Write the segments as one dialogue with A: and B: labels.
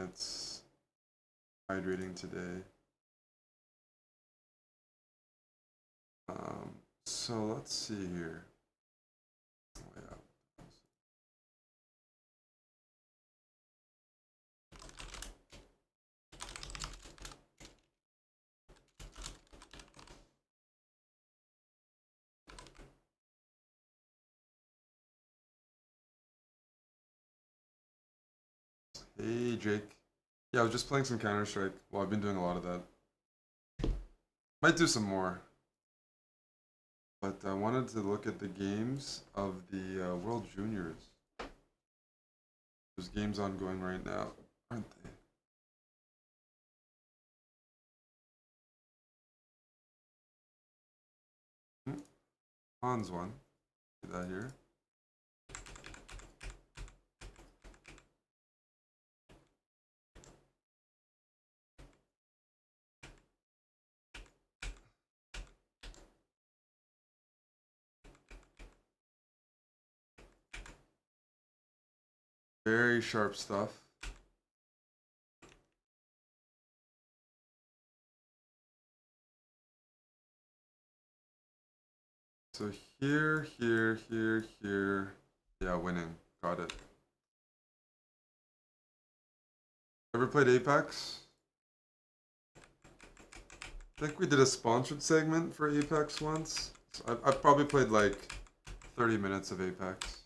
A: it's hydrating today. So let's see here. Oh, yeah. Hey Jake. Yeah, I was just playing some Counter-Strike. Well, I've been doing a lot of that. Might do some more. But I wanted to look at the games of the World Juniors. There's games ongoing right now, aren't they? Hans won. See that here. Very sharp stuff. So here, here. Yeah, winning. Got it. Ever played Apex? I think we did a sponsored segment for Apex once. So I've probably played like 30 minutes of Apex.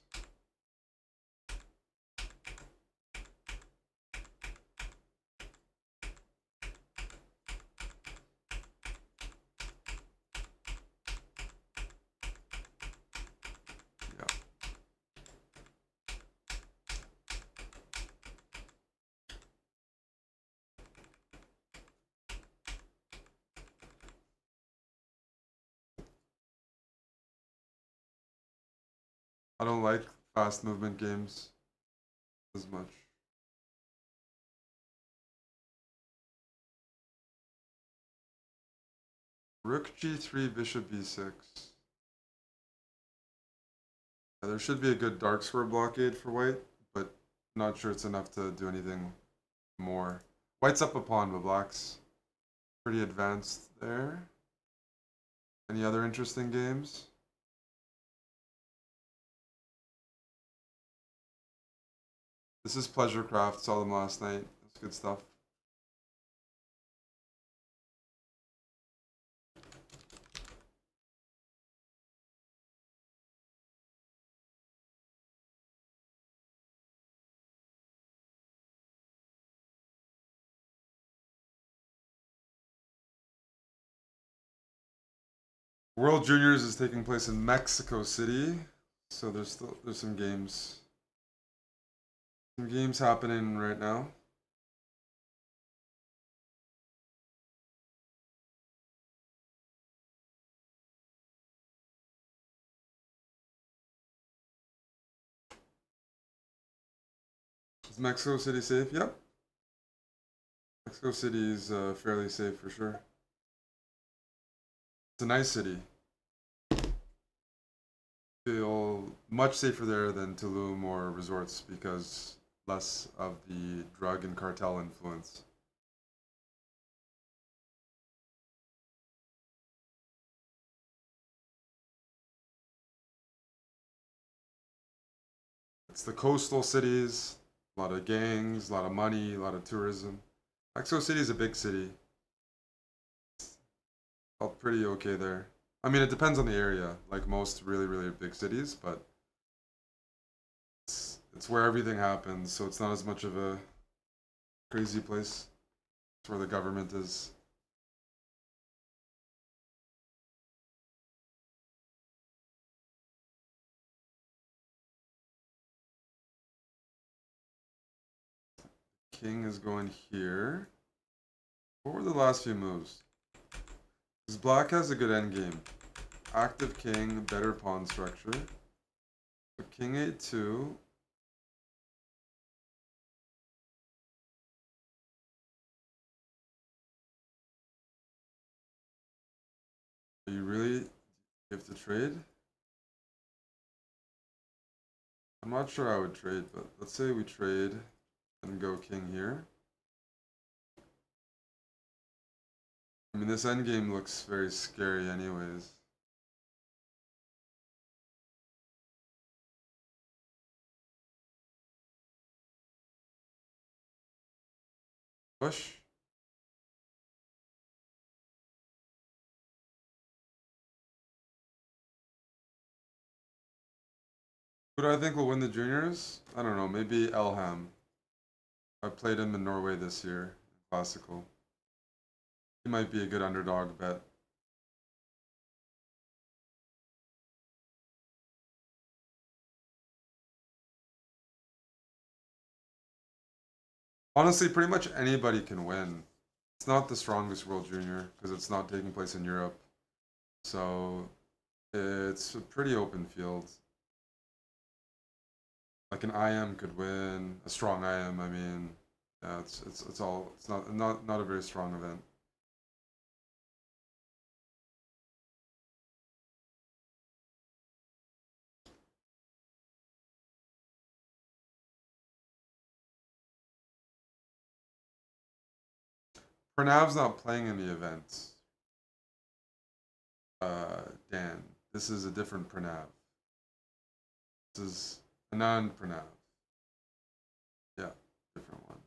A: Yeah. I don't like fast movement games as much. Rook g3, bishop b6. Yeah, there should be a good dark square blockade for white, but not sure it's enough to do anything more. White's up a pawn, but black's pretty advanced there. Any other interesting games? This is Pleasure Craft, saw them last night. That's good stuff. World Juniors is taking place in Mexico City, so there's some games happening right now. Is Mexico City safe? Yep. Mexico City is fairly safe for sure. It's a nice city. Feel much safer there than Tulum or resorts because less of the drug and cartel influence. It's the coastal cities, a lot of gangs, a lot of money, a lot of tourism. Mexico City is a big city. Felt pretty okay there. I mean, it depends on the area, like most really big cities, but it's where everything happens, so it's not as much of a crazy place. It's where the government is. King is going here. What were the last few moves? Because black has a good endgame. Active king, better pawn structure. So king a2. Are you really have to trade? I'm not sure I would trade, but let's say we trade and go king here. I mean, this endgame looks very scary anyways. Push. Who do I think will win the juniors? I don't know, maybe Elham. I played him in Norway this year, classical. He might be a good underdog bet. Honestly, pretty much anybody can win. It's not the strongest World Junior because it's not taking place in Europe. So it's a pretty open field. Like an IM could win, a strong IM. I mean, yeah, it's not a very strong event. Pranav's not playing in the events. Dan, this is a different Pranav. This is Anand Pranav. Yeah, different one.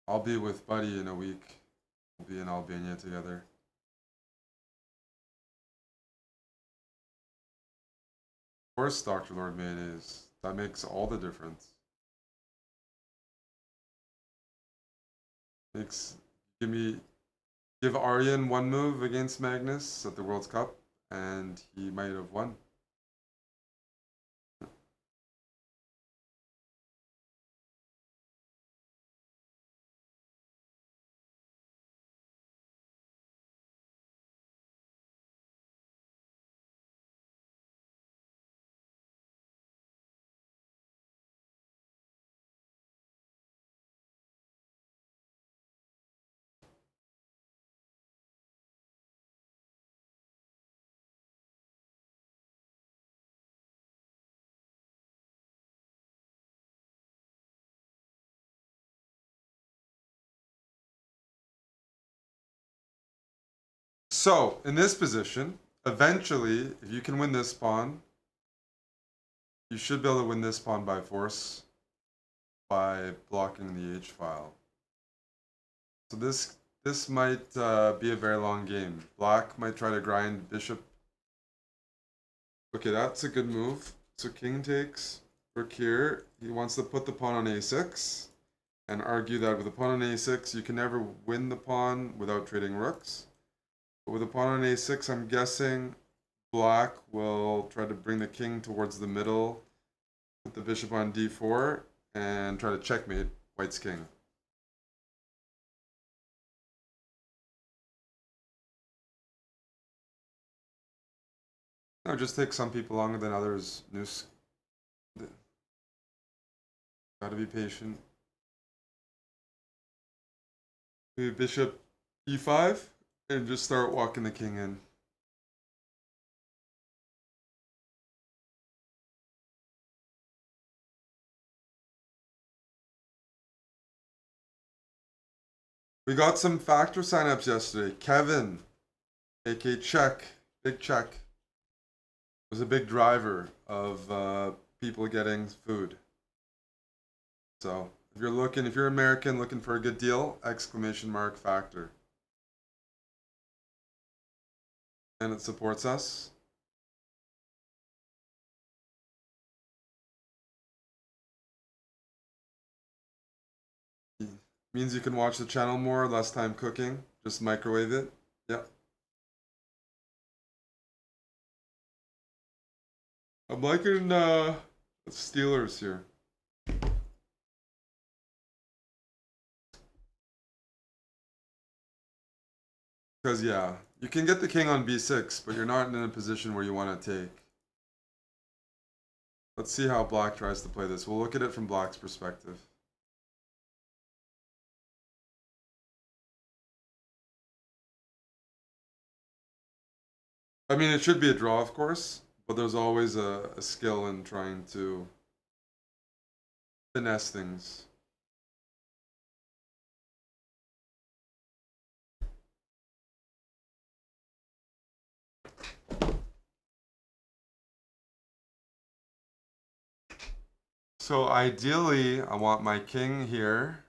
A: I'll be with Buddy in a week. We'll be in Albania together. Of course, Dr. Lord Mayonnaise. That makes all the difference. Makes give Aryan one move against Magnus at the World's Cup, and he might have won. So, in this position, eventually, if you can win this pawn, you should be able to win this pawn by force by blocking the H file. So this might be a very long game. Black might try to grind bishop. Okay, that's a good move. So king takes. For here, he wants to put the pawn on a6 and argue that with the pawn on a6, you can never win the pawn without trading rooks. But with the pawn on a6, I'm guessing black will try to bring the king towards the middle, put the bishop on d4, and try to checkmate white's king. No, just takes some people longer than others. Noose. Gotta be patient. Maybe bishop e5 and just start walking the king in. We got some factor signups yesterday. Kevin, aka Check, big check, was a big driver of people getting food. So if you're American looking for a good deal, exclamation mark factor. And it supports us. Means you can watch the channel more, less time cooking. Just microwave it. Yep. I'm liking Steelers here. Because yeah, you can get the king on b6, but you're not in a position where you want to take. Let's see how black tries to play this. We'll look at it from black's perspective. I mean, it should be a draw, of course, but there's always a skill in trying to finesse things. So ideally, I want my king here.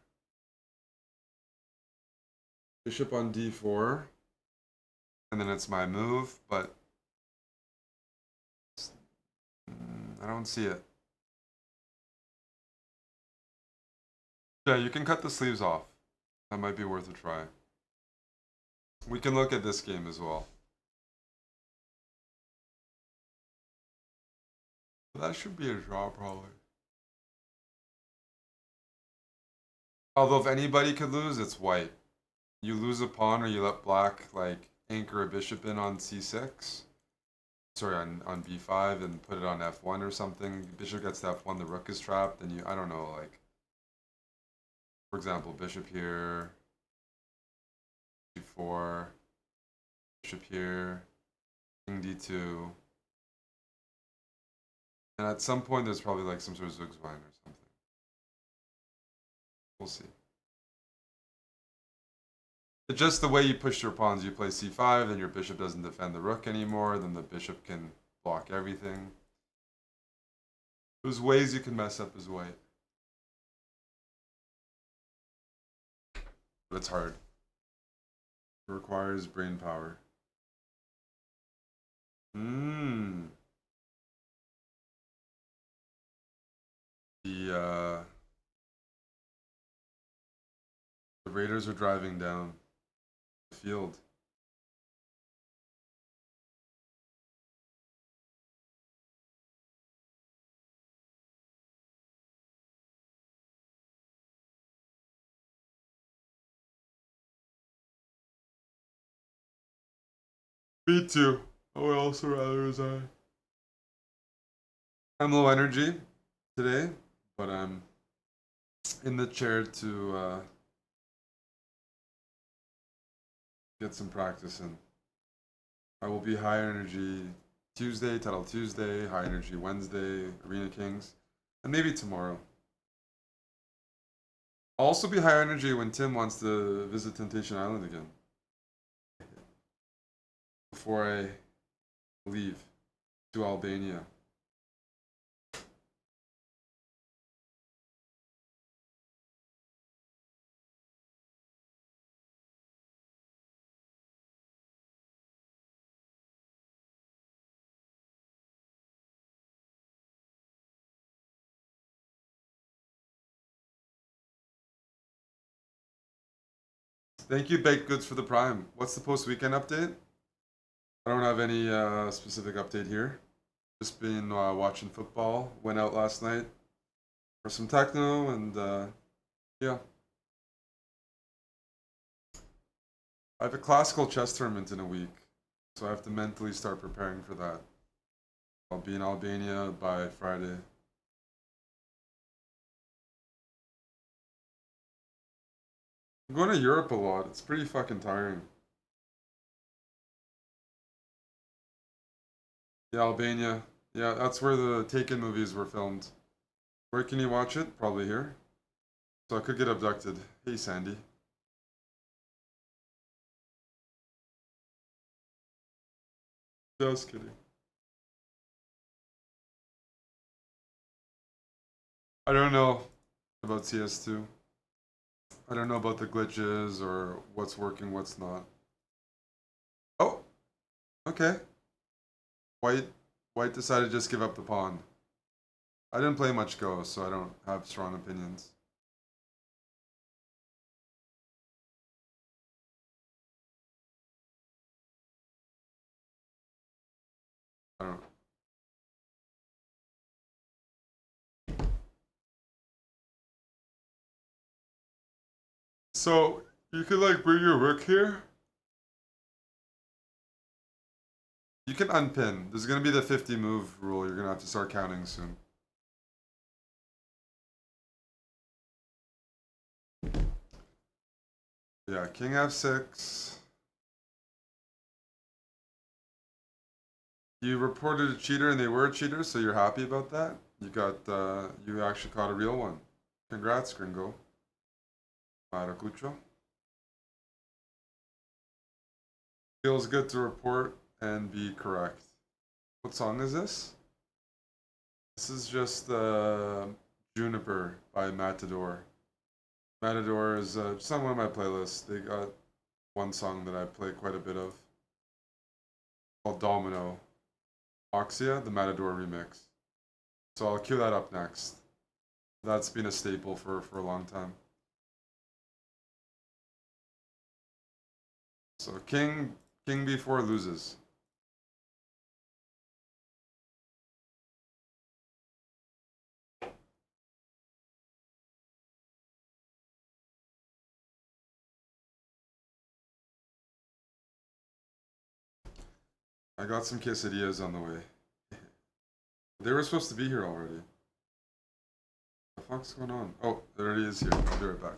A: Bishop on d4. And then it's my move, but I don't see it. Yeah, you can cut the sleeves off. That might be worth a try. We can look at this game as well. That should be a draw, probably. Although if anybody could lose, it's white. You lose a pawn or you let black, like, anchor a bishop in on c6. Sorry, on b5 and put it on f1 or something. Bishop gets to f1, the rook is trapped, and I don't know, like, for example, bishop here, d4, bishop here, king d2. And at some point, there's probably like some sort of Zugzwang or something. We'll see. It's just the way you push your pawns. You play c5, then your bishop doesn't defend the rook anymore, then the bishop can block everything. There's ways you can mess up as white. But it's hard. It requires brain power. Mmm. The Raiders are driving down the field. Me too. I would also rather resign. I'm low energy today, but I'm in the chair to get some practice in. I will be high energy Tuesday, Title Tuesday, high energy Wednesday, Arena Kings, and maybe tomorrow. I'll also be high energy when Tim wants to visit Temptation Island again. Before I leave to Albania. Thank you, Baked Goods, for the Prime. What's the post-weekend update? I don't have any specific update here. Just been watching football. Went out last night for some techno, and yeah. I have a classical chess tournament in a week, so I have to mentally start preparing for that. I'll be in Albania by Friday. I'm going to Europe a lot. It's pretty fucking tiring. Yeah, Albania. Yeah, that's where the Taken movies were filmed. Where can you watch it? Probably here. So I could get abducted. Hey, Sandy. Just kidding. I don't know about CS2. I don't know about the glitches or what's working, what's not. Oh, okay. White White decided to just give up the pawn. I didn't play much Go, so I don't have strong opinions. I don't. So you could like bring your rook here. You can unpin. There's gonna be the 50 move rule. You're gonna have to start counting soon. Yeah, King F6. You reported a cheater and they were a cheater, so you're happy about that? You actually caught a real one. Congrats, Gringo. Maracucho. Feels good to report and be correct. What song is this? This is just Juniper by Matador. Matador is just on one of my playlists. They got one song that I play quite a bit of called Domino. Oxia, the Matador remix. So I'll cue that up next. That's been a staple for a long time. So King before loses. I got some quesadillas on the way. They were supposed to be here already. The fuck's going on? Oh, there it is here. I'll be right back.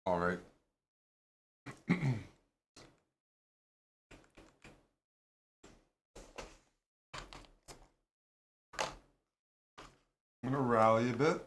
A: All right. I'm gonna rally a bit.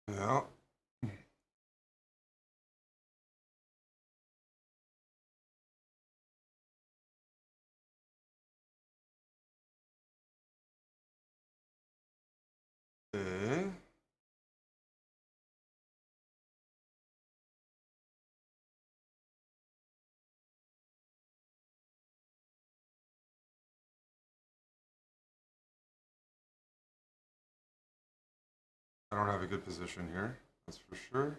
A: Yeah. Okay. I don't have a good position here. That's for sure.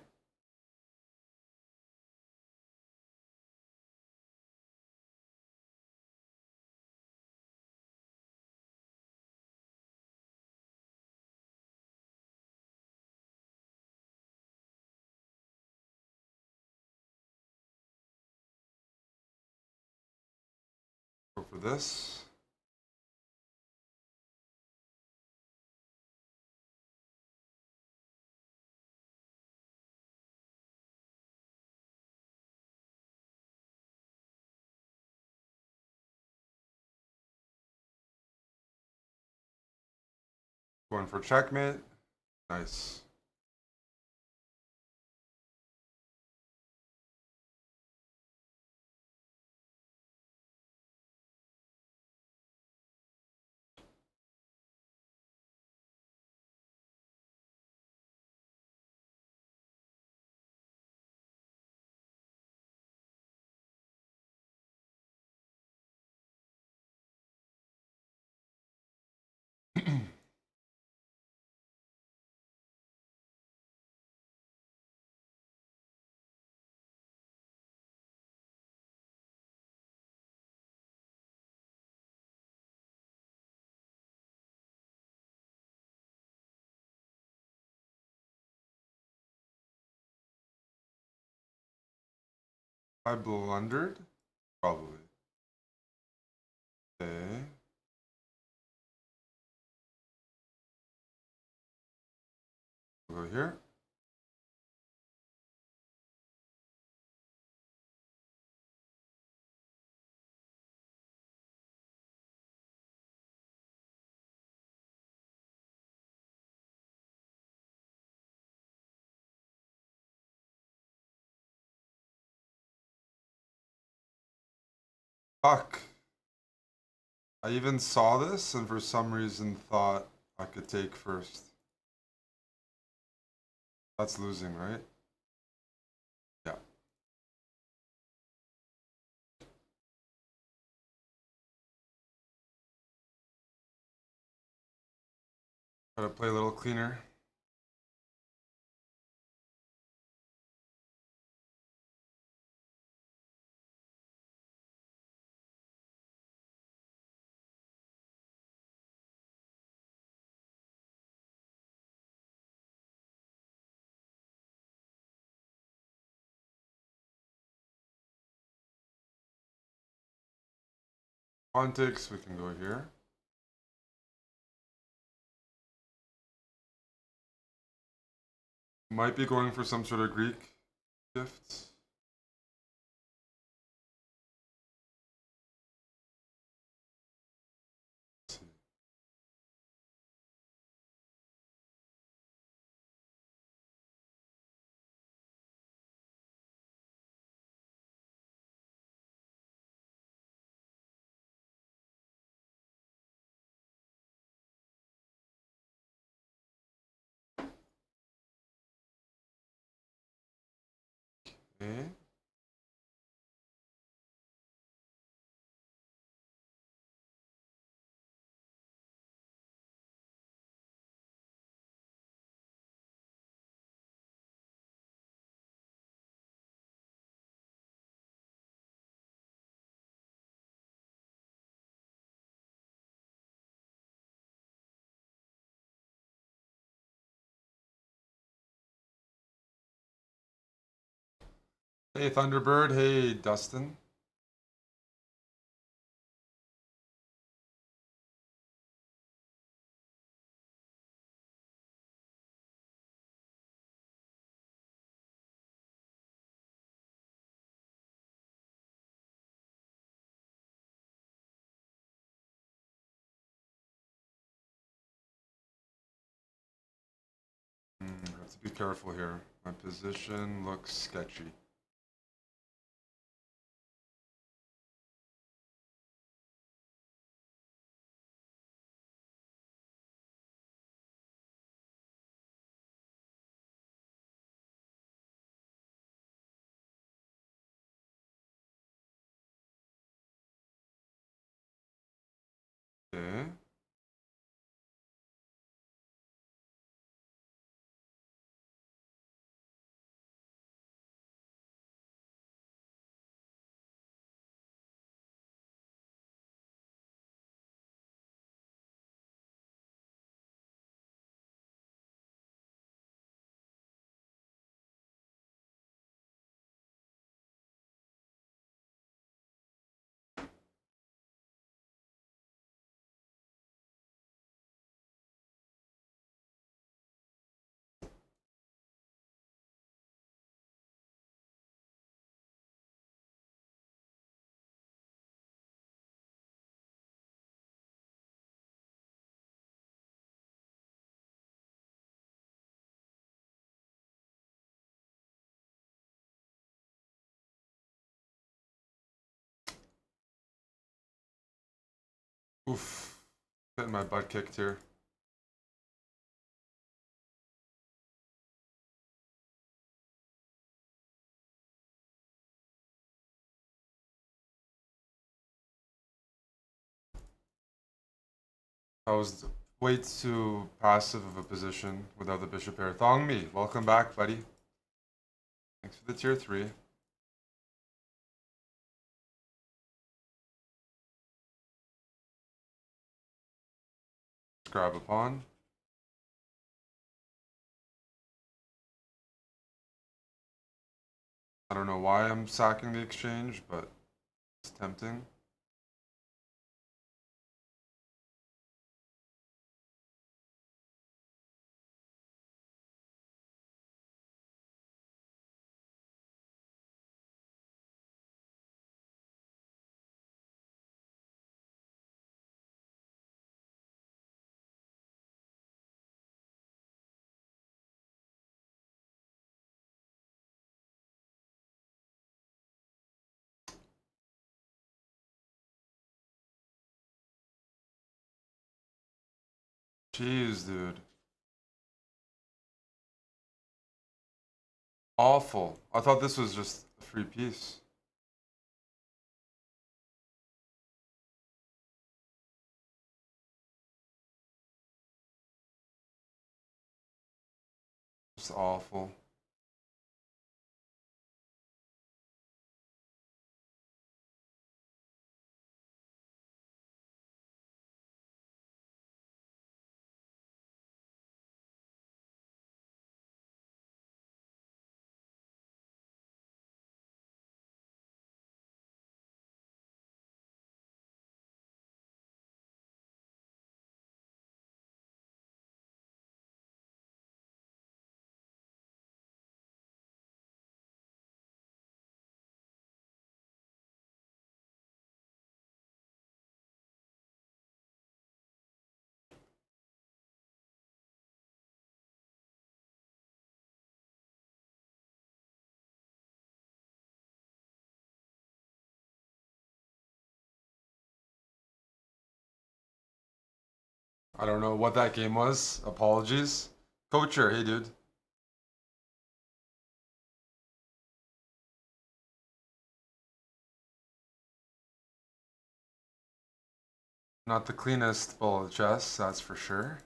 A: Go for this. Going for checkmate. Nice. I blundered? Probably. Okay. We'll go here. Fuck. I even saw this and for some reason thought I could take first. That's losing, right? Yeah. Gotta play a little cleaner. Pontics, we can go here. Might be going for some sort of Greek gifts. Let's see. Okay. Hey Thunderbird, hey Dustin. Have to be careful here. My position looks sketchy. Oof. Getting my butt kicked here. I was way too passive of a position without the bishop pair. Thong me. Welcome back, buddy. Thanks for the tier 3. Let's grab a pawn. I don't know why I'm sacking the exchange, but it's tempting. Jeez, dude. Awful. I thought this was just a free piece. Just awful. I don't know what that game was. Apologies. Coacher, hey dude. Not the cleanest ball of chess, that's for sure.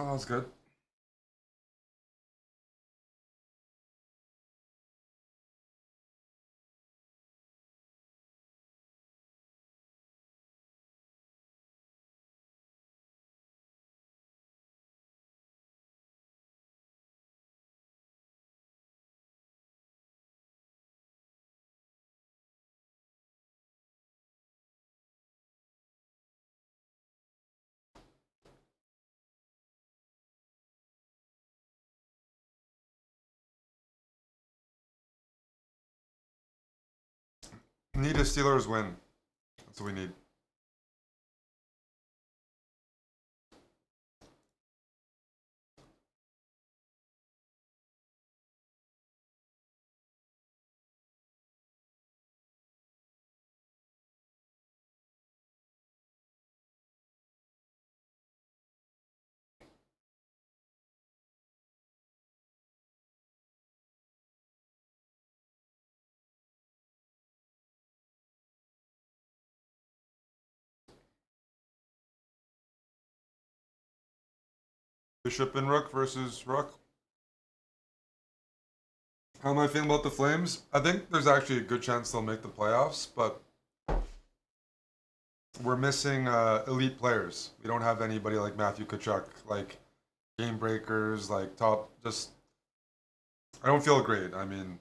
A: Oh, that's good. Need a Steelers win. That's what we need. Bishop and Rook versus Rook. How am I feeling about the Flames? I think there's actually a good chance they'll make the playoffs, but we're missing elite players. We don't have anybody like Matthew Tkachuk, like game breakers, like top. Just I don't feel great. I mean,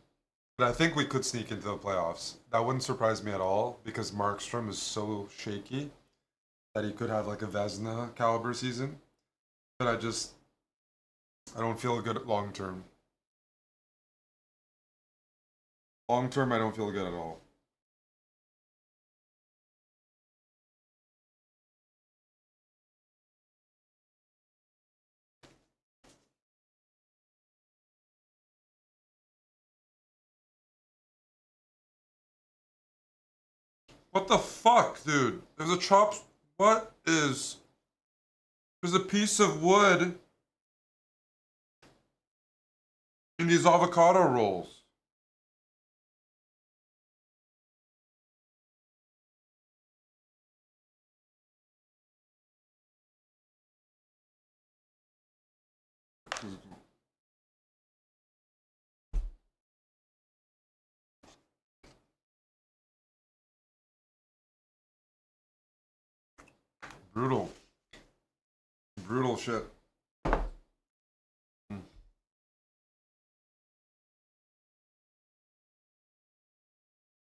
A: but I think we could sneak into the playoffs. That wouldn't surprise me at all because Markstrom is so shaky that he could have like a Vesna caliber season. But I don't feel good long term. Long term, I don't feel good at all. What the fuck, dude? There's a chop. What is? There's a piece of wood in these avocado rolls. Brutal. Brutal shit. Mm.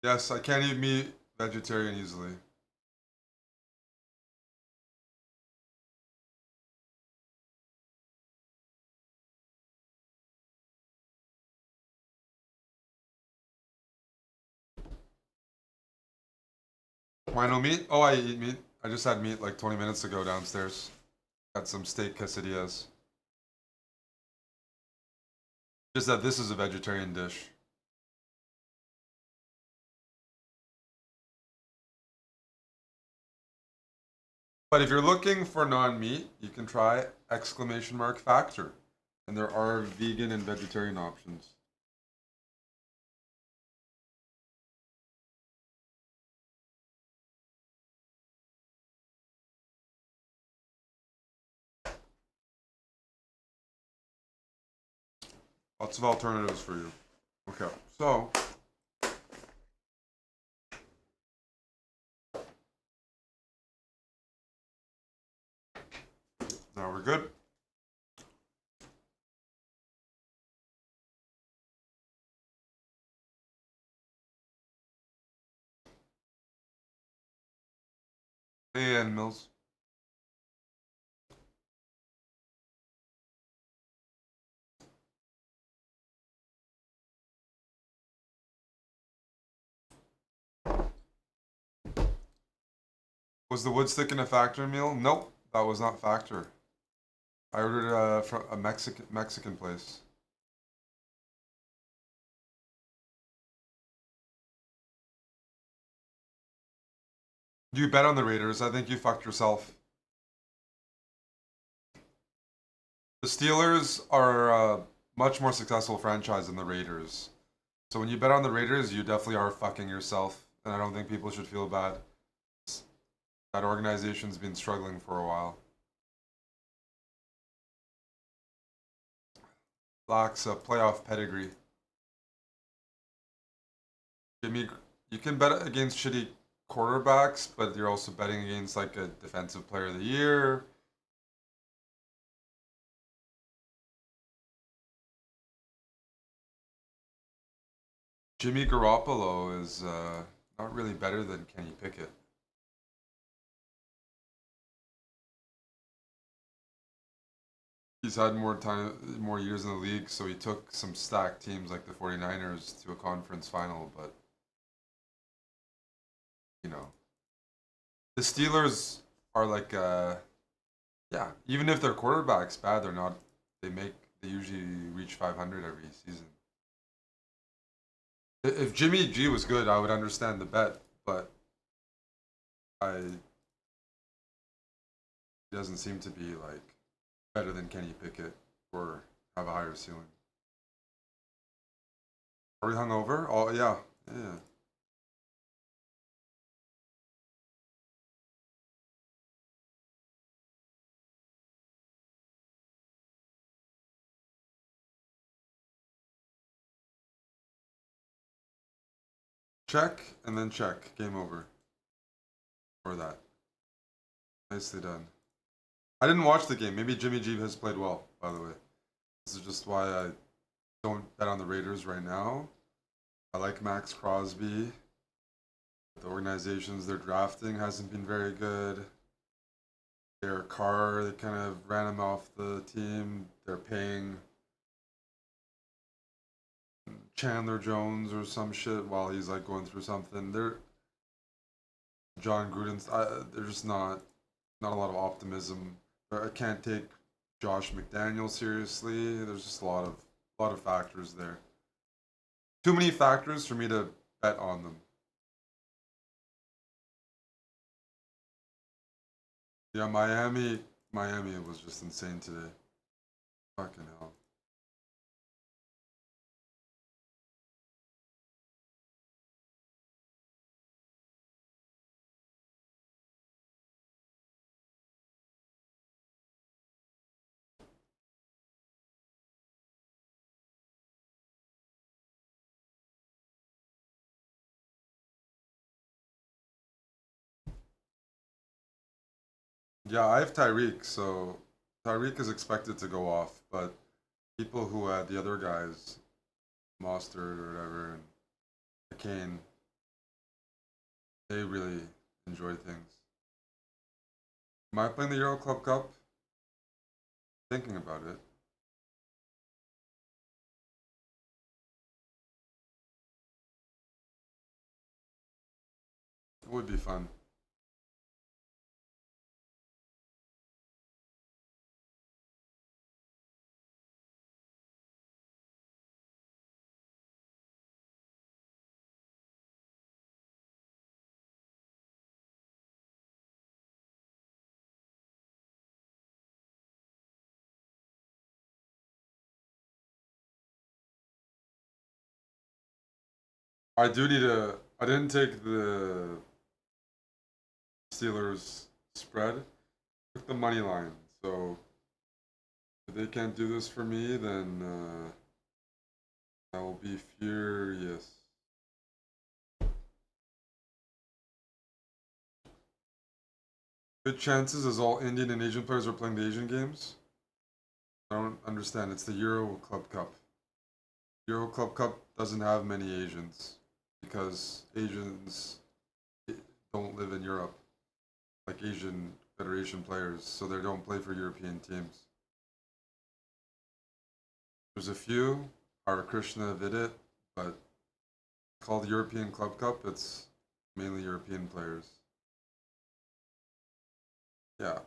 A: Yes, I can't eat meat vegetarian easily. Why no meat? Oh, I eat meat. I just had meat like 20 minutes ago downstairs. Had some steak quesadillas. Just that this is a vegetarian dish. But if you're looking for non-meat, you can try exclamation mark factor. And there are vegan and vegetarian options. Lots of alternatives for you. Okay, so now we're good. And Mills. Was the wood stick in a factor meal? Nope, that was not factor. I ordered from a Mexican place. You bet on the Raiders. I think you fucked yourself. The Steelers are a much more successful franchise than the Raiders. So when you bet on the Raiders, you definitely are fucking yourself. And I don't think people should feel bad. That organization's been struggling for a while. lacks a playoff pedigree. Jimmy, you can bet against shitty quarterbacks, but you're also betting against like a defensive player of the year. Jimmy Garoppolo is not really better than Kenny Pickett. He's had more time, more years in the league, so he took some stacked teams like the 49ers to a conference final, but you know, the Steelers are like yeah, even if their quarterback's bad, they usually reach 500 every season. If Jimmy G was good, I would understand the bet, but I he doesn't seem to be like better than Kenny Pickett or have a higher ceiling. Are we hungover? Oh yeah, yeah. Check and then check. Game over. Or that. Nicely done. I didn't watch the game. Maybe Jimmy G has played well, by the way. This is just why I don't bet on the Raiders right now. I like Max Crosby. The organizations they're drafting hasn't been very good. Their Carr, they kind of ran him off the team. They're paying Chandler Jones or some shit while he's like going through something. They're John Gruden's. They're just not a lot of optimism. I can't take Josh McDaniel seriously. There's just a lot of factors there. Too many factors for me to bet on them. Yeah, Miami was just insane today. Fucking hell. Yeah, I have Tyreek, so Tyreek is expected to go off, but people who had the other guys, Mostert or whatever, and McCain, they really enjoy things. Am I playing the Euro Club Cup? Thinking about it. It would be fun. I do need a. I didn't take the Steelers spread. Took the money line. So if they can't do this for me, then I will be furious. Good chances as all Indian and Asian players are playing the Asian games. I don't understand. It's the Euro Club Cup. Euro Club Cup doesn't have many Asians because Asians don't live in Europe, like Asian Federation players, so they don't play for European teams. There's a few, Hare Krishna Vidit, but called European Club Cup, it's mainly European players. Yeah,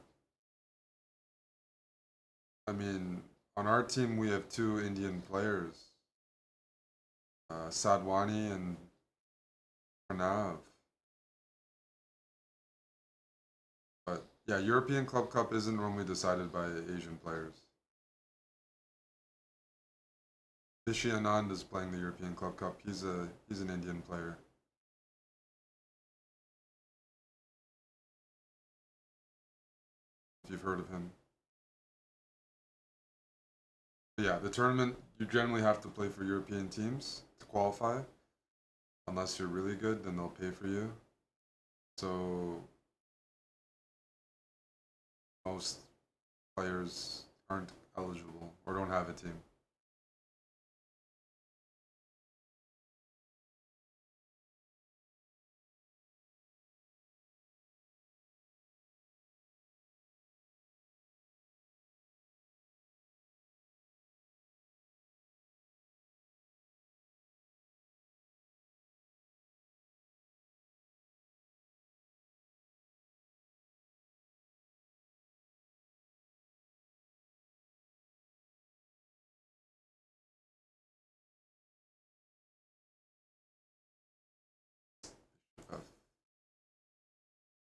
A: I mean, on our team we have two Indian players, Sadwani and Pranav. But yeah, European Club Cup isn't normally decided by Asian players. Vishy Anand is playing the European Club Cup. He's an Indian player. If you've heard of him. But yeah, the tournament, you generally have to play for European teams to qualify. Unless you're really good, then they'll pay for you. So most players aren't eligible or don't have a team.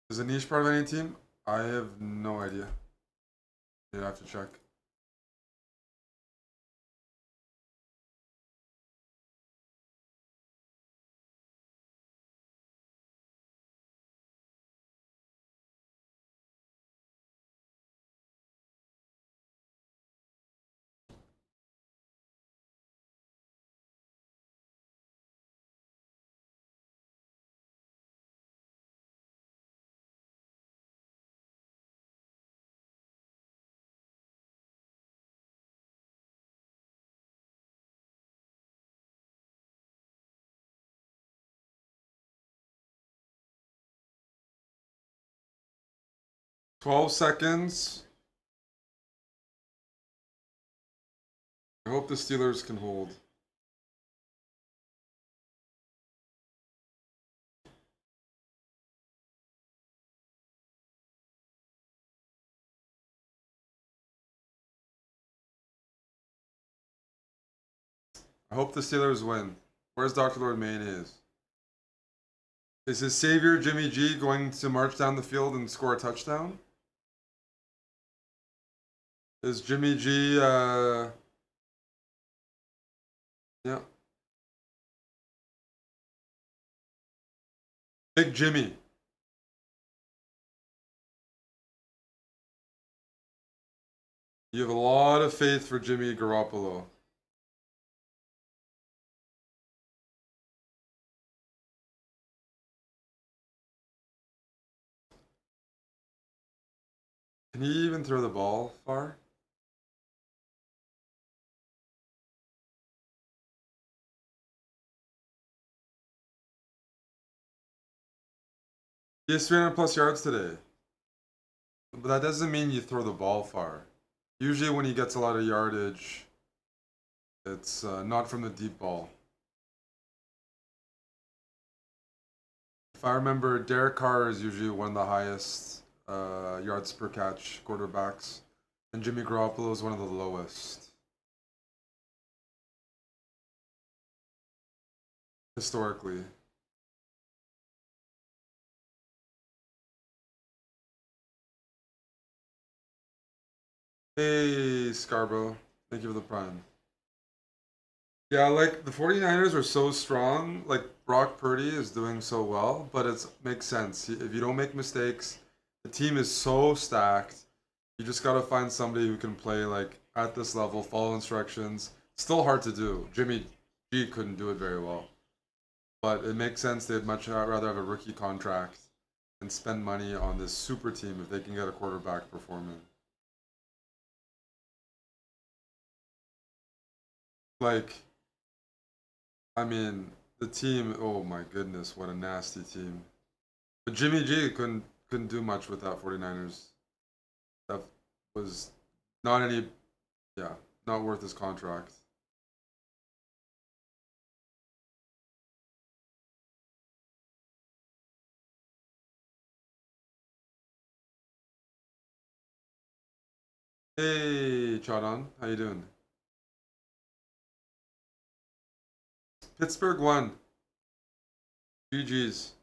A: 'Is a niche part of any team? I have no idea. You'd have to check. 12 seconds. I hope the Steelers can hold. I hope the Steelers win. Where's Dr. Lord Mayonnaise? Is his savior Jimmy G going to march down the field and score a touchdown? Is Jimmy G yeah. Big Jimmy. You have a lot of faith for Jimmy Garoppolo. Can he even throw the ball far? He has 300 plus yards today. But that doesn't mean you throw the ball far. Usually when he gets a lot of yardage, it's not from the deep ball. If I remember, Derek Carr is usually one of the highest yards per catch quarterbacks, and Jimmy Garoppolo is one of the lowest historically. Hey, Scarborough. Thank you for the prime. Yeah, like the 49ers are so strong. Like Brock Purdy is doing so well, but it makes sense. If you don't make mistakes, the team is so stacked. You just gotta find somebody who can play like at this level, follow instructions. Still hard to do. Jimmy G couldn't do it very well, but it makes sense. They'd much rather have a rookie contract and spend money on this super team if they can get a quarterback performing. Like, I mean, the team. Oh my goodness, what a nasty team. But Jimmy G couldn't do much with that 49ers. That was not any yeah, not worth his contract. Hey, Chadon, how you doing? Pittsburgh won. GG's.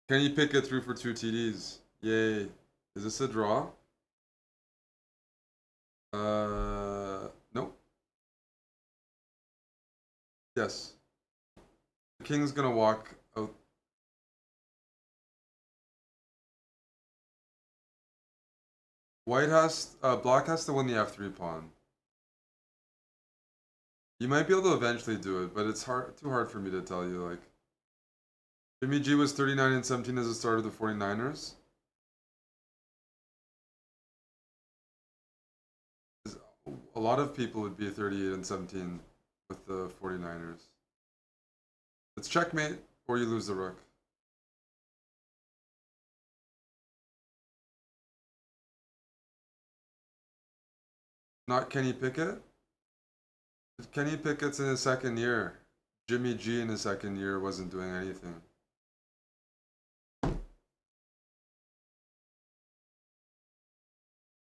A: Kenny Pickett threw for 2 TDs. Yay. Is this a draw? Nope. Yes. The King's gonna walk out. Black has to win the F3 pawn. You might be able to eventually do it, but it's too hard for me to tell you. Like, Jimmy G was 39 and 17 as a starter of the 49ers. A lot of people would be 38 and 17 with the 49ers. It's checkmate, or you lose the rook. Not Kenny Pickett. Kenny Pickett's in his second year. Jimmy G in his second year wasn't doing anything.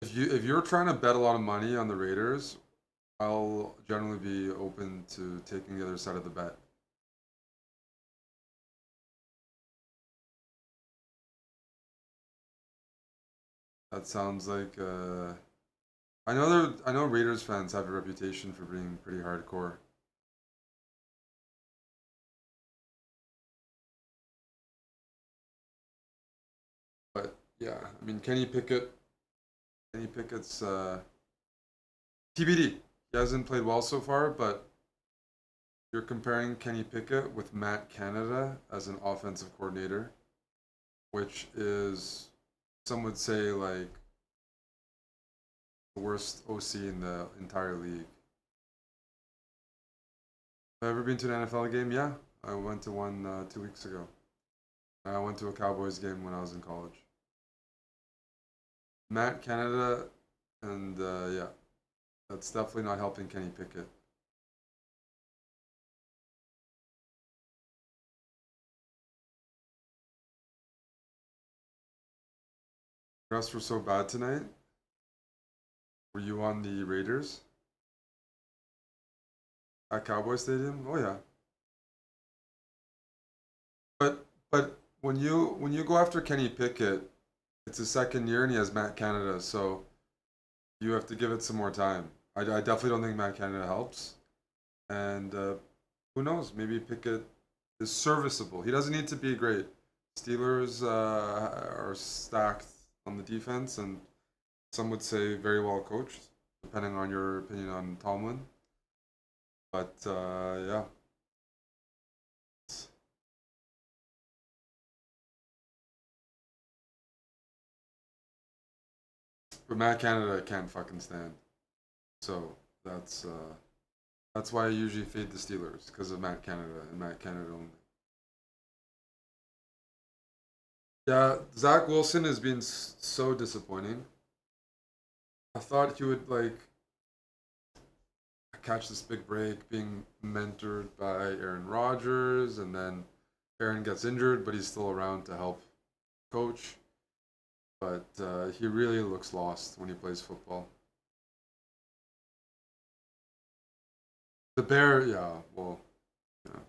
A: If you're trying to bet a lot of money on the Raiders, I'll generally be open to taking the other side of the bet. That sounds like I know Raiders fans have a reputation for being pretty hardcore. But yeah, I mean Kenny Pickett's TBD. He hasn't played well so far, but you're comparing Kenny Pickett with Matt Canada as an offensive coordinator, which is some would say like the worst OC in the entire league. Have I ever been to an NFL game? Yeah, I went to one 2 weeks ago. I went to a Cowboys game when I was in college. Matt Canada, and yeah, that's definitely not helping Kenny Pickett. The refs were so bad tonight. Were you on the Raiders at Cowboy Stadium? Oh yeah, but when you go after Kenny Pickett, it's his second year and he has Matt Canada, so you have to give it some more time. I definitely don't think Matt Canada helps, and who knows? Maybe Pickett is serviceable. He doesn't need to be great. Steelers are stacked on the defense, and some would say very well coached, depending on your opinion on Tomlin. But yeah, but Matt Canada can't fucking stand. So that's uh, that's why I usually fade the Steelers because of Matt Canada and Matt Canada only. Yeah, Zach Wilson has been so disappointing. I thought he would like catch this big break, being mentored by Aaron Rodgers, and then Aaron gets injured, but he's still around to help coach. But he really looks lost when he plays football. The Bear, yeah, well, yeah.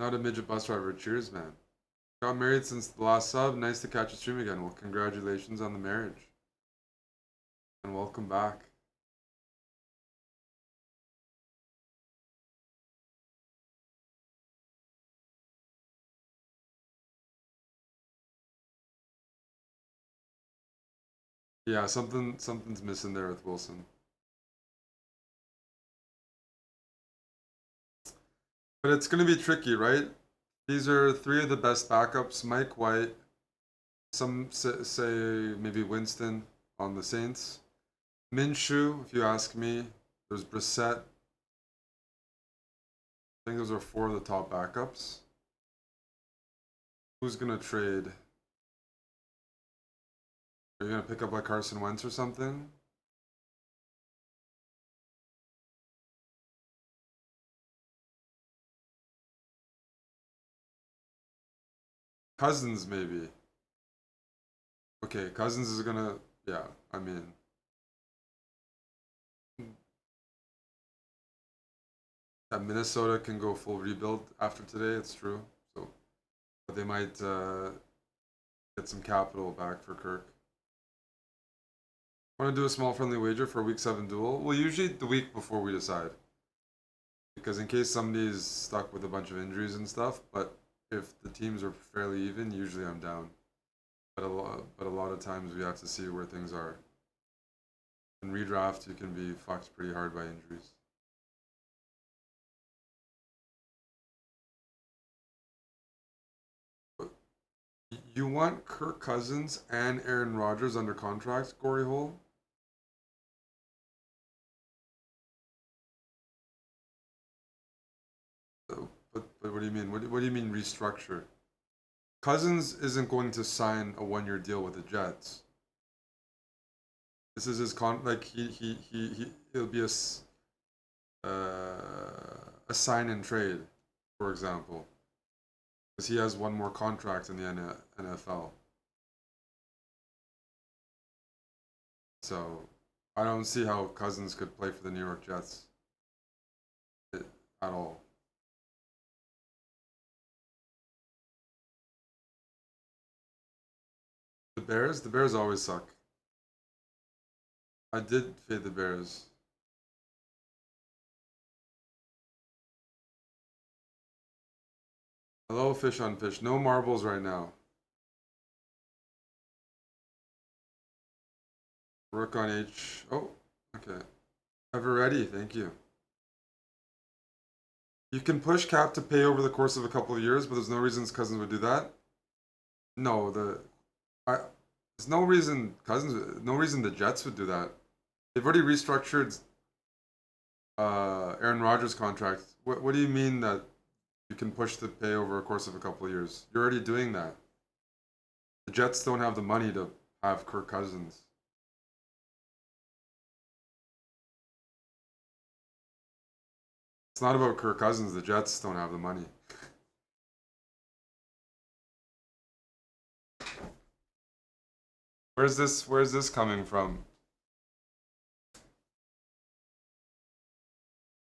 A: Not a midget bus driver. Cheers, man. Got married since the last sub. Nice to catch a stream again. Well, congratulations on the marriage and welcome back. Yeah, something's missing there with Wilson. But it's gonna be tricky, right? These are three of the best backups. Mike White, some say maybe Winston on the Saints. Minshew, if you ask me. There's Brissett. I think those are four of the top backups. Who's gonna trade? Are you gonna pick up like Carson Wentz or something? Cousins maybe. Okay, Cousins is gonna. Yeah, I mean, that Minnesota can go full rebuild after today. It's true. So, but they might get some capital back for Kirk. Want to do a small friendly wager for a week 7 duel? Well, usually the week before we decide, because in case somebody's stuck with a bunch of injuries and stuff. But if the teams are fairly even, usually I'm down. But a lot of times we have to see where things are. In redraft, you can be fucked pretty hard by injuries. You want Kirk Cousins and Aaron Rodgers under contract, Gory Hole? But what do you mean? What do you mean restructure? Cousins isn't going to sign a 1 year deal with the Jets. This is his like it'll be a sign and trade, for example, because he has one more contract in the NFL. So I don't see how Cousins could play for the New York Jets at all. The Bears always suck. I did fade the Bears. Hello, fish on fish. No marbles right now. Rook on H. Oh, okay. Ever ready, thank you. You can push cap to pay over the course of a couple of years, but there's no reason Cousins would do that. No, I, there's no reason no reason the Jets would do that. They've already restructured Aaron Rodgers' contract. What do you mean that you can push the pay over a course of a couple of years? You're already doing that. The Jets don't have the money to have Kirk Cousins. It's not about Kirk Cousins. The Jets don't have the money. Where's this coming from?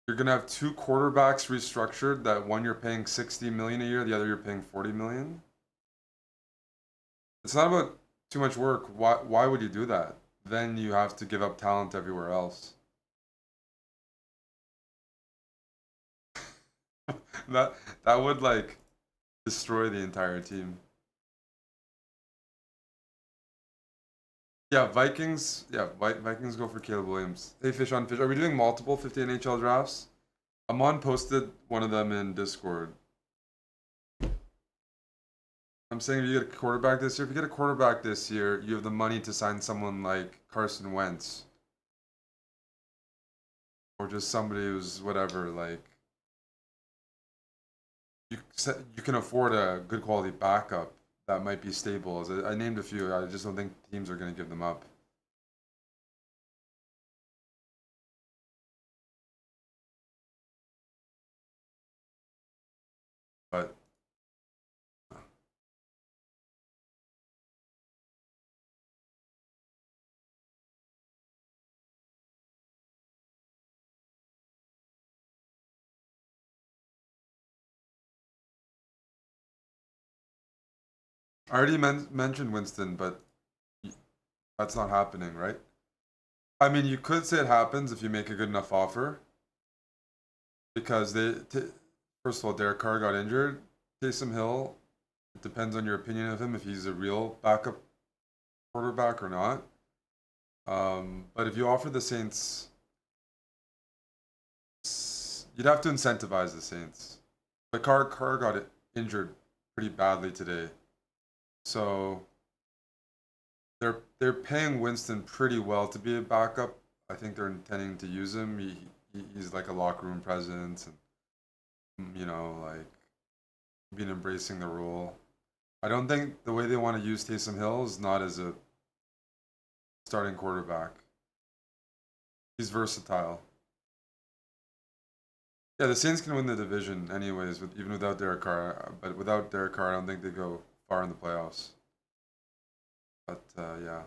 A: You're gonna have two quarterbacks restructured. That one you're paying 60 million a year, the other you're paying 40 million. It's not about too much work. Why would you do that? Then you have to give up talent everywhere else. that that would like destroy the entire team. Yeah, Vikings. Yeah, Vikings go for Caleb Williams. Hey, fish on fish. Are we doing multiple 50 NHL drafts? Amon posted one of them in Discord. I'm saying if you get a quarterback this year, if you get a quarterback this year, you have the money to sign someone like Carson Wentz. Or just somebody who's whatever, like you can afford a good quality backup that might be stable. As I named a few, I just don't think teams are going to give them up. But I already mentioned Winston, but that's not happening, right? I mean, you could say it happens if you make a good enough offer, because first of all, Derek Carr got injured. Taysom Hill, it depends on your opinion of him if he's a real backup quarterback or not. But if you offer the Saints, you'd have to incentivize the Saints. But Carr got injured pretty badly today, so they're paying Winston pretty well to be a backup. I think they're intending to use him. He's like a locker room presence, and like been embracing the role. I don't think the way they want to use Taysom Hill is not as a starting quarterback. He's versatile. Yeah, the Saints can win the division anyways, even without Derek Carr. But without Derek Carr, I don't think they go far in the playoffs. But yeah,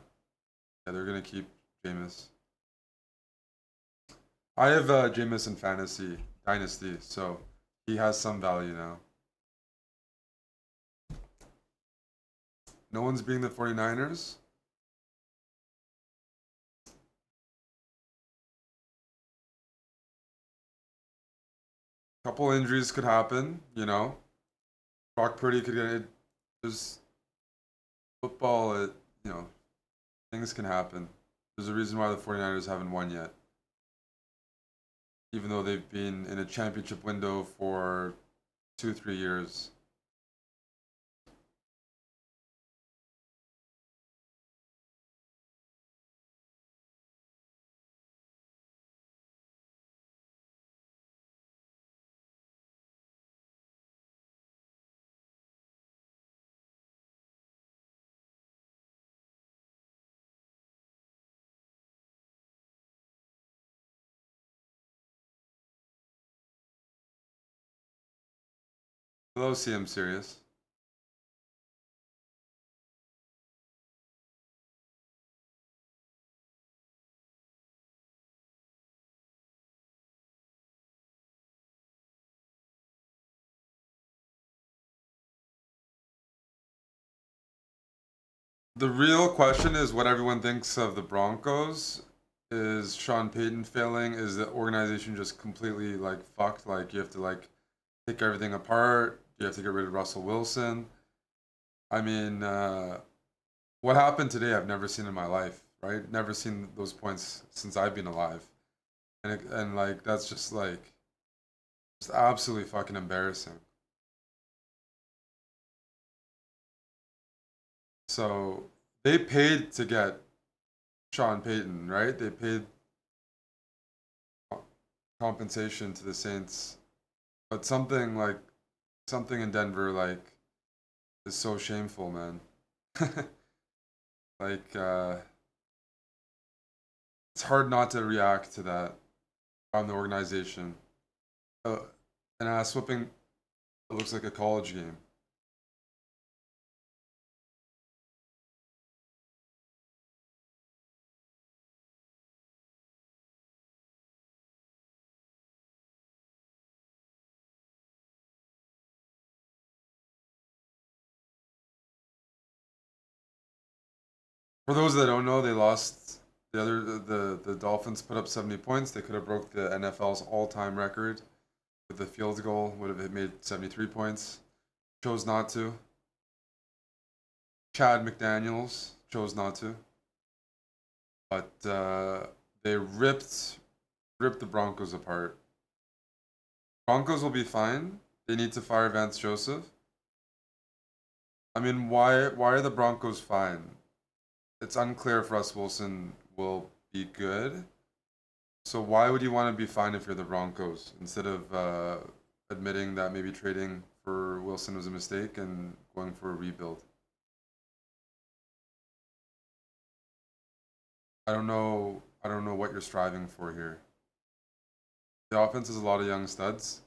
A: they're gonna keep Jameis. I have Jameis in fantasy dynasty, so he has some value now. No one's being the 49ers. Couple injuries could happen, you know. Brock Purdy could get it. There's football, you know, things can happen. There's a reason why the 49ers haven't won yet. Even though they've been in a championship window for 2, 3 years. Hello, CM Serious. The real question is what everyone thinks of the Broncos. Is Sean Payton failing? Is the organization just completely like fucked? Like you have to like take everything apart. You have to get rid of Russell Wilson. I mean, what happened today? I've never seen in my life. Right? Never seen those points since I've been alive. And like that's just absolutely fucking embarrassing. So they paid to get Sean Payton, right? They paid compensation to the Saints, but something in Denver like is so shameful, man. like it's hard not to react to that from the organization. Uh, an ass whooping looks like a college game. For those that don't know, they lost the Dolphins put up 70 points. They could have broke the NFL's all-time record with the field goal. Would have made 73 points. Chose not to. Chad McDaniels chose not to, but they ripped the Broncos apart. Broncos will be fine. They need to fire Vance Joseph. I mean, why are the Broncos fine? It's unclear if Russ Wilson will be good. So why would you want to be fine if you're the Broncos instead of admitting that maybe trading for Wilson was a mistake and going for a rebuild? I don't know what you're striving for here. The offense has a lot of young studs.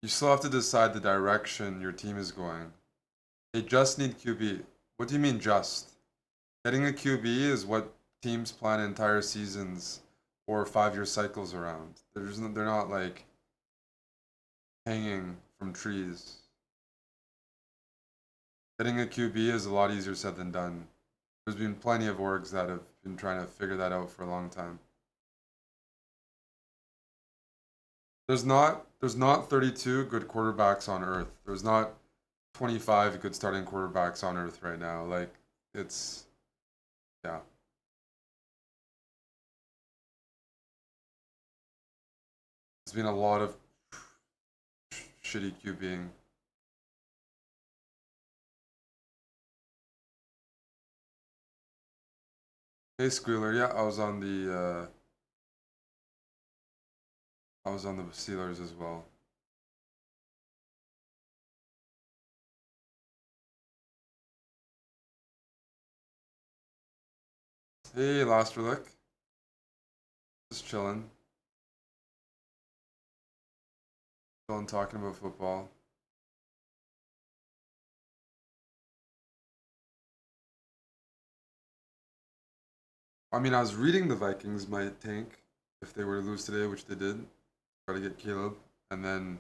A: You still have to decide the direction your team is going. They just need QB. What do you mean just? Getting a QB is what teams plan entire seasons or 5-year cycles around. They're not like hanging from trees. Getting a QB is a lot easier said than done. There's been plenty of orgs that have been trying to figure that out for a long time. There's not 32 good quarterbacks on earth. There's not 25 good starting quarterbacks on earth right now. Like it's yeah. There's been a lot of shitty QBing. Hey Squealer, yeah, I was on the Steelers as well. Hey Last Relic, just chilling talking about football. I mean, I was reading the Vikings might tank if they were to lose today, which they did. Try to get Caleb and then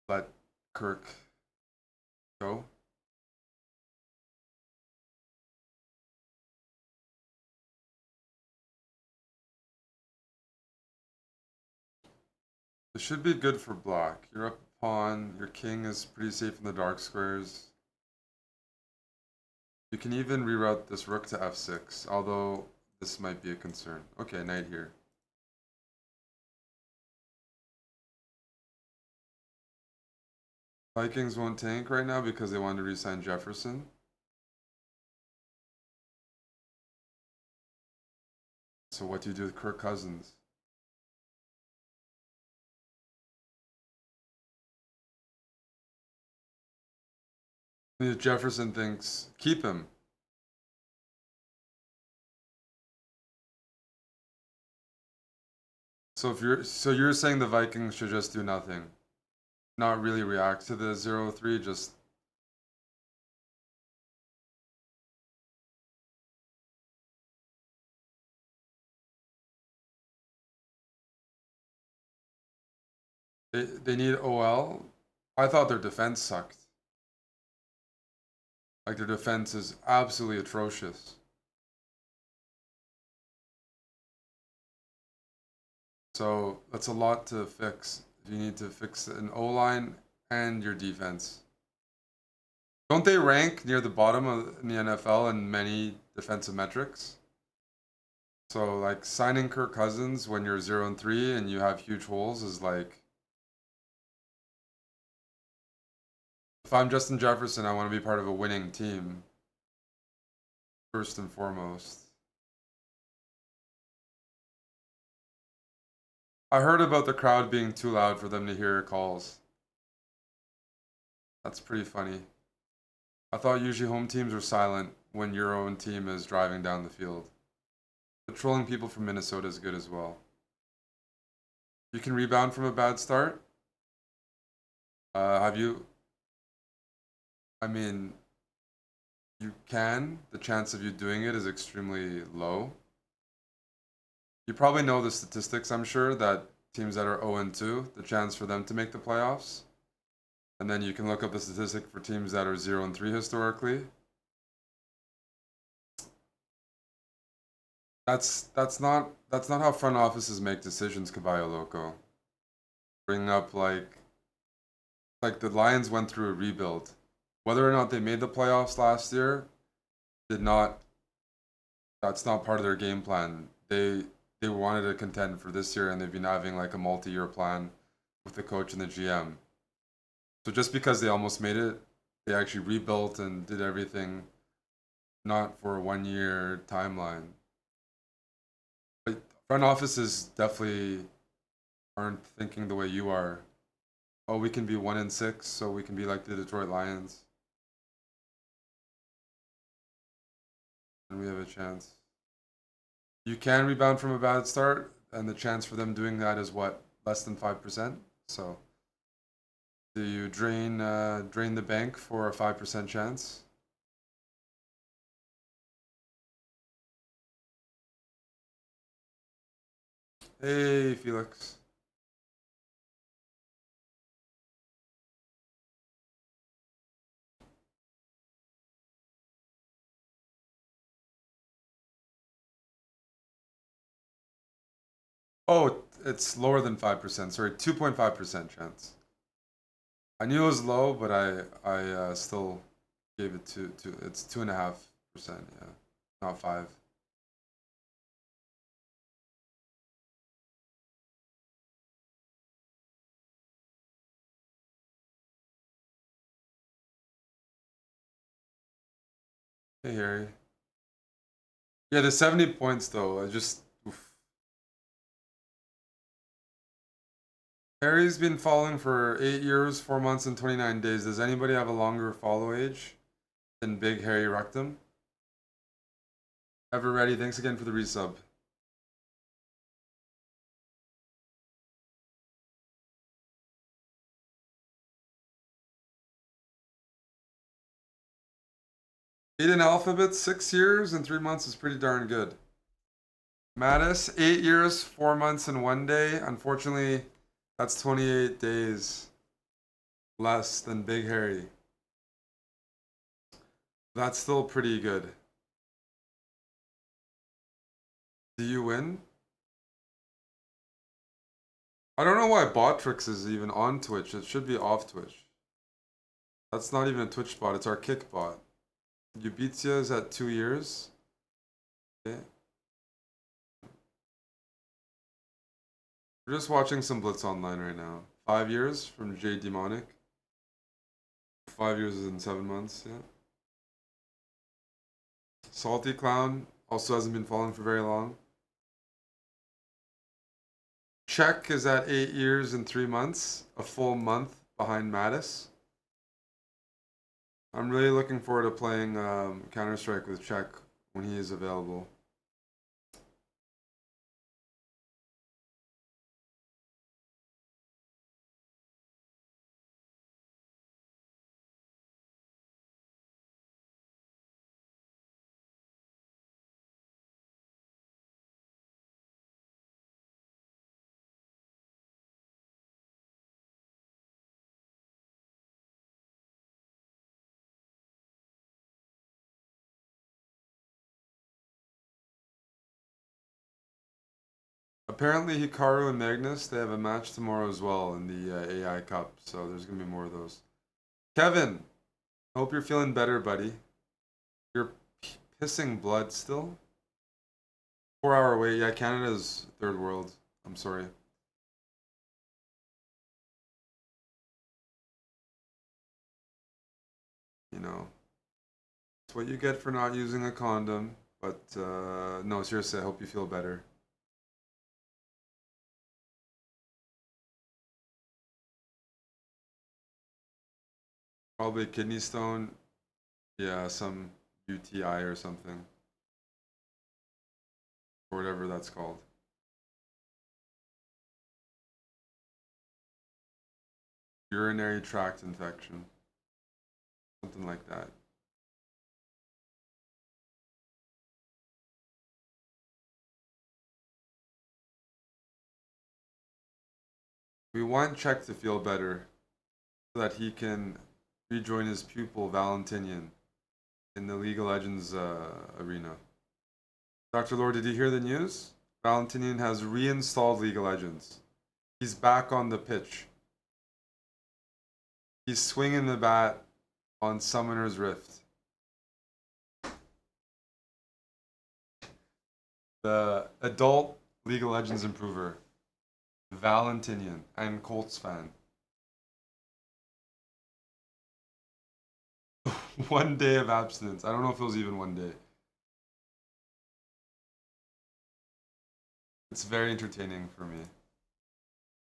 A: let Kirk go. This should be good for black. You're up a pawn. Your king is pretty safe in the dark squares. You can even reroute this rook to f6, although this might be a concern. Okay, knight here. Vikings won't tank right now because they wanted to resign Jefferson. So what do you do with Kirk Cousins? Jefferson thinks keep him. So you're saying the Vikings should just do nothing, not really react to the 0-3, just they need OL. I thought their defense sucked. Like their defense is absolutely atrocious. So that's a lot to fix. You need to fix an O line and your defense. Don't they rank near the bottom of in the NFL in many defensive metrics? So like signing Kirk Cousins when you're 0-3 and you have huge holes is like if I'm Justin Jefferson, I want to be part of a winning team first and foremost. I heard about the crowd being too loud for them to hear calls. That's pretty funny. I thought usually home teams were silent when your own team is driving down the field. But trolling people from Minnesota is good as well. You can rebound from a bad start. Have you? I mean, you can. The chance of you doing it is extremely low. You probably know the statistics, I'm sure, that teams that are 0-2, the chance for them to make the playoffs. And then you can look up the statistic for teams that are 0-3 historically. That's not how front offices make decisions, Caballo Loco. Bring up like the Lions went through a rebuild. Whether or not they made the playoffs last year did not that's not part of their game plan. They wanted to contend for this year and they've been having like a multi-year plan with the coach and the GM. So just because they almost made it, they actually rebuilt and did everything not for a 1 year timeline. But front offices definitely aren't thinking the way you are. Oh, we can be 1-6, so we can be like the Detroit Lions. And we have a chance. You can rebound from a bad start, and the chance for them doing that is what, less than 5%. So, do you drain the bank for a 5% chance? Hey, Felix. Oh, it's lower than 5%. Sorry, 2.5% chance. I knew it was low, but I still gave it to it's 2.5%. Yeah, not 5. Hey, Harry. Yeah, the 70 points though. I just oof. Harry's been following for 8 years, 4 months, and 29 days. Does anybody have a longer follow age than Big Harry Rectum? Ever ready? Thanks again for the resub. Aiden Alphabet, 6 years and 3 months is pretty darn good. Mattis, 8 years, 4 months, and 1 day. Unfortunately, that's 28 days less than Big Harry. That's still pretty good. Do you win? I don't know why Botrix is even on Twitch. It should be off Twitch. That's not even a Twitch bot, it's our kick bot. Ubizia is at 2 years. Okay. We're just watching some Blitz online right now. 5 years from J Demonic. 5 years and 7 months, yeah. Salty Clown also hasn't been following for very long. Check is at 8 years and 3 months, a full month behind Mattis. I'm really looking forward to playing Counter Strike with Check when he is available. Apparently, Hikaru and Magnus, they have a match tomorrow as well in the AI Cup, so there's gonna be more of those. Kevin, hope you're feeling better, buddy. You're pissing blood still? 4 hour wait. Yeah, Canada's third world. I'm sorry. You know, it's what you get for not using a condom. But no, seriously, I hope you feel better. Probably kidney stone. Yeah, some UTI or something. Or whatever that's called. Urinary tract infection. Something like that. We want Czech to feel better so that he can rejoin his pupil Valentinian in the League of Legends arena. Dr. Lord, did you hear the news? Valentinian has reinstalled League of Legends. He's back on the pitch. He's swinging the bat on Summoner's Rift. The adult League of Legends improver, Valentinian, and Colts fan. 1 day of abstinence. I don't know if it was even 1 day. It's very entertaining for me.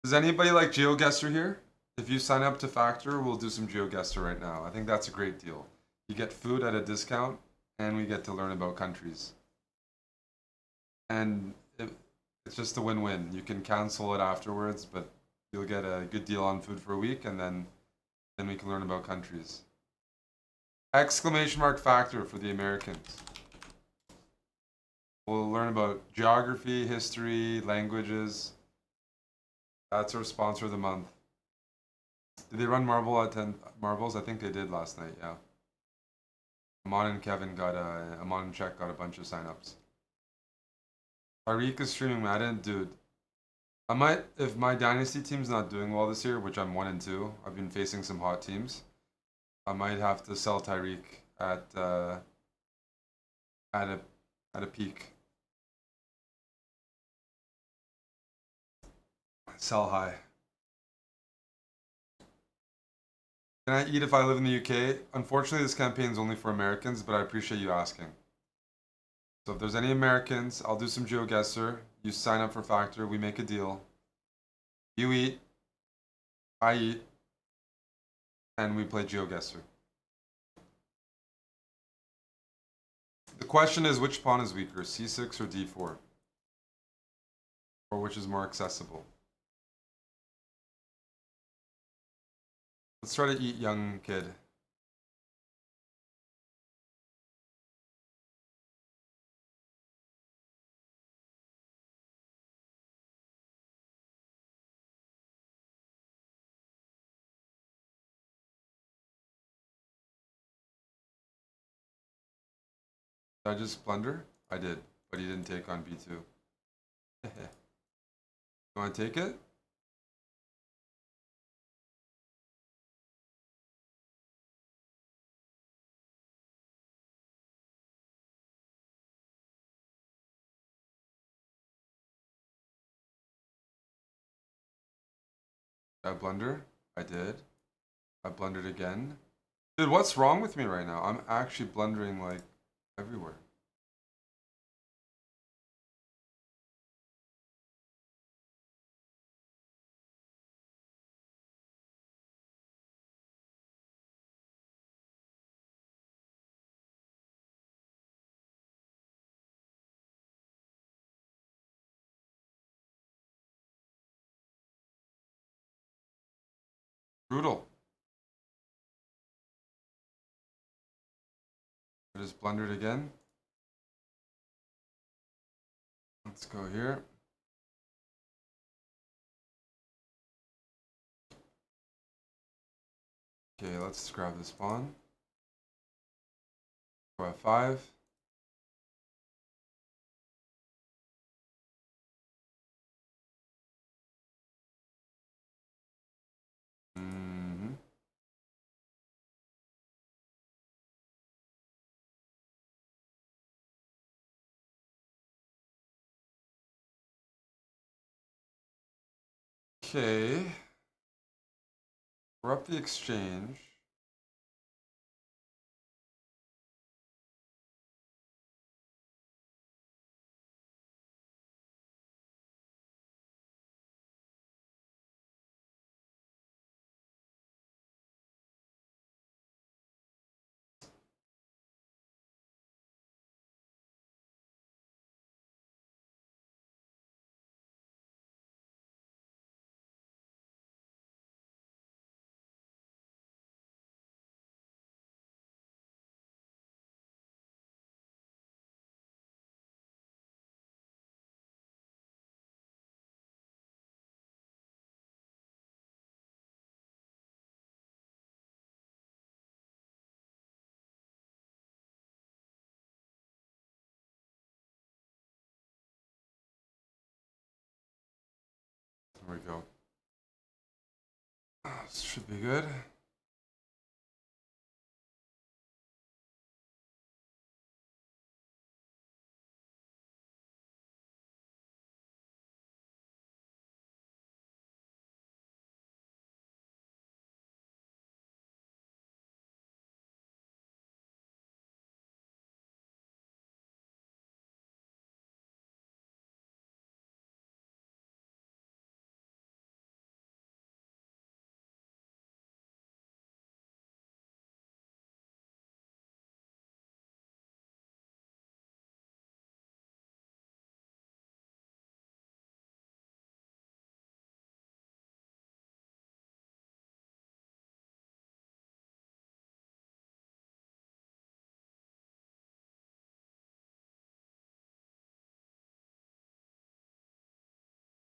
A: Does anybody like GeoGuessr here? If you sign up to Factor, we'll do some GeoGuessr right now. I think that's a great deal. You get food at a discount, and we get to learn about countries. And it's just a win-win. You can cancel it afterwards, but you'll get a good deal on food for a week, and then we can learn about countries. Exclamation mark Factor for the Americans. We'll learn about geography, history, languages. That's our sponsor of the month. Did they run Marvel at 10 marbles? I think they did last night, yeah. Amon and Kevin got Amon and Czech got a bunch of signups. Tariq is streaming Madden, dude. I might, if my dynasty team's not doing well this year, which I'm 1-2. I've been facing some hot teams. I might have to sell Tyreek at at a peak. Sell high. Can I eat if I live in the UK? Unfortunately, this campaign is only for Americans, but I appreciate you asking. So if there's any Americans, I'll do some GeoGuessr. You sign up for Factor, we make a deal. You eat, I eat, and we play GeoGuessr. The question is, which pawn is weaker, c6 or d4? Or which is more accessible? Let's try to eat, young kid. Did I just blunder? I did, but he didn't take on b2. You want to take it? Did I blunder? I did. I blundered again. Dude, what's wrong with me right now? I'm actually blundering like everywhere. Brutal. I just blundered again. Let's go here. Okay, let's grab this pawn. Go f5. Okay. We're up the exchange. There we go. This should be good.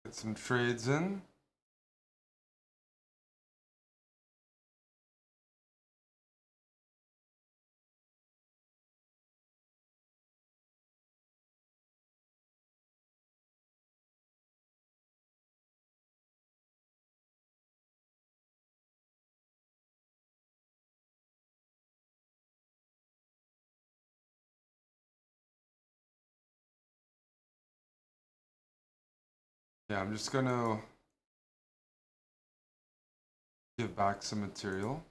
A: Get some trades in. Yeah, I'm just gonna give back some material.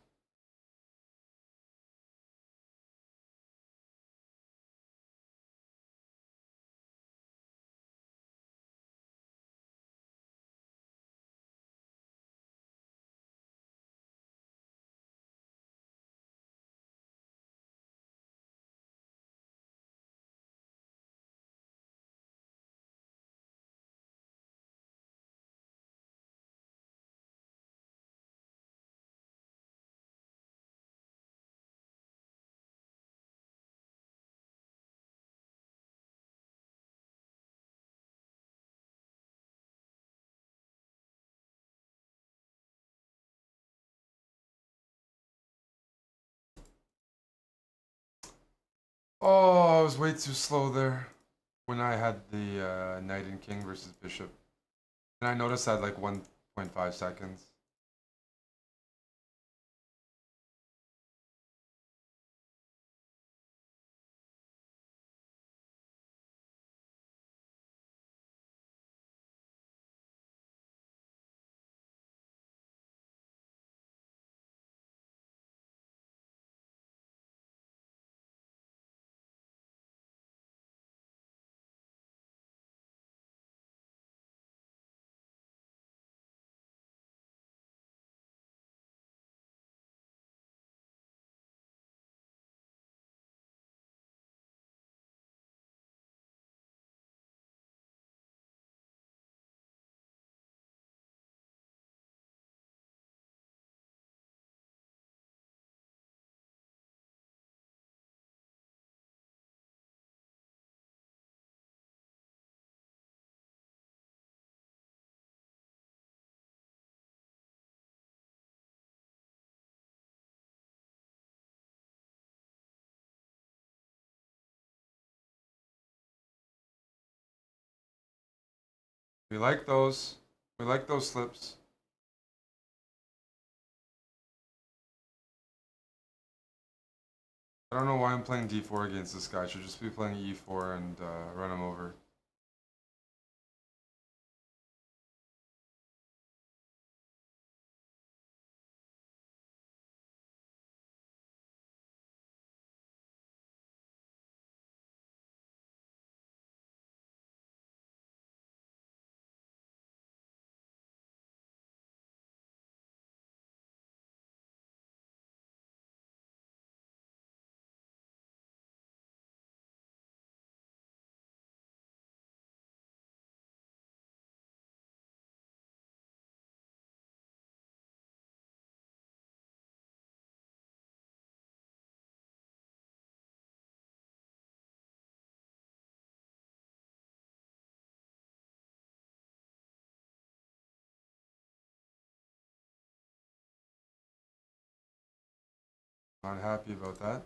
A: Oh, I was way too slow there when I had the knight and king versus bishop. And I noticed that like 1.5 seconds. We like those. We like those slips. I don't know why I'm playing d4 against this guy. I should just be playing e4 and run him over. Not happy about that.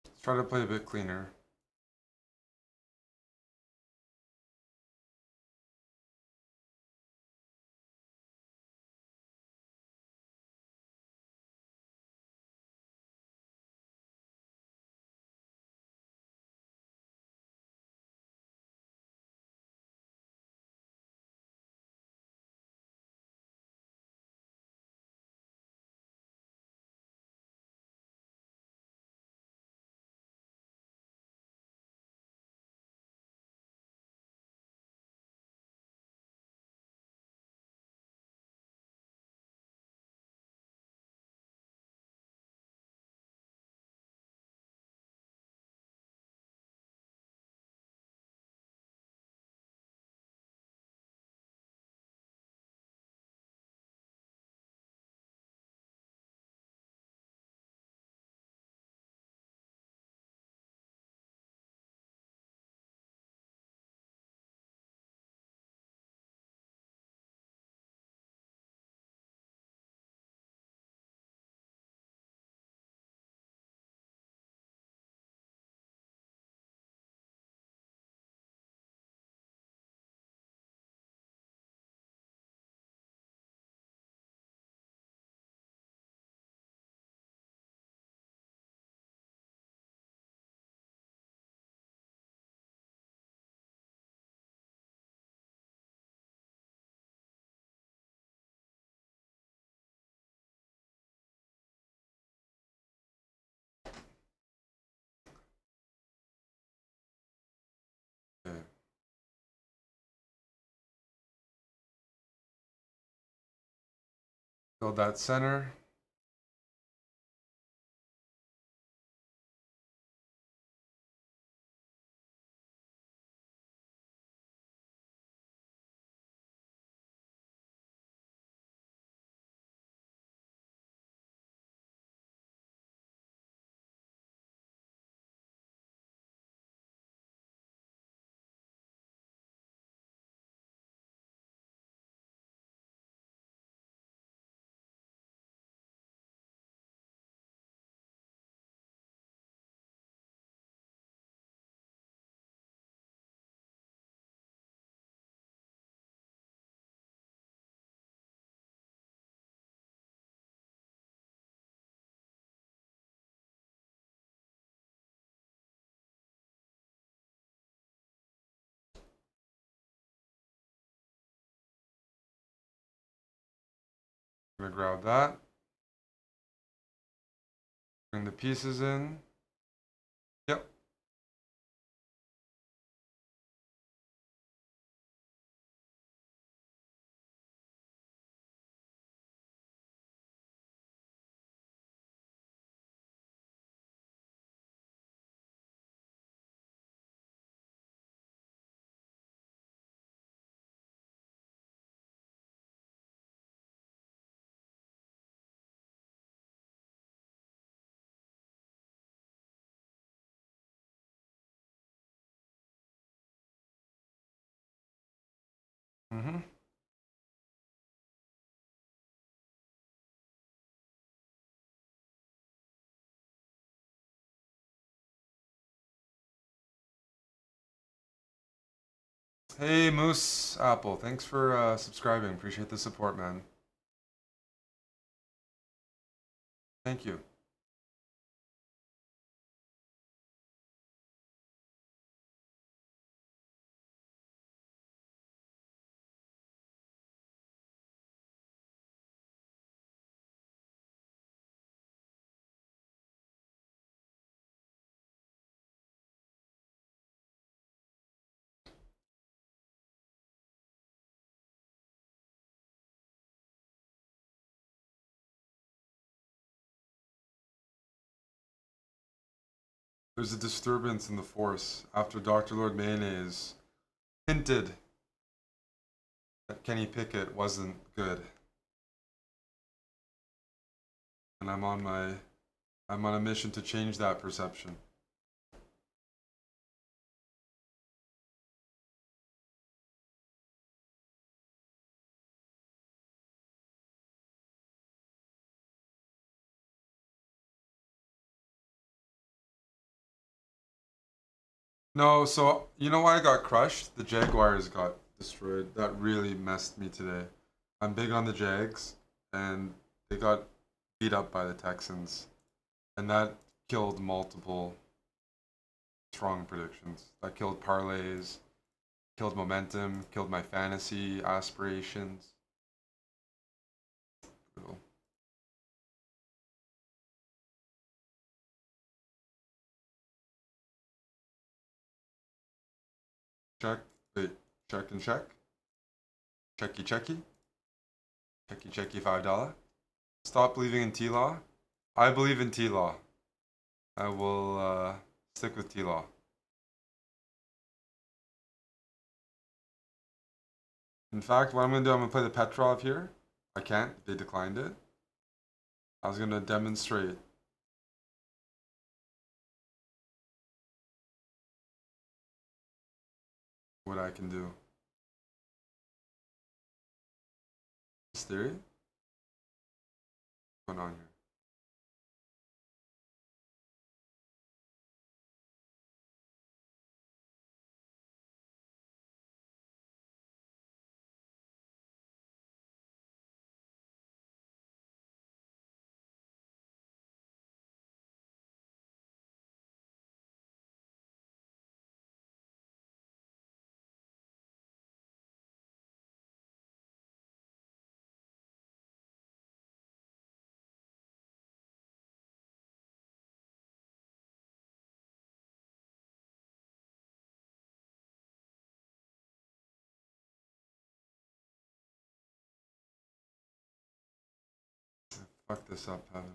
A: Let's try to play a bit cleaner. Okay. Build that center. I'm gonna grab that. Bring the pieces in. Yep. Mm-hmm. Hey, Moose Apple. Thanks for subscribing. Appreciate the support, man. Thank you. There's a disturbance in the force after Dr. Lord Mayonnaise hinted that Kenny Pickett wasn't good. And I'm on a mission to change that perception. No, so you know why I got crushed? The Jaguars got destroyed. That really messed me today. I'm big on the Jags, and they got beat up by the Texans, and that killed multiple strong predictions. That killed parlays, killed momentum, killed my fantasy aspirations. Brutal. Check. Wait. Check and check. Checky checky. Checky checky $5. Stop believing in T Law. I believe in T Law. I will stick with T Law. In fact, what I'm gonna do, I'm gonna play the Petrov here. I can't. They declined it. I was gonna demonstrate what I can do. This theory? What's going on here? Fuck this up, haven't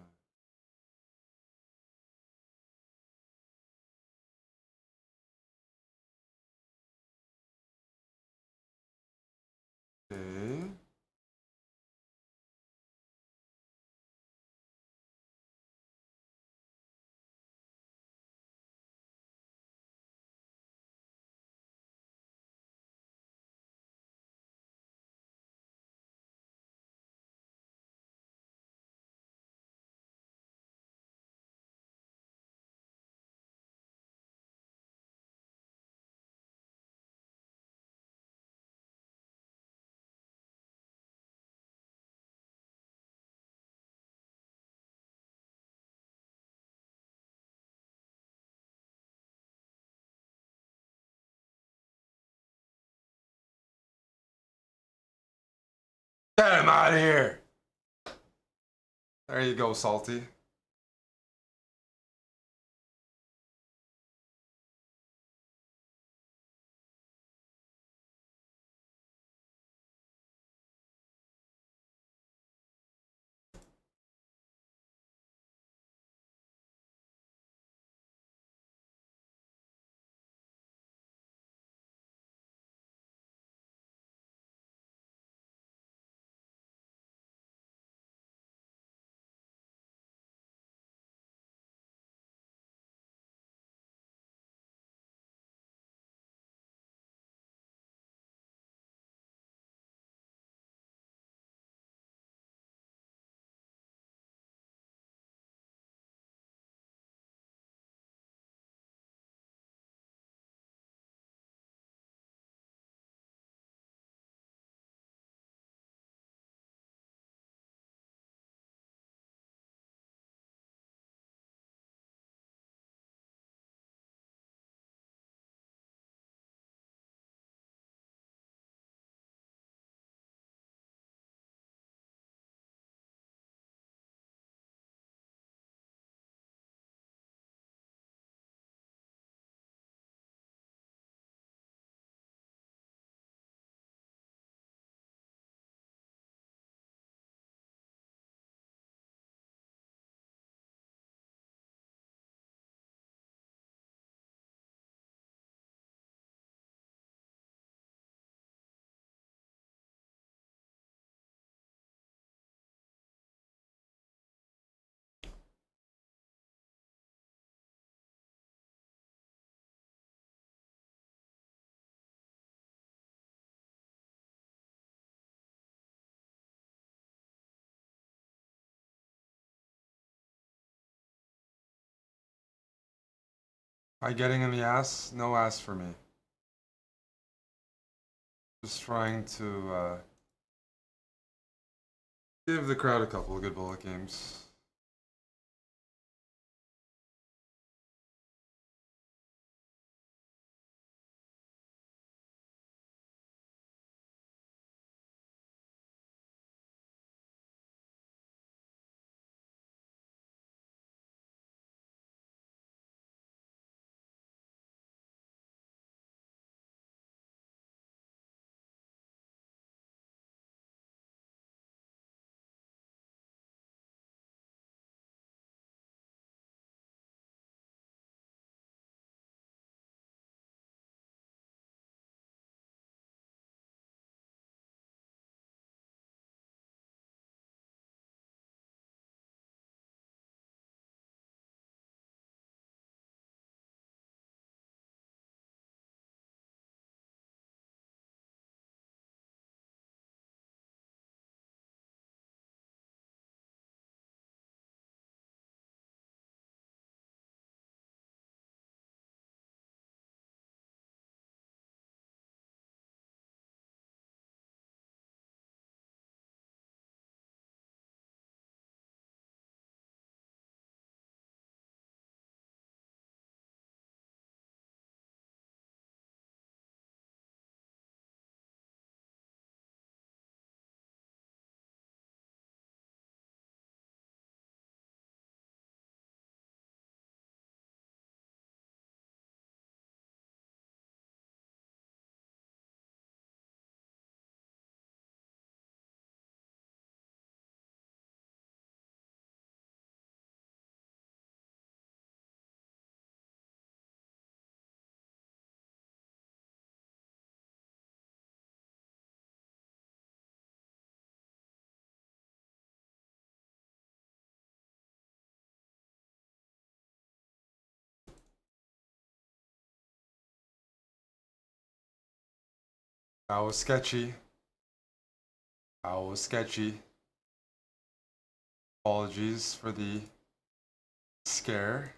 A: I? Okay. Get him out of here! There you go, Salty. By getting in the ass, no ass for me. Just trying to give the crowd a couple of good bullet games. That was sketchy. That was sketchy. Apologies for the scare.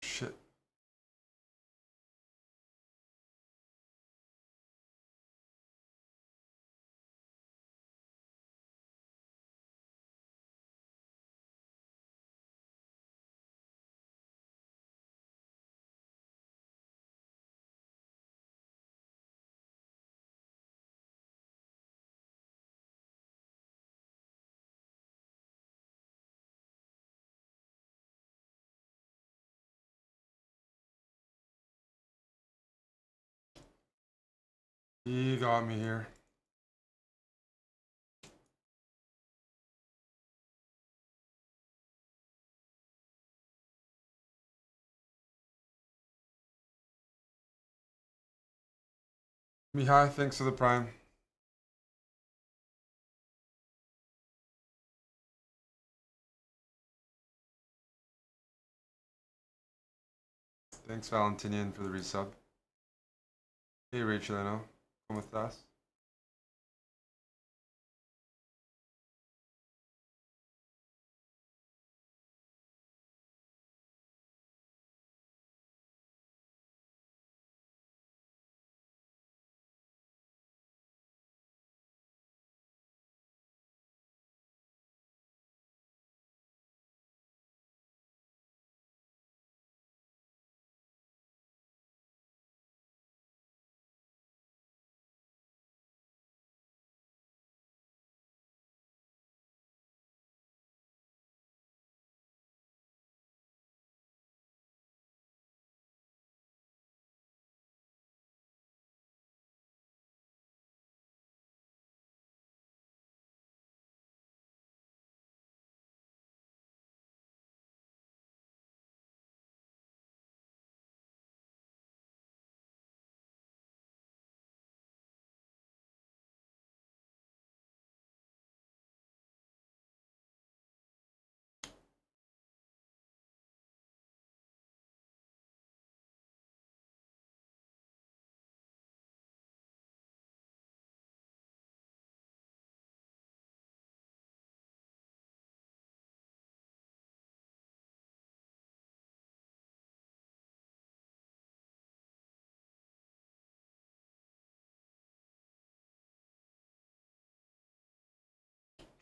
A: Shit. He got me here. Mihai, thanks for the prime. Thanks, Valentinian, for the resub. Hey, Rachelino. Come with us.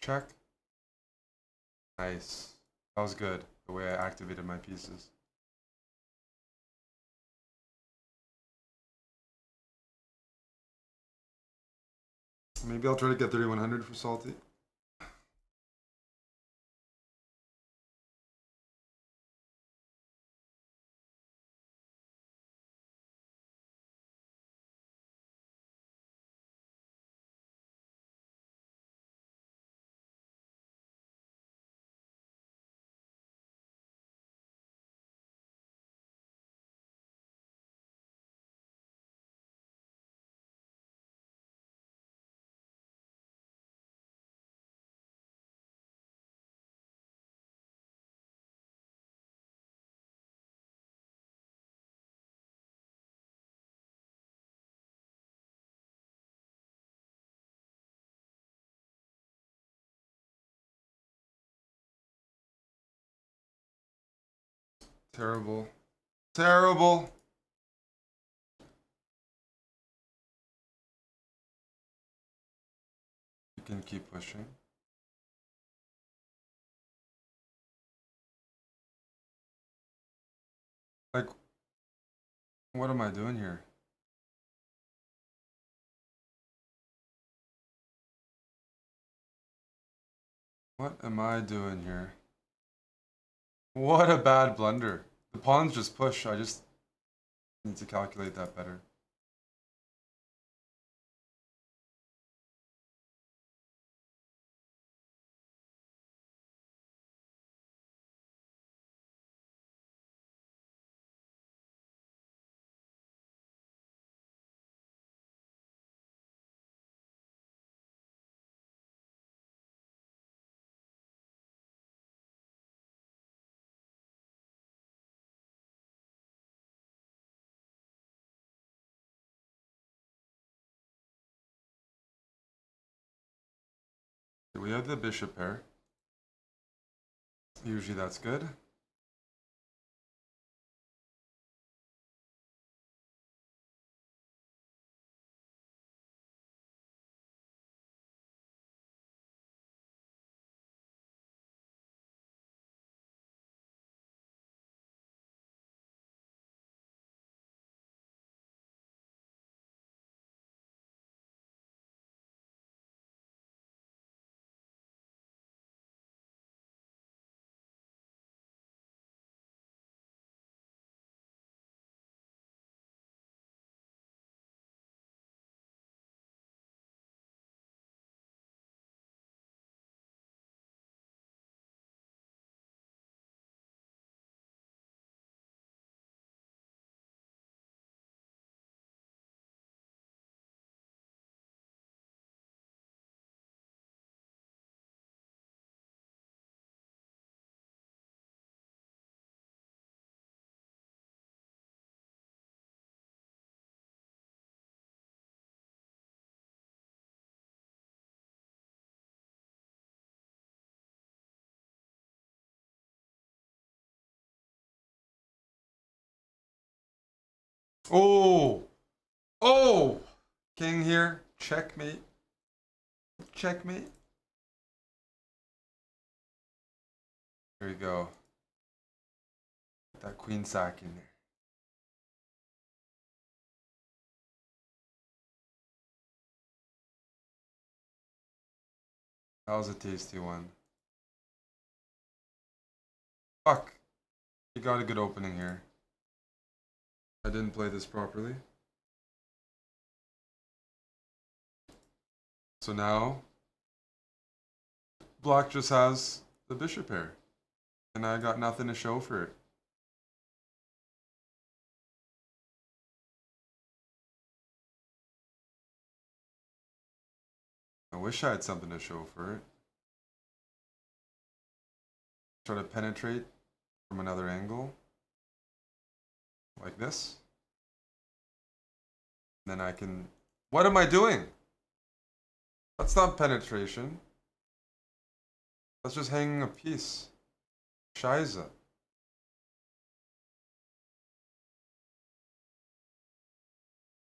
A: Check. Nice. That was good, the way I activated my pieces. Maybe I'll try to get 3100 for Salty. Terrible. Terrible. You can keep pushing. Like, what am I doing here? What am I doing here? What a bad blunder. The pawns just push. I just need to calculate that better. We have the bishop pair. Usually that's good. Oh! Oh! King here. Checkmate. Checkmate. Here we go. Get that queen sack in there. That was a tasty one. Fuck. You got a good opening here. I didn't play this properly. So now, Black just has the bishop pair. And I got nothing to show for it. I wish I had something to show for it. Try to penetrate from another angle. Like this. Then I can... What am I doing? That's not penetration. That's just hanging a piece. Scheiße.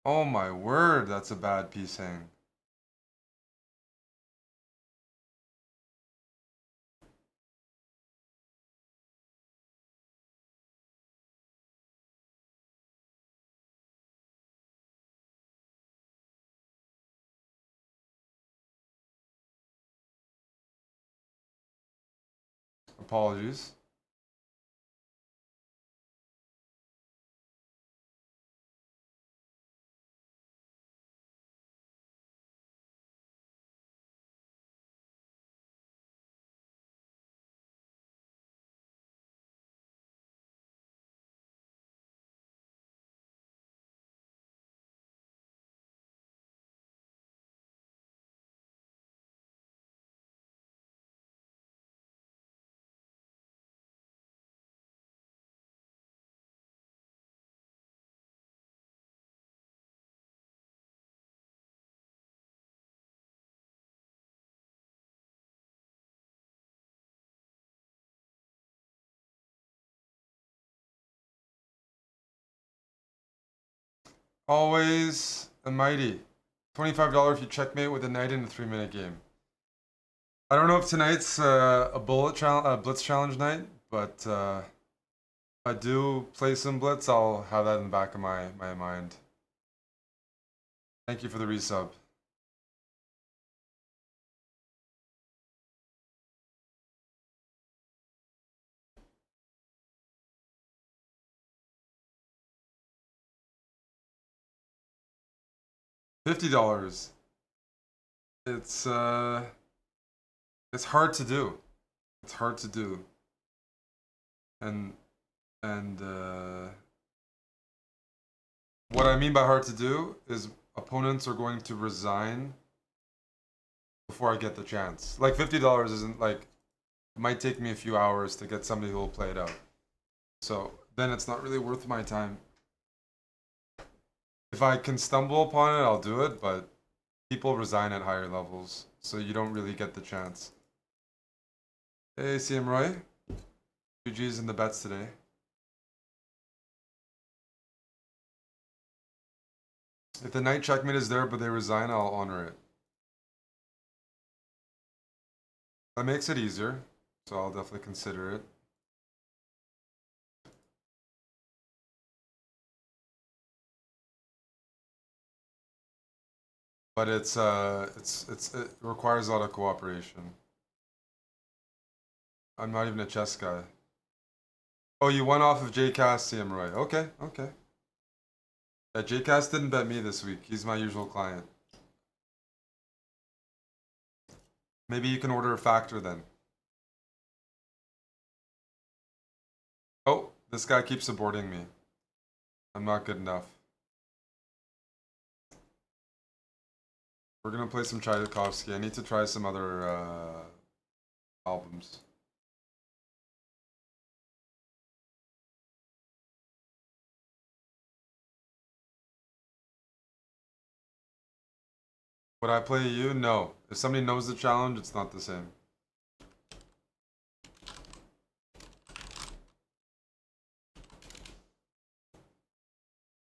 A: Oh my word, that's a bad piece hang. Apologies. Always a mighty. $25 if you checkmate with a knight in a 3-minute game. I don't know if tonight's a blitz challenge night, but if I do play some blitz, I'll have that in the back of my mind. Thank you for the resub. $50. It's hard to do. It's hard to do. And what I mean by hard to do is opponents are going to resign before I get the chance. Like $50 isn't like, it might take me a few hours to get somebody who will play it out. So then it's not really worth my time. If I can stumble upon it, I'll do it, but people resign at higher levels, so you don't really get the chance. Hey, CM Roy. GG's in the bets today. If the knight checkmate is there but they resign, I'll honor it. That makes it easier, so I'll definitely consider it. But it requires a lot of cooperation. I'm not even a chess guy. Oh, you went off of JCast, CM Roy. Okay, okay. Yeah, JCast didn't bet me this week. He's my usual client. Maybe you can order a factor then. Oh, this guy keeps aborting me. I'm not good enough. We're gonna play some Tchaikovsky. I need to try some other albums. Would I play you? No. If somebody knows the challenge, it's not the same.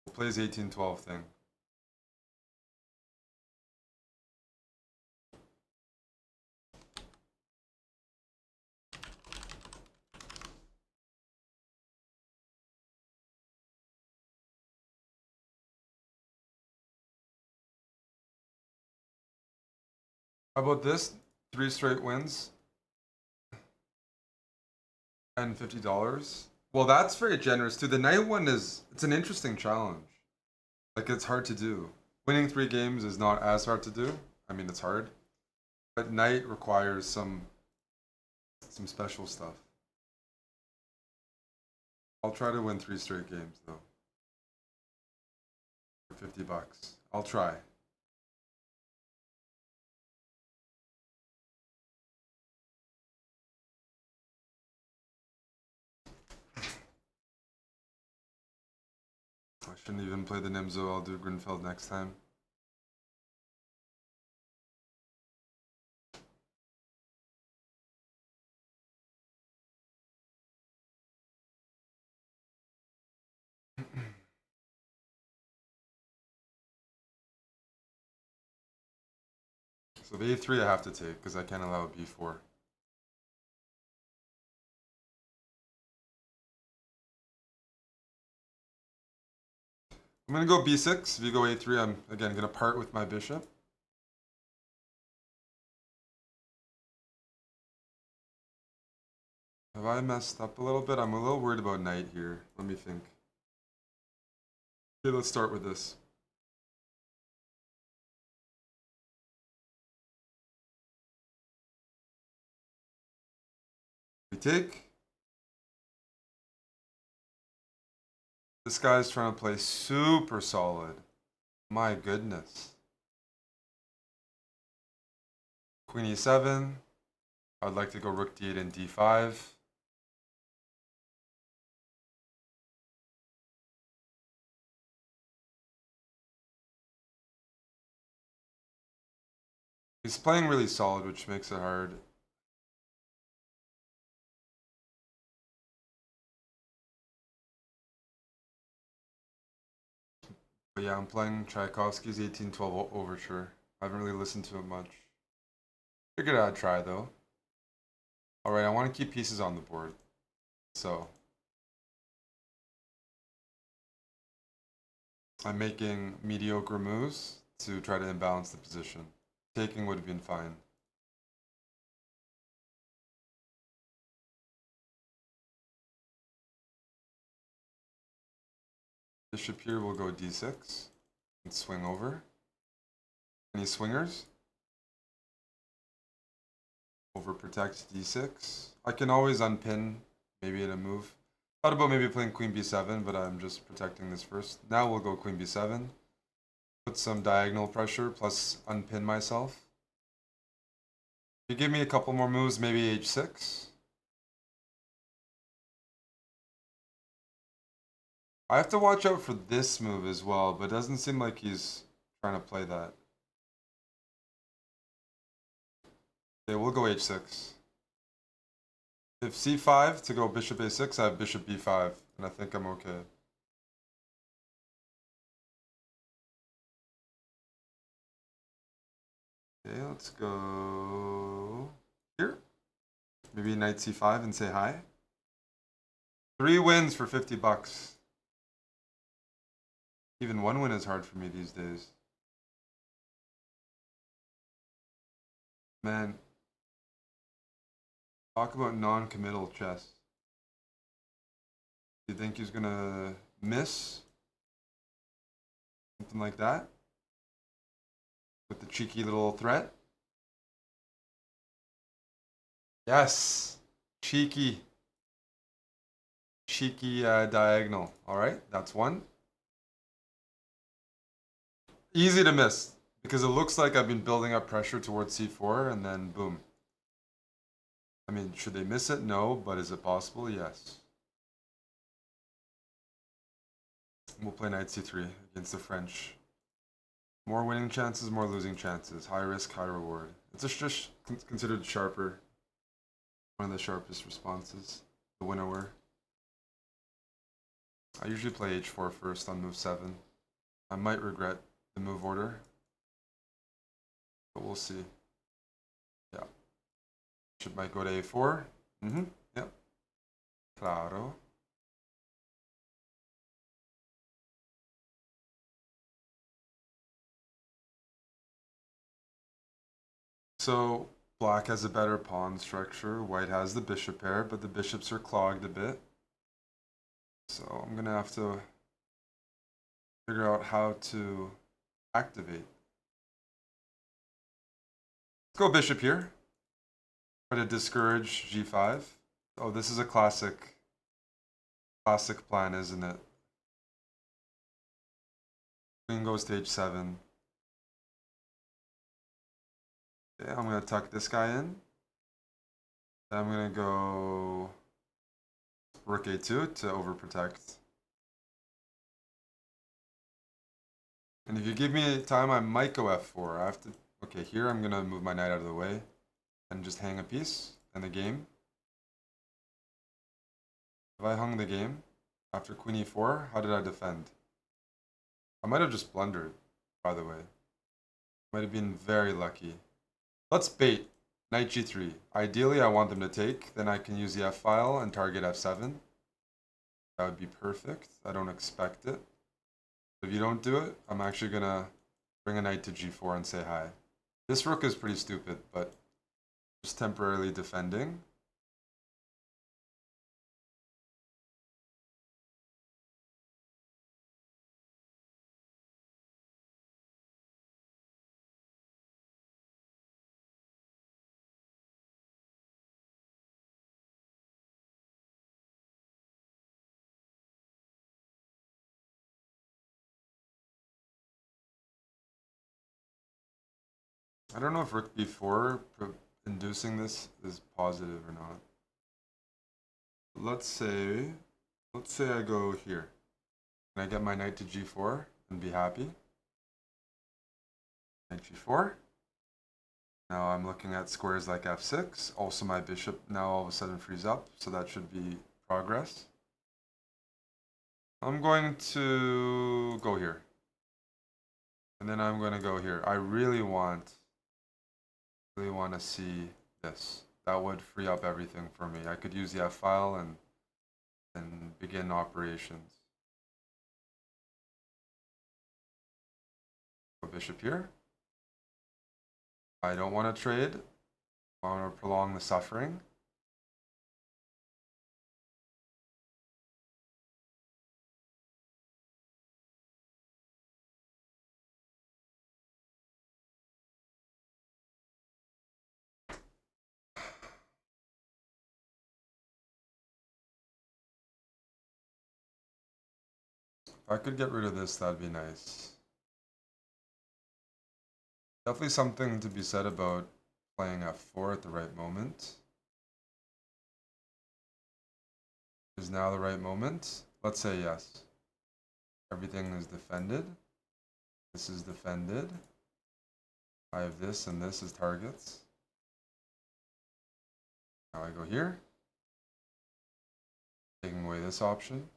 A: We'll play his 1812 thing. How about this? 3 straight wins and $50. Well, that's very generous too. The night one it's an interesting challenge. Like it's hard to do. Winning 3 games is not as hard to do. I mean, it's hard, but night requires some special stuff. I'll try to win 3 straight games though. For $50. I'll try. I shouldn't even play the Nimzo. I'll do Grinfeld next time. So the A3 I have to take because I can't allow a B4. I'm gonna go B6. If you go A3, I'm again gonna part with my bishop. Have I messed up a little bit? I'm a little worried about knight here. Let me think. Okay, let's start with this. We take. This guy's trying to play super solid. My goodness. Queen e7. I'd like to go rook d8 and d5. He's playing really solid, which makes it hard. But yeah, I'm playing Tchaikovsky's 1812 Overture. I haven't really listened to it much. Figured I'd try though. Alright, I want to keep pieces on the board. So I'm making mediocre moves to try to imbalance the position. Taking would have been fine. Bishop here will go d6 and swing over. Any swingers? Overprotect d6. I can always unpin, maybe in a move. Thought about maybe playing queen b7, but I'm just protecting this first. Now we'll go queen b7. Put some diagonal pressure, plus unpin myself. If you give me a couple more moves, maybe h6. I have to watch out for this move as well, but it doesn't seem like he's trying to play that. Okay, we'll go h6. If c5 to go bishop a6, I have bishop b5, and I think I'm okay. Okay, let's go here. Maybe knight c5 and say hi. 3 wins for 50 bucks. Even 1 win is hard for me these days. Man, talk about non-committal chess. Do you think he's gonna miss? Something like that? With the cheeky little threat? Yes! Cheeky. Cheeky diagonal. Alright, that's one. Easy to miss, because it looks like I've been building up pressure towards c4, and then boom. I mean, should they miss it? No, but is it possible? Yes. We'll play knight c3 against the French. More winning chances, more losing chances. High risk, high reward. It's just considered sharper. One of the sharpest responses. The winnower. I usually play h4 first on move 7. I might regret the move order, but we'll see. Yeah. Bishop might go to a4. Yep. Claro. So black has a better pawn structure. White has the bishop pair, but the bishops are clogged a bit. So I'm gonna have to figure out how to activate. Let's go bishop here. Try to discourage g5. Oh, this is a classic plan, isn't it? Queen goes to h7. Okay, I'm gonna tuck this guy in. Then I'm gonna go rook a2 to overprotect. And if you give me time, I might go f4. I have to. Okay, here I'm gonna move my knight out of the way and just hang a piece in the game. If I hung the game after queen e4, how did I defend? I might have just blundered, by the way. Might have been very lucky. Let's bait. Knight g3. Ideally, I want them to take. Then I can use the f-file and target f7. That would be perfect. I don't expect it. If you don't do it, I'm actually going to bring a knight to g4 and say hi. This rook is pretty stupid, but just temporarily defending. I don't know if rook b4 inducing this is positive or not. Let's say I go here. Can I get my knight to g4 and be happy? Knight g4. Now I'm looking at squares like f6. Also my bishop now all of a sudden frees up, so that should be progress. I'm going to go here. And then I'm going to go here. I really want to see this. That would free up everything for me. I could use the F file and begin operations. Go bishop here. I don't want to trade. I want to prolong the suffering. If I could get rid of this, that'd be nice. Definitely something to be said about playing f4 at the right moment. Is now the right moment? Let's say yes. Everything is defended. This is defended. I have this and this as targets. Now I go here. Taking away this option.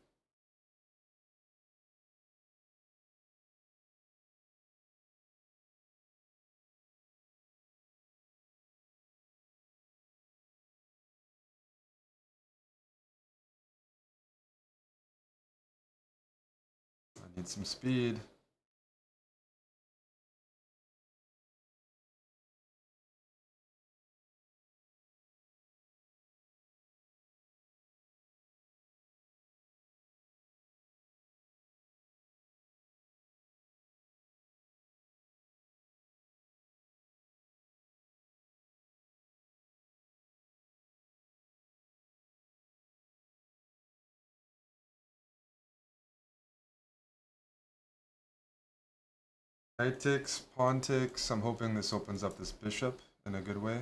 A: I need some speed. Knight takes, pawn takes. I'm hoping this opens up this bishop in a good way.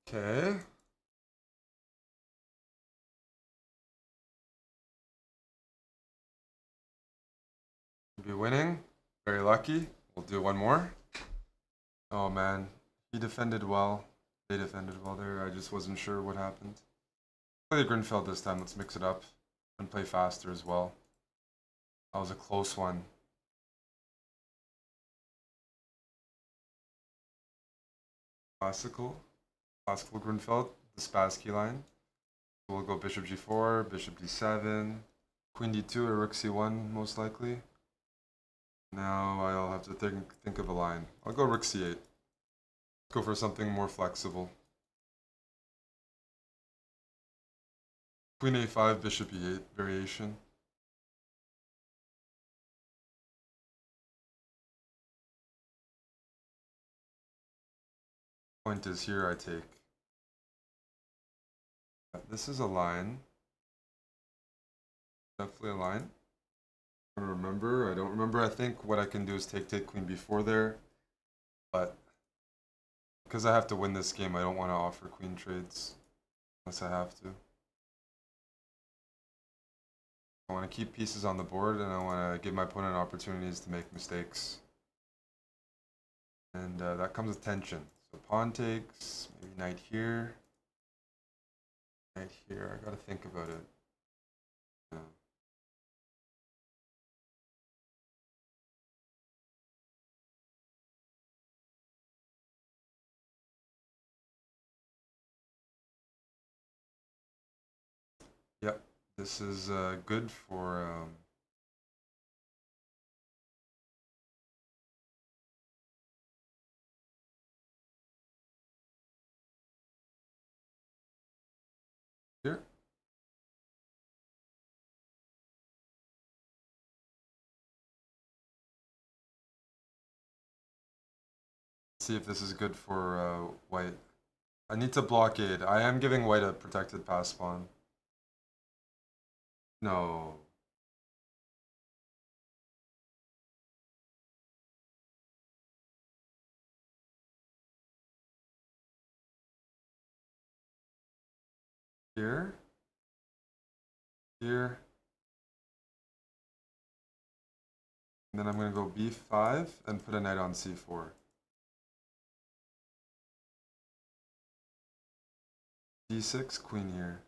A: Okay. Be winning. Very lucky. We'll do one more. Oh man, he defended well. They defended well there. I just wasn't sure what happened. Play the Grinfeld this time. Let's mix it up and play faster as well. That was a close one. Classical Grinfeld, the Spassky line. We'll go bishop g4, bishop d7, queen d2 or rook c1 most likely. Now I'll have to think of a line. I'll go rook c8. Go for something more flexible. Queen a5, bishop e8 variation. Point is here I take. This is a line. Definitely a line. I don't remember. I think what I can do is take queen b4 there. But because I have to win this game, I don't want to offer queen trades unless I have to. I want to keep pieces on the board, and I want to give my opponent opportunities to make mistakes. And that comes with tension. So pawn takes, maybe knight here. Knight here, I gotta think about it. Yeah. Yep, this is good for here. See if this is good for white. I need to blockade. I am giving white a protected pass pawn. No. Here. Here. And then I'm going to go b5 and put a knight on c4. d6, queen here.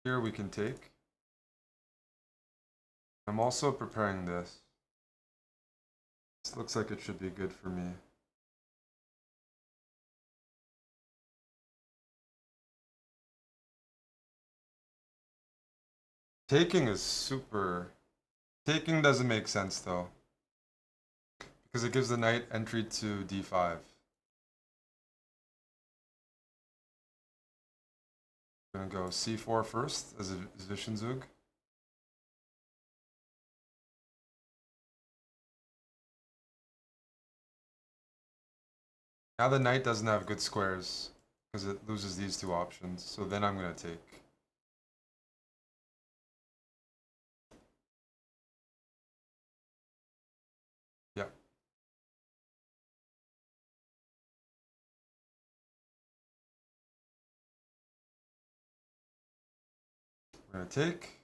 A: Here we can take. I'm also preparing this. This looks like it should be good for me. Taking is super... Taking doesn't make sense though, because it gives the knight entry to d5. I'm gonna go c4 first as a Zwischenzug. Now the knight doesn't have good squares because it loses these two options, so then I'm gonna take. Yep. We're gonna take.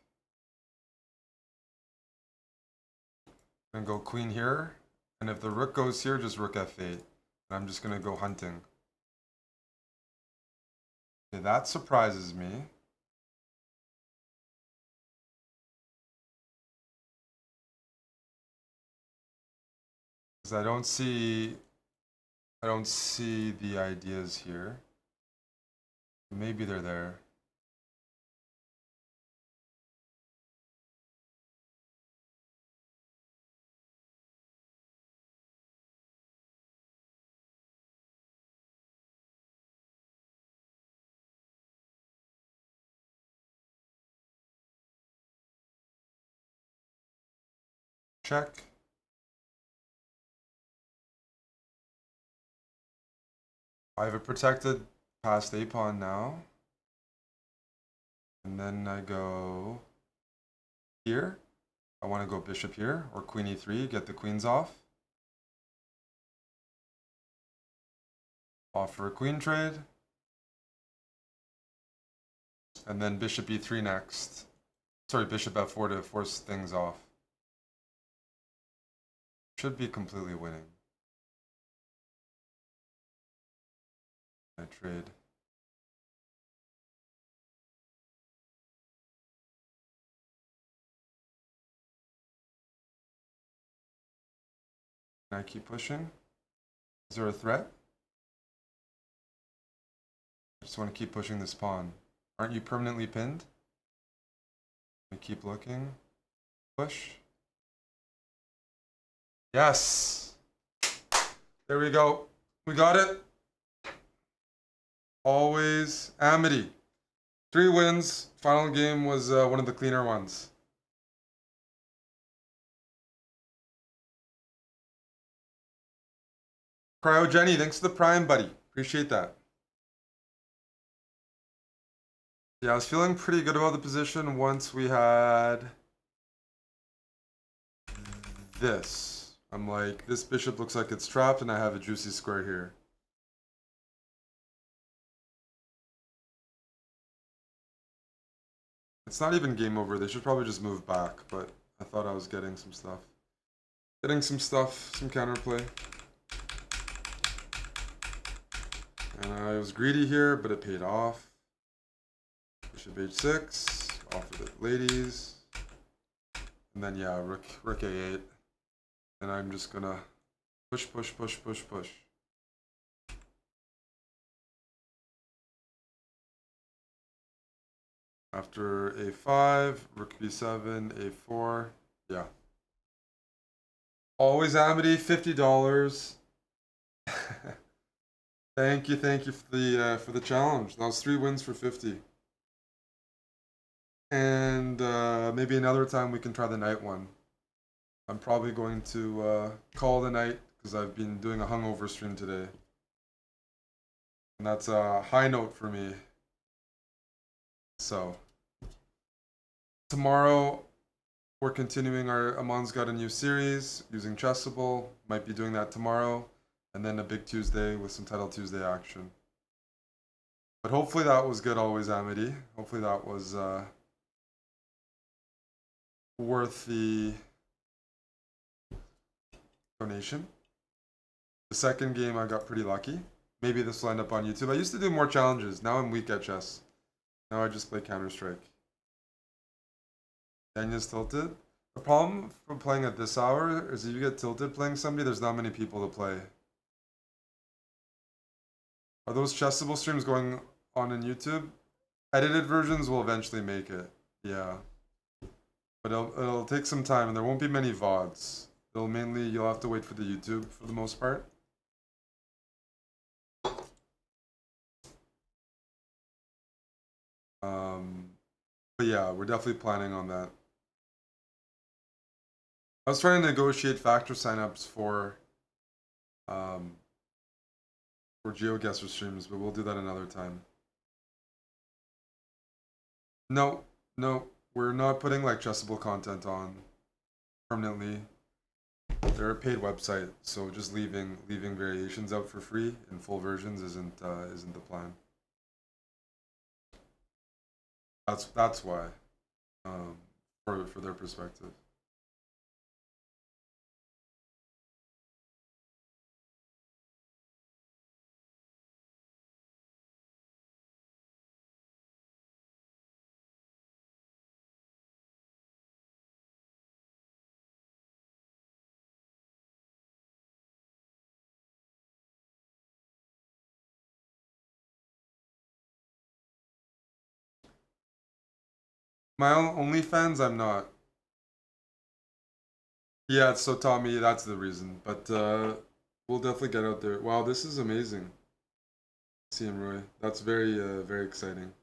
A: I'm gonna go queen here, and if the rook goes here, just rook f8. And I'm just gonna go hunting. Okay, that surprises me. Because I don't see the ideas here. Maybe they're there. Check. I have a protected past a pawn now. And then I go here. I want to go bishop here, or queen e3, get the queens off. Offer a queen trade. And then bishop e3 next. Sorry, bishop f4 to force things off. Should be completely winning. I trade. Can I keep pushing? Is there a threat? I just want to keep pushing this pawn. Aren't you permanently pinned? We keep looking. Push. Yes! There we go. We got it. Always amity. 3 wins. Final game was one of the cleaner ones. Cryo Jenny, thanks for the prime, buddy. Appreciate that. Yeah, I was feeling pretty good about the position once we had this. I'm like, this bishop looks like it's trapped and I have a juicy square here. It's not even game over. They should probably just move back, but I thought I was getting some stuff. Some counterplay. And I was greedy here, but it paid off. Bishop h6, offered it ladies. And then yeah, rook a8. And I'm just gonna push. After a5, rook b7, a4. Yeah. Always Amity, $50. Thank you for the challenge. That was 3 wins for 50. And maybe another time we can try the night one. I'm probably going to call the night because I've been doing a hungover stream today. And that's a high note for me. So tomorrow we're continuing our Amon's got a new series using Chessable. Might be doing that tomorrow. And then a big Tuesday with some Title Tuesday action. But hopefully that was good always, Amity. Hopefully that was worth the donation. The second game I got pretty lucky. Maybe this will end up on YouTube. I used to do more challenges. Now I'm weak at chess. Now I just play Counter-Strike. Danya's tilted. The problem for playing at this hour is if you get tilted playing somebody, there's not many people to play. Are those Chessable streams going on YouTube? Edited versions will eventually make it. Yeah. But it'll take some time and there won't be many VODs. You'll have to wait for the YouTube for the most part. But yeah, we're definitely planning on that. I was trying to negotiate factor signups for GeoGuessr streams, but we'll do that another time. No, we're not putting like Chessable content on permanently. They're a paid website, so just leaving variations out for free in full versions isn't the plan. That's why, for their perspective. My own OnlyFans, I'm not. Yeah, so Tommy, that's the reason. But we'll definitely get out there. Wow, this is amazing. CM Roy. That's very exciting.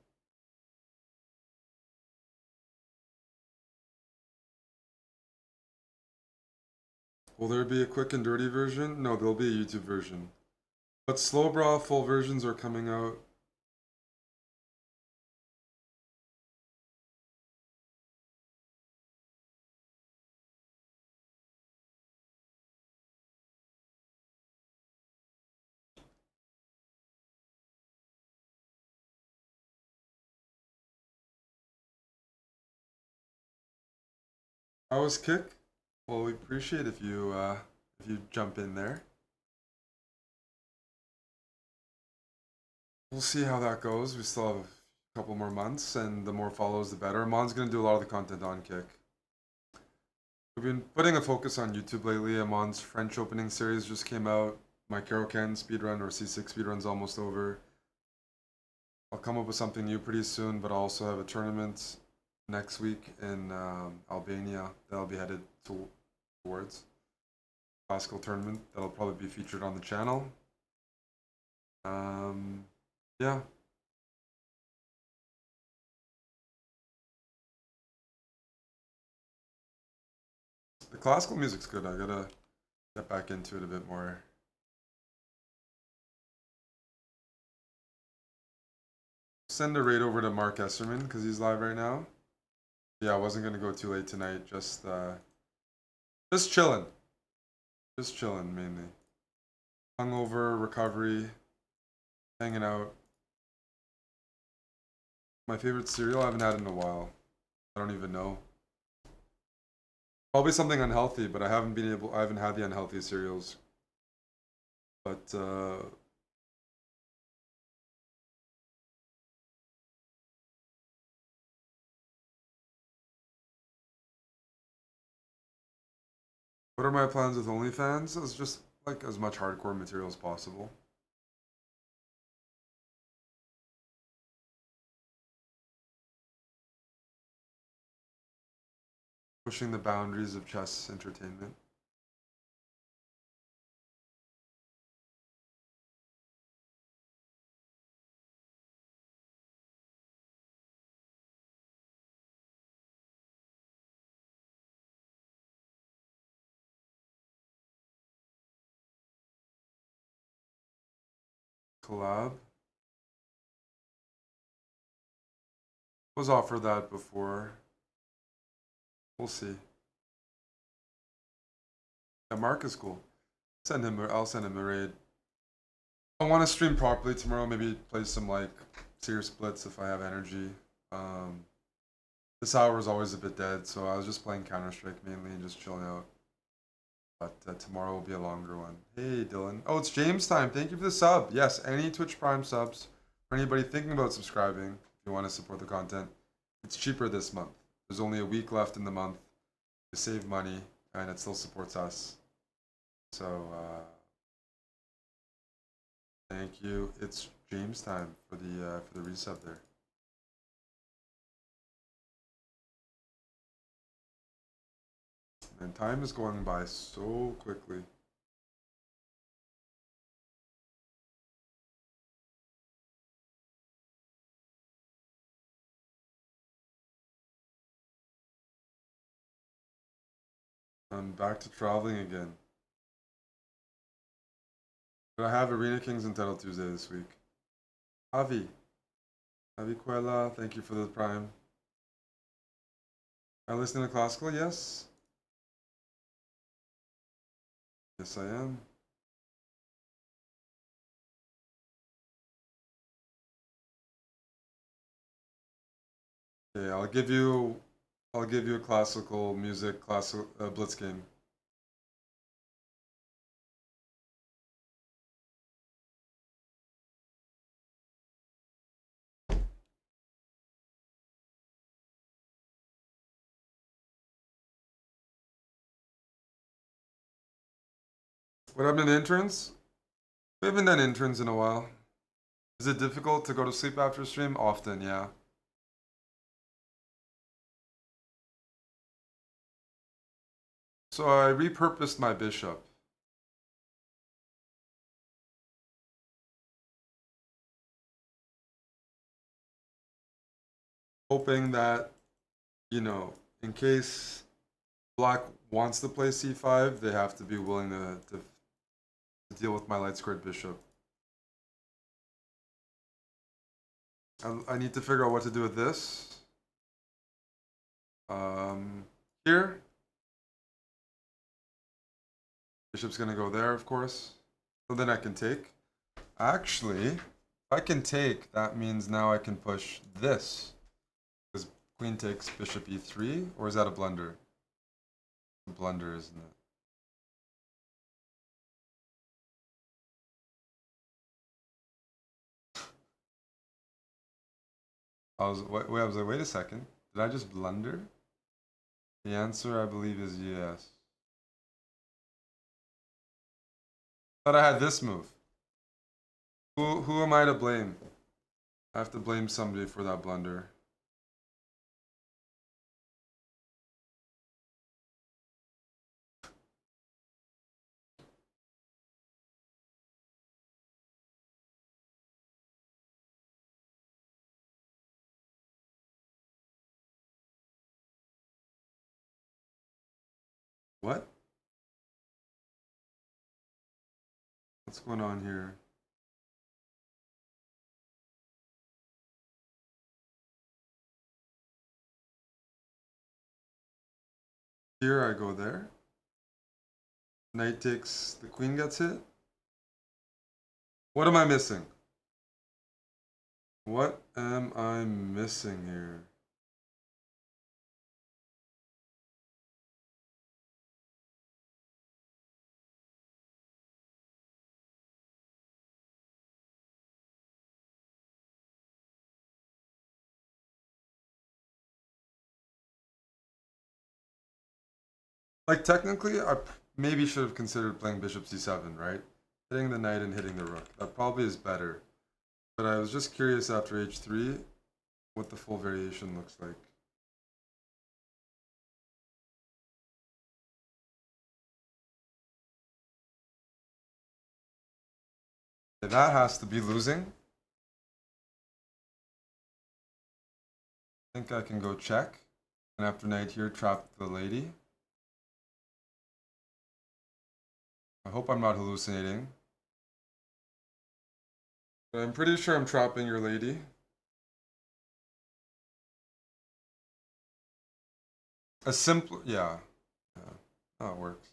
A: Will there be a quick and dirty version? No, there'll be a YouTube version. But Slowbra full versions are coming out. How was Kick? Well, we appreciate if you jump in there. We'll see how that goes. We still have a couple more months, and the more follows, the better. Amon's gonna do a lot of the content on Kick. We've been putting a focus on YouTube lately. Amon's French opening series just came out. My Karoken speedrun or C6 speedrun's almost over. I'll come up with something new pretty soon, but I'll also have a tournament next week in Albania that I'll be headed towards. Classical tournament that'll probably be featured on the channel. Yeah. The classical music's good. I gotta get back into it a bit more. Send a raid over to Mark Esserman because he's live right now. Yeah, I wasn't gonna go too late tonight. Just chilling. Just chilling mainly. Hungover, recovery, hanging out. My favorite cereal I haven't had in a while. I don't even know. Probably something unhealthy, but I haven't had the unhealthy cereals. But what are my plans with OnlyFans? It's just like as much hardcore material as possible. Pushing the boundaries of chess entertainment. Collab. Was offered that before. We'll see. Yeah, Mark is cool. I'll send him a raid. I want to stream properly tomorrow. Maybe play some like serious Blitz if I have energy. Um, this hour is always a bit dead, so I was just playing Counter Strike mainly and just chilling out. But tomorrow will be a longer one. Hey, Dylan. Oh, it's James time. Thank you for the sub. Yes, any Twitch Prime subs for anybody thinking about subscribing if you want to support the content. It's cheaper this month. There's only a week left in the month to save money, and it still supports us. So, thank you. It's James time for the resub there. And time is going by so quickly. I'm back to traveling again. But I have Arena Kings and Title Tuesday this week. Avi. Avi Quella, thank you for the prime. Are you listening to classical? Yes. Yes, I am. Okay, I'll give you a classical music classical blitz game. What happened to the interns? We haven't done interns in a while. Is it difficult to go to sleep after stream? Often, yeah. So I repurposed my bishop. Hoping that, in case black wants to play c5, they have to be willing to deal with my light squared bishop. I need to figure out what to do with this. Here. Bishop's gonna go there, of course. So then I can take. Actually, if I can take, that means now I can push this. Because queen takes bishop e3, or is that a blunder? A blunder, isn't it? I was like, wait a second. Did I just blunder? The answer, I believe, is yes. Thought I had this move. Who am I to blame? I have to blame somebody for that blunder. What? What's going on here? Here I go there. Knight takes, the queen gets hit. What am I missing? What am I missing here? Like technically, maybe should have considered playing bishop c7, right? Hitting the knight and hitting the rook. That probably is better. But I was just curious after h3 what the full variation looks like. Okay, that has to be losing. I think I can go check. And after knight here, trap the lady. I hope I'm not hallucinating. But I'm pretty sure I'm trapping your lady. A simple, yeah. Yeah, that works.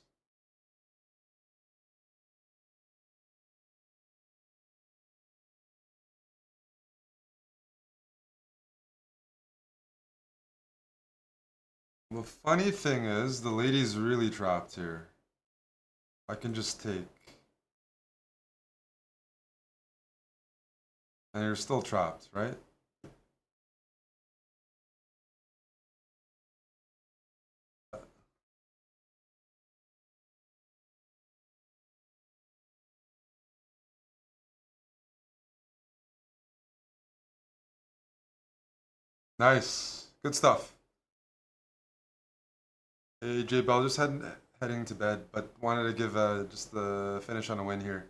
A: The funny thing is, the lady's really trapped here. I can just take. And you're still trapped, right? Nice. Good stuff. Hey, J Bell, just heading to bed, but wanted to give just the finish on a win here.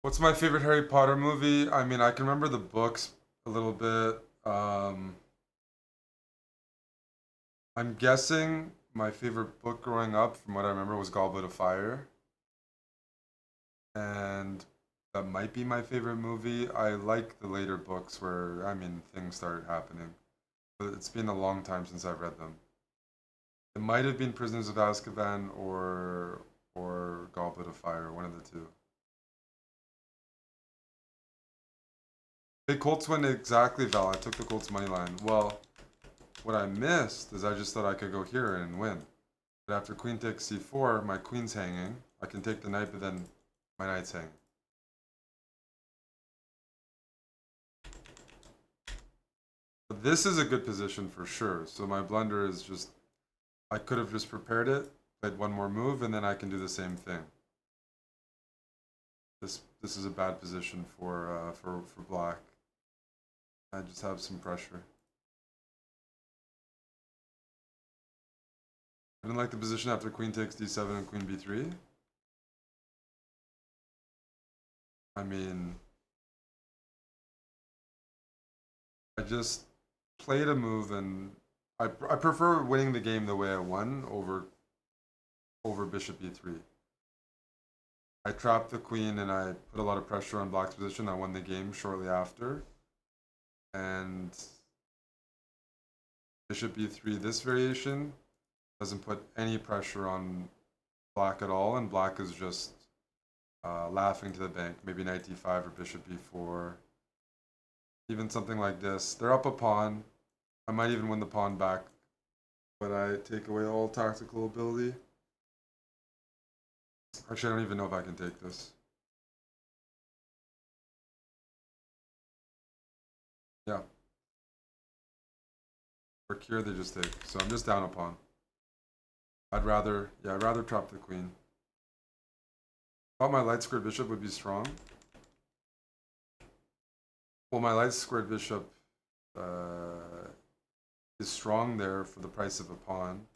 A: What's my favorite Harry Potter movie? I mean, I can remember the books a little bit. I'm guessing my favorite book growing up, from what I remember, was Goblet of Fire. And that might be my favorite movie. I like the later books where, I mean, things started happening. But it's been a long time since I've read them. It might have been Prisoners of Azkaban or Goblet of Fire, one of the two. Hey, Colts win exactly, Val. I took the Colts money line. Well, what I missed is I just thought I could go here and win. But after queen takes c4, my queen's hanging. I can take the knight, but then my knight's hanging. But this is a good position for sure. So my blunder is just, I could have just prepared it, played one more move, and then I can do the same thing. This is a bad position for black. I just have some pressure. I didn't like the position after queen takes d7 and queen b3. I mean, I just played a move and I prefer winning the game the way I won over bishop e3. I trapped the queen and I put a lot of pressure on black's position. I won the game shortly after. And bishop e3, this variation doesn't put any pressure on black at all, and black is just laughing to the bank. Maybe knight d5 or bishop e4. Even something like this. They're up a pawn. I might even win the pawn back, but I take away all tactical ability. Actually, I don't even know if I can take this. Yeah. For here, they just take. So I'm just down a pawn. I'd rather trap the queen. Thought my light squared bishop would be strong. Well, my light squared bishop is strong there for the price of a pawn.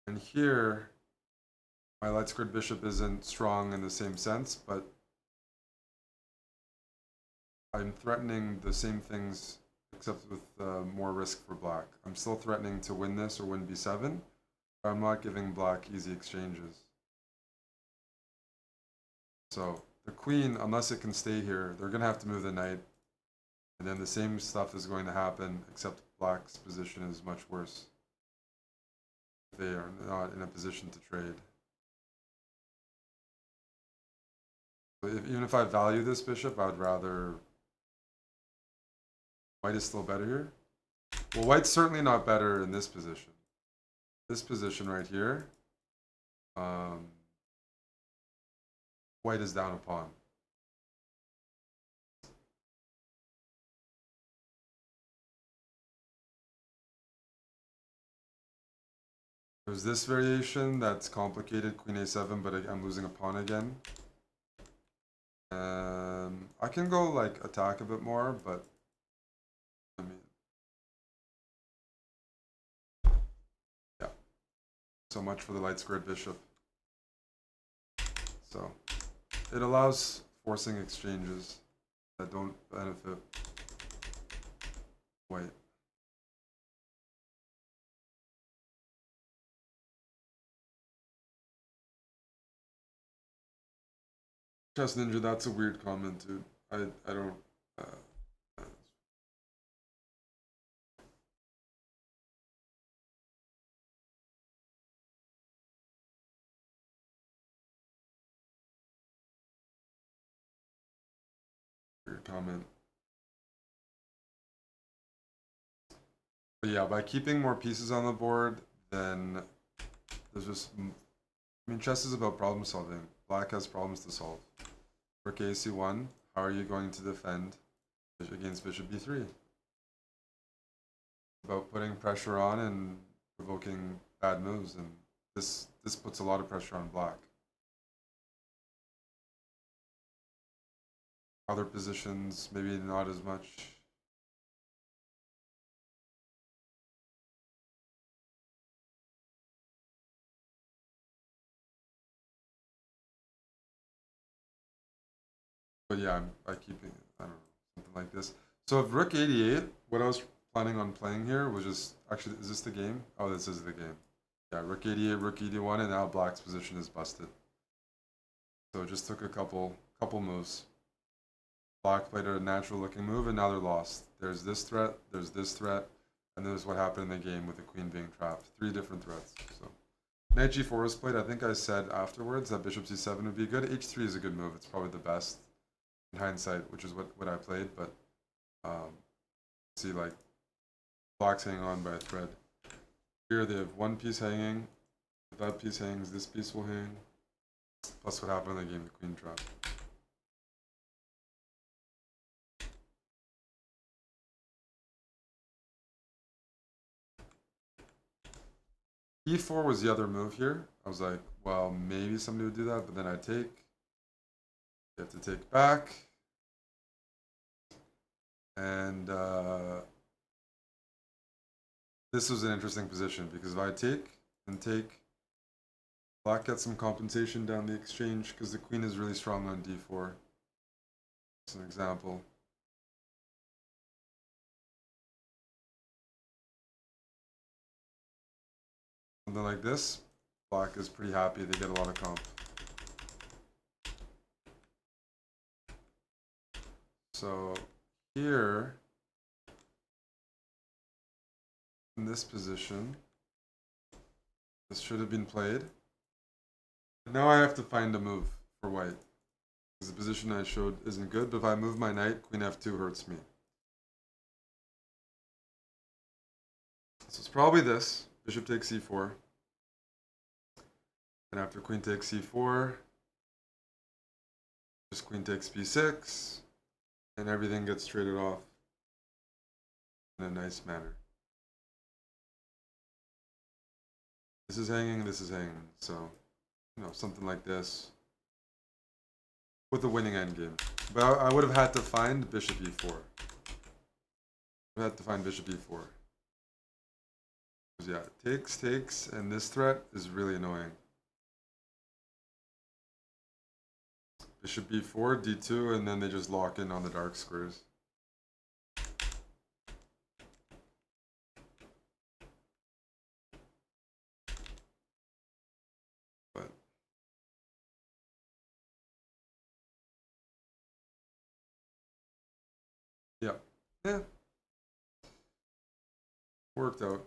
A: And here, my light squared bishop isn't strong in the same sense, but I'm threatening the same things except with more risk for black. I'm still threatening to win this or win b7, but I'm not giving black easy exchanges. So the queen, unless it can stay here, they're going to have to move the knight. And then the same stuff is going to happen, except black's position is much worse. They are not in a position to trade. But even if I value this bishop, I would rather... White is still better here? Well, white's certainly not better in this position. This position right here, white is down a pawn. There's this variation that's complicated, queen a7, but I'm losing a pawn again. I can go like attack a bit more, but I mean, yeah. So much for the light squared bishop. So it allows forcing exchanges that don't benefit white. Chess Ninja, that's a weird comment, dude. I don't. Weird comment. But yeah, by keeping more pieces on the board, then there's just. I mean, chess is about problem solving. Black has problems to solve. For KC1, how are you going to defend against bishop b3? About putting pressure on and provoking bad moves, and this puts a lot of pressure on black. Other positions, maybe not as much. But yeah, by keeping, I don't know, something like this. So if rook 88, what I was planning on playing here was just, actually, is this the game? Oh, this is the game. Yeah, rook 88, rook 81, and now black's position is busted. So it just took a couple moves. Black played a natural looking move, and now they're lost. There's this threat, and there's what happened in the game with the queen being trapped. 3 different threats. So knight g4 was played. I think I said afterwards that bishop c7 would be good. h3 is a good move. It's probably the best in hindsight, which is what I played. But see, like, black's hanging on by a thread. Here they have one piece hanging. If that piece hangs, this piece will hang. Plus what happened in the game, the queen trap. e4 was the other move here. I was like, well, maybe somebody would do that, but then I take. You have to take back. And this was an interesting position because if I take and take, black gets some compensation down the exchange because the queen is really strong on d4. As an example. Something like this, black is pretty happy. They get a lot of comp. So here, in this position, this should have been played. Now I have to find a move for white. Because the position I showed isn't good, but if I move my knight, queen f2 hurts me. So it's probably this. Bishop takes c4. And after queen takes c4, just queen takes b6, and everything gets traded off in a nice manner. This is hanging, so, you know, something like this with a winning endgame. But I would have had to find bishop e4. I had to find bishop e4. Yeah, takes, and this threat is really annoying. Bishop b4, d2, and then they just lock in on the dark squares. But yeah. Yeah, worked out.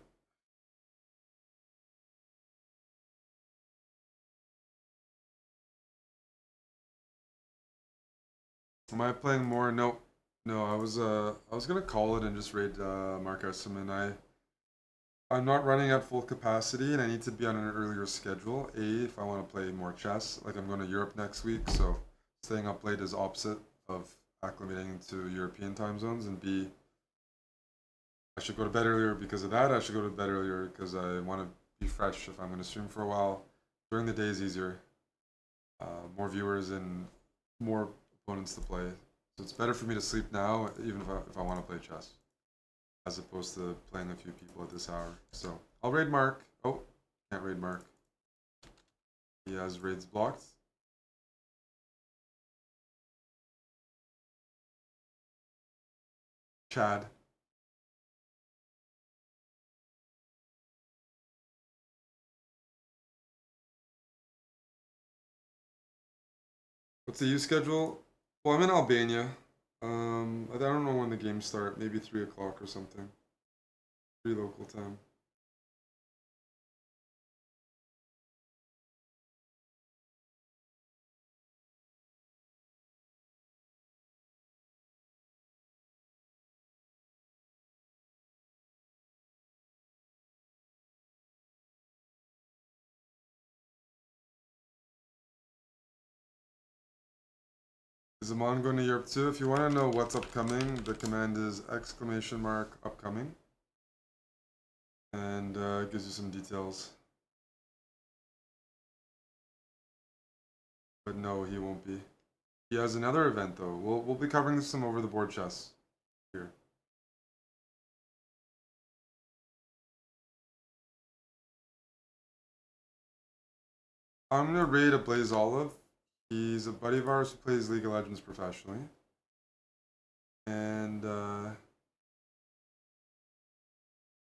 A: Am I playing more? No, no. I was gonna call it and just raid Mark Esserman. I'm not running at full capacity, and I need to be on an earlier schedule. A, if I want to play more chess, like I'm going to Europe next week, so staying up late is opposite of acclimating to European time zones. And B, I should go to bed earlier because of that. I should go to bed earlier because I want to be fresh if I'm going to stream for a while. During the day is easier, more viewers and more opponents to play. So it's better for me to sleep now, even if I want to play chess, as opposed to playing a few people at this hour. So I'll raid Mark. Oh, can't raid Mark. He has raids blocked. Chad. What's the U schedule? Well, I'm in Albania. I don't know when the games start. Maybe 3 o'clock or something. 3 local time. Is Amon going to Europe too? If you want to know what's upcoming, the command is !upcoming, and it gives you some details. But no, he won't be. He has another event though. We'll be covering some over the board chess here. I'm gonna raid a Blaze Olive. He's a buddy of ours who plays League of Legends professionally, and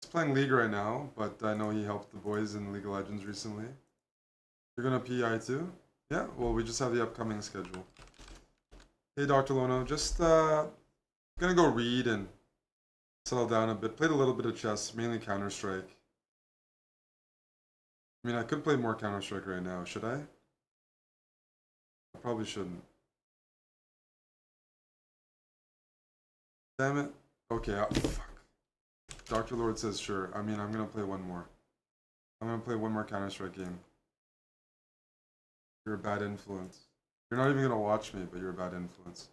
A: he's playing League right now. But I know he helped the boys in League of Legends recently. You're gonna PI too? Yeah. Well, we just have the upcoming schedule. Hey, Dr. Lono, just gonna go read and settle down a bit. Played a little bit of chess, mainly Counter Strike. I mean, I could play more Counter Strike right now. Should I? I probably shouldn't. Damn it. Okay. Fuck. Dr. Lord says sure. I mean, I'm gonna play one more. I'm gonna play one more Counter Strike game. You're a bad influence. You're not even gonna watch me, but you're a bad influence.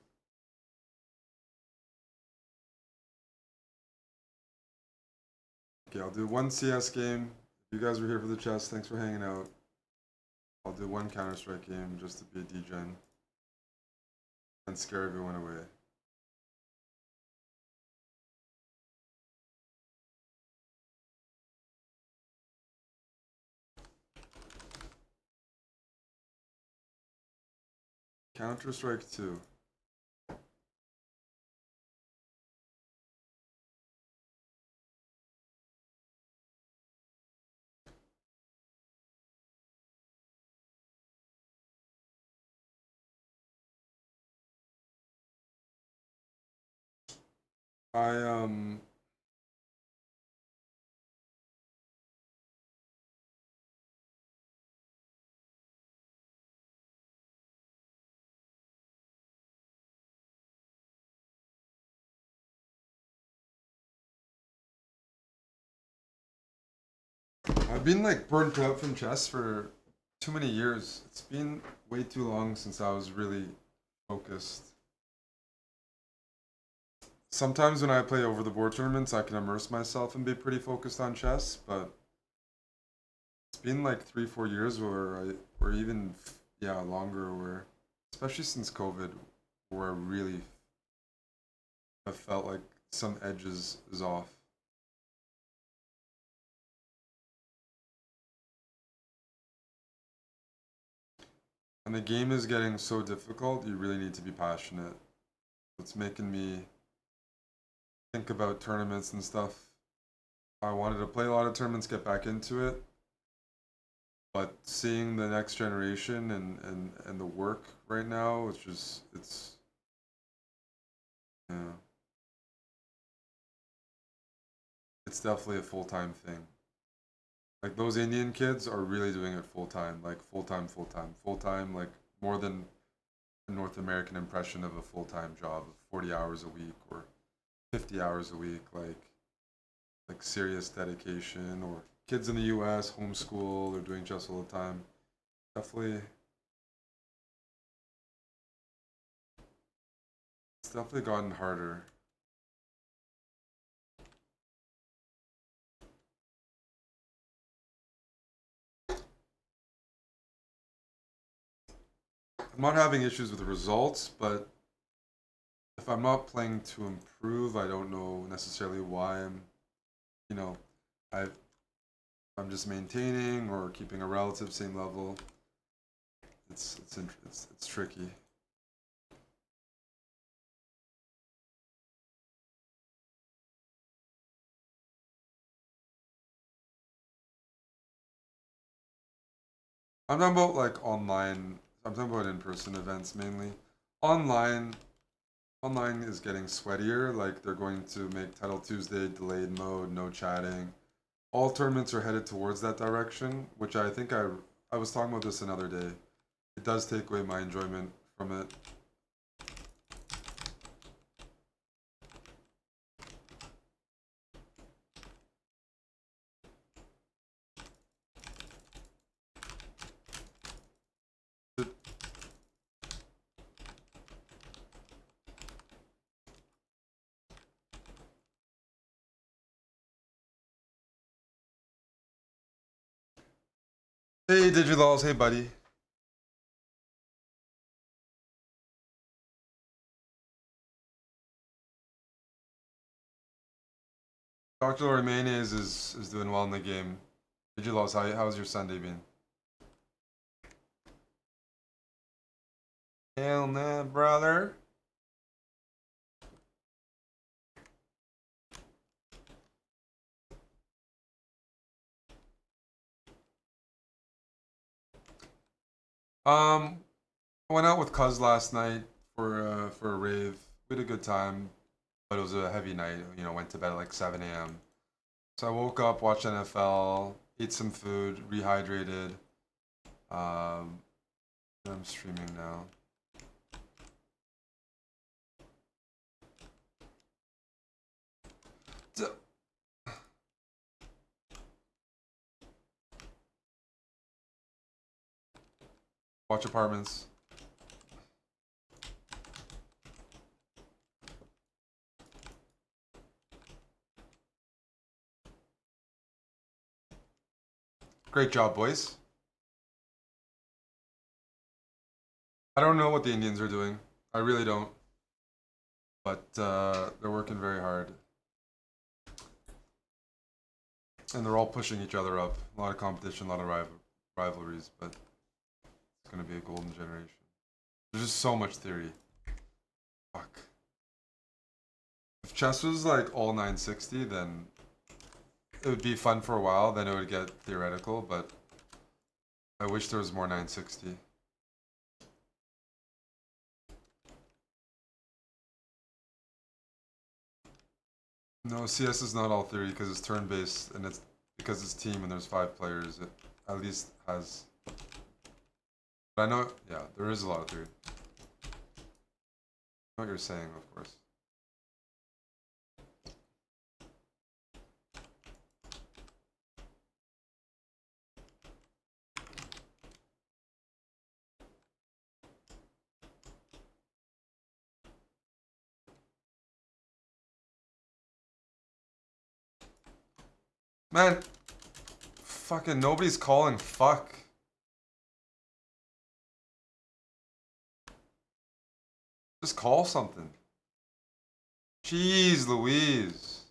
A: Okay, I'll do one CS game. If you guys were here for the chess, thanks for hanging out. I'll do one Counter Strike game just to be a degen and scare everyone away. Counter Strike 2. I I've been like burnt out from chess for too many years. It's been way too long since I was really focused. Sometimes when I play over the board tournaments, I can immerse myself and be pretty focused on chess, but it's been like 3, 4 years or even yeah, longer, where especially since COVID, where I really have felt like some edges is off. And the game is getting so difficult, you really need to be passionate. It's making me think about tournaments and stuff. I wanted to play a lot of tournaments, get back into it, but seeing the next generation and the work right now, it's just it's yeah. it's definitely a full-time thing. Like those Indian kids are really doing it full time, like full time, full time, full time, like more than a North American impression of a full time job of 40 hours a week or 50 hours a week, like serious dedication. Or kids in the U.S. homeschool, they're doing chess all the time. Definitely, it's definitely gotten harder. I'm not having issues with the results, but if I'm not playing to improve, I don't know necessarily why you know, I I'm just maintaining or keeping a relative same level. It's tricky. I'm talking about like online. I'm talking about in-person events mainly. Online, online is getting sweatier. Like they're going to make Title Tuesday delayed mode, no chatting. All tournaments are headed towards that direction, which I was talking about this another day. It does take away my enjoyment from it. Hey Digilaws, hey buddy. Dr. Jimenez is doing well in the game. Digilaws, how's your Sunday been? Hell nah, brother. Um, I went out with Cuz last night for a rave. We had a good time, but it was a heavy night. You know, went to bed at like 7 a.m. So I woke up, watched NFL, ate some food, rehydrated. Um, I'm streaming now. D- Watch Apartments. Great job, boys. I don't know what the Indians are doing. I really don't. But they're working very hard. And they're all pushing each other up. A lot of competition, a lot of rivalries, but it's going to be a golden generation. There's just so much theory. Fuck. If chess was like all 960, then it would be fun for a while, then it would get theoretical, but I wish there was more 960. No, CS is not all theory because it's turn-based and it's because it's team and there's 5 players. It at least has. But I know, yeah, there is a lot of theory. I know what you're saying, of course. Man, fucking nobody's calling. Fuck. Just call something. Jeez Louise.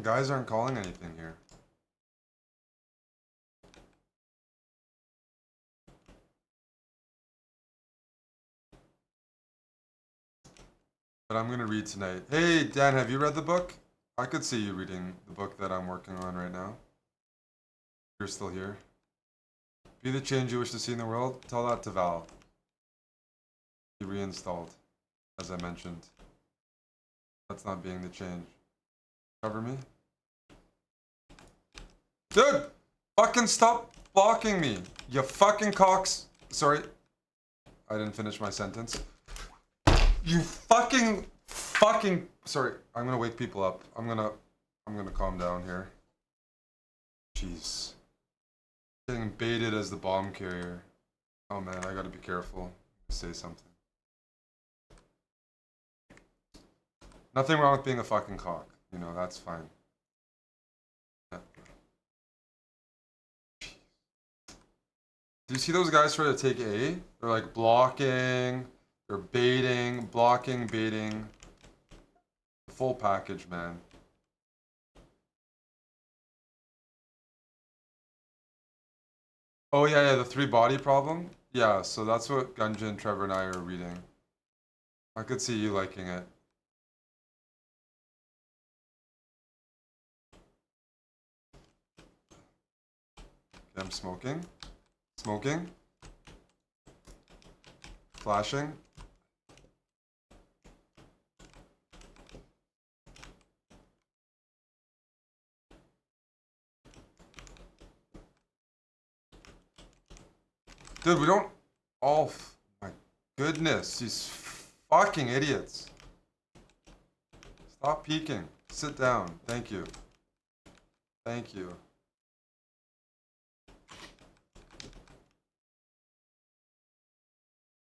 A: Guys aren't calling anything here. But I'm gonna read tonight. Hey, Dan, have you read the book? I could see you reading the book that I'm working on right now. You're still here. Be the change you wish to see in the world. Tell that to Val. He reinstalled, as I mentioned. That's not being the change. Cover me. Dude! Fucking stop blocking me! You fucking cocks. Sorry. I didn't finish my sentence. You fucking... Sorry, I'm gonna wake people up. I'm gonna calm down here. Jeez. Getting baited as the bomb carrier. Oh man, I gotta be careful. Say something. Nothing wrong with being a fucking cock. You know, that's fine. Yeah. Do you see those guys try to take A? They're like blocking, they're baiting, blocking, baiting. Full package, man. Oh yeah, the 3 body problem? Yeah, so that's what Gunjin, Trevor, and I are reading. I could see you liking it. Okay, I'm smoking. Smoking. Flashing. Dude, we don't... Oh, my goodness. These fucking idiots. Stop peeking. Sit down. Thank you. Thank you.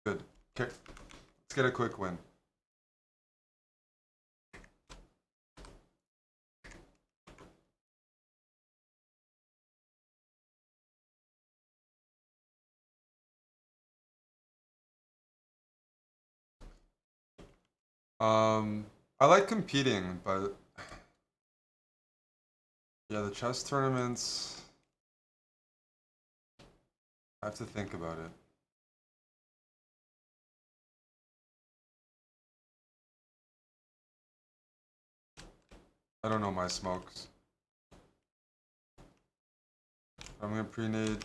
A: Good. Okay. Let's get a quick win. I like competing, but yeah, the chess tournaments, I have to think about it. I don't know my smokes. I'm gonna pre-nade.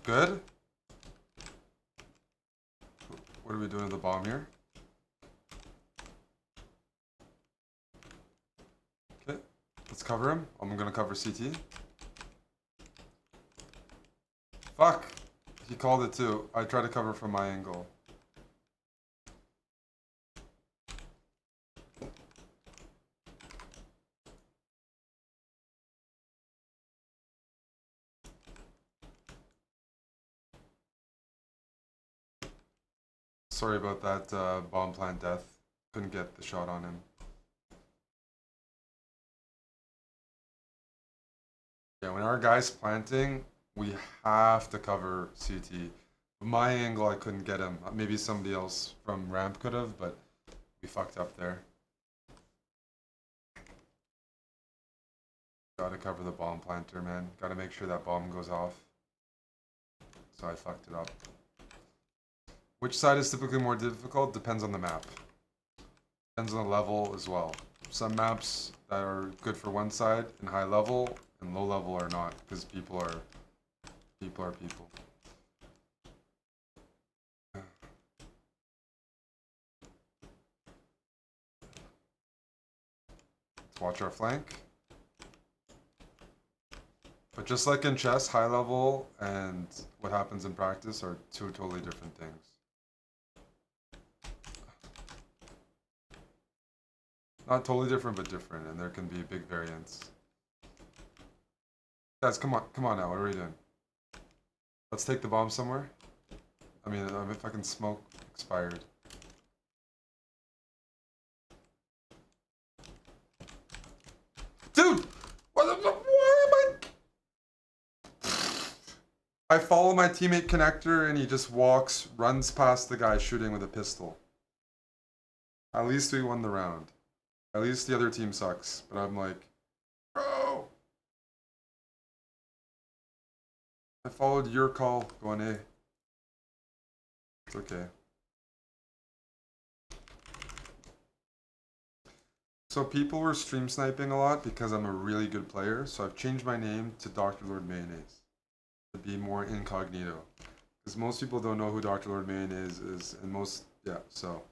A: Good? What are we doing to the bomb here? Okay, let's cover him. I'm gonna cover CT. Fuck! He called it too. I tried to cover from my angle. Sorry about that bomb plant death. Couldn't get the shot on him. Yeah, when our guy's planting, we have to cover CT. My angle, I couldn't get him. Maybe somebody else from ramp could have, but we fucked up there. Gotta cover the bomb planter, man. Gotta make sure that bomb goes off. So I fucked it up. Which side is typically more difficult? Depends on the map. Depends on the level as well. Some maps that are good for one side and high level and low level are not, because people are people. Let's watch our flank. But just like in chess, high level and what happens in practice are 2 totally different things. Not totally different, but different, and there can be big variance. Guys, come on now, what are we doing? Let's take the bomb somewhere. I mean, if I can smoke, expired. Dude! Why am I follow my teammate connector and he just runs past the guy shooting with a pistol. At least we won the round. At least the other team sucks, but I'm like, bro! I followed your call, going A. It's okay. So people were stream sniping a lot because I'm a really good player, so I've changed my name to Dr. Lord Mayonnaise to be more incognito. Because most people don't know who Dr. Lord Mayonnaise is, and most, yeah, so.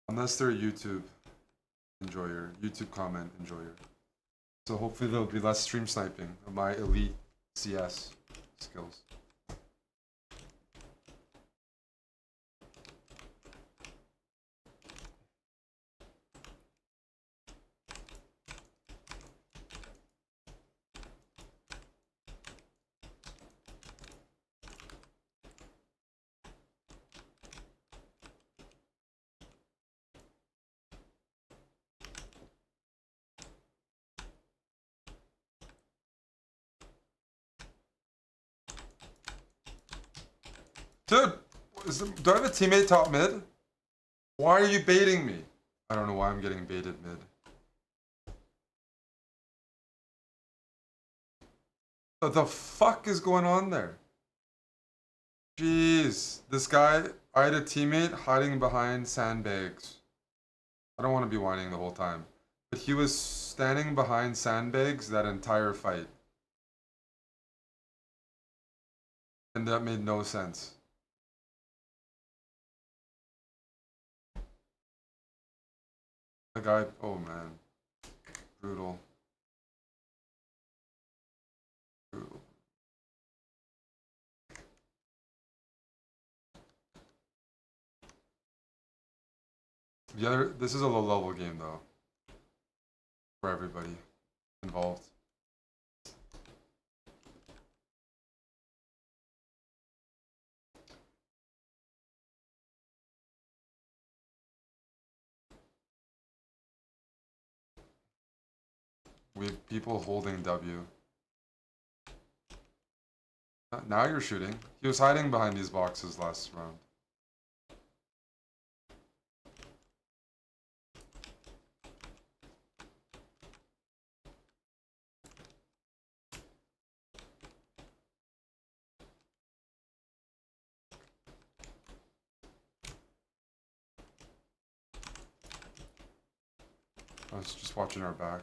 A: Unless they're a YouTube enjoyer, YouTube comment enjoyer. So hopefully there'll be less stream sniping of my elite CS skills. Dude, do I have a teammate top mid? Why are you baiting me? I don't know why I'm getting baited mid. What the fuck is going on there? Jeez, this guy, I had a teammate hiding behind sandbags. I don't want to be whining the whole time. But he was standing behind sandbags that entire fight. And that made no sense. The guy, oh man. Brutal. Brutal. This is a low level game though. For everybody involved. We have people holding W. Now you're shooting. He was hiding behind these boxes last round. I was just watching our back.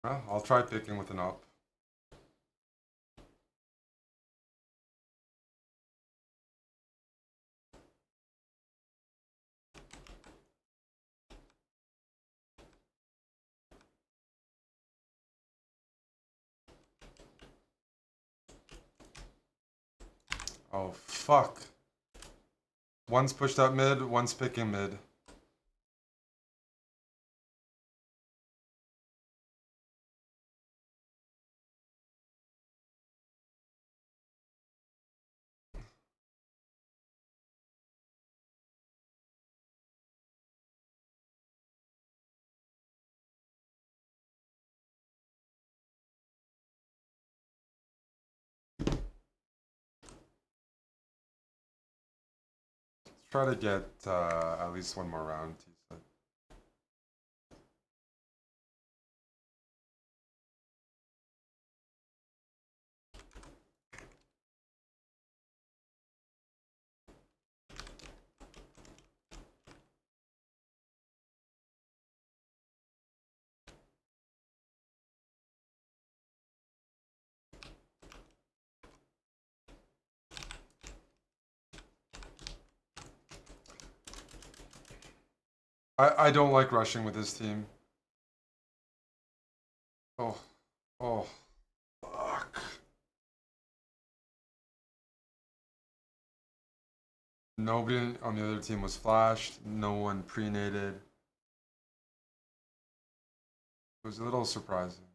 A: I'll try picking with an up. Oh, fuck. One's pushed up mid, one's picking mid. Let's try to get at least one more round, he said. I don't like rushing with this team. Oh, oh, fuck. Nobody on the other team was flashed. No one pre-nated. It was a little surprising.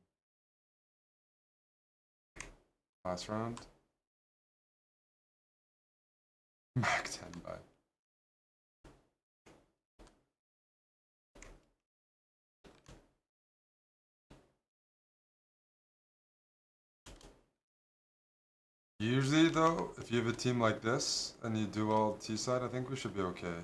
A: Last round. Mac 10 by. Usually though, if you have a team like this and you do all T side, I think we should be okay.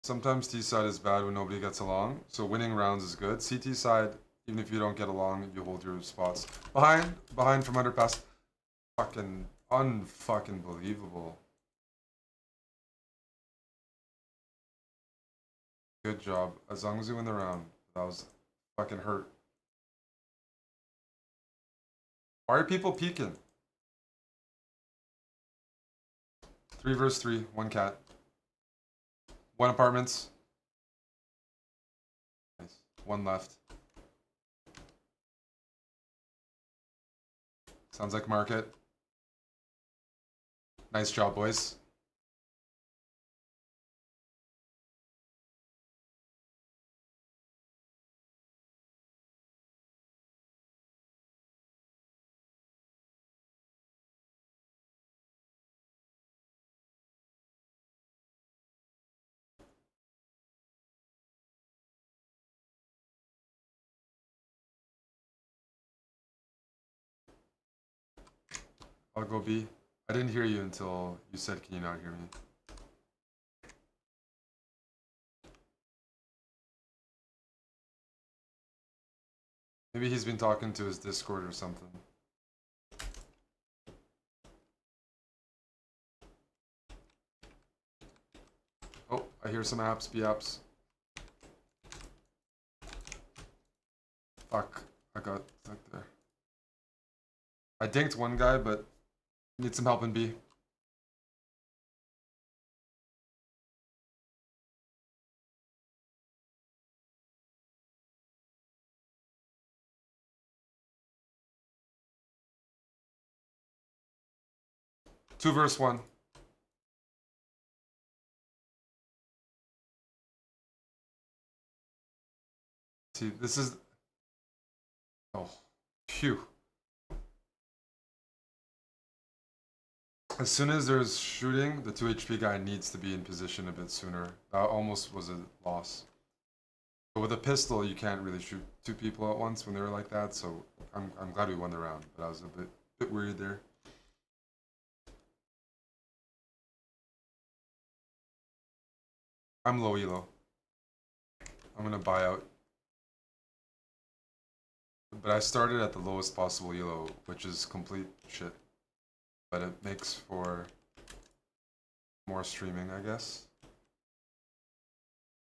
A: Sometimes T side is bad when nobody gets along, so winning rounds is good. CT side, even if you don't get along, you hold your spots. Behind from underpass. Fucking unfucking believable. Good job. As long as you win the round. That was fucking hurt. Why are people peeking? 3 versus 3, 1 cat. 1 apartments. Nice. 1 left. Sounds like market. Nice job, boys. I'll go B. I didn't hear you until you said, can you not hear me? Maybe he's been talking to his Discord or something. Oh, I hear some apps, B apps. Fuck, I got stuck there. I dinked one guy, but need some help in B. Two versus 1. See, this is... Oh, phew. As soon as there's shooting, the 2 HP guy needs to be in position a bit sooner. That almost was a loss. But with a pistol, you can't really shoot 2 people at once when they're like that, so I'm glad we won the round, but I was a bit worried there. I'm low elo. I'm gonna buy out. But I started at the lowest possible elo, which is complete shit. But it makes for more streaming, I guess.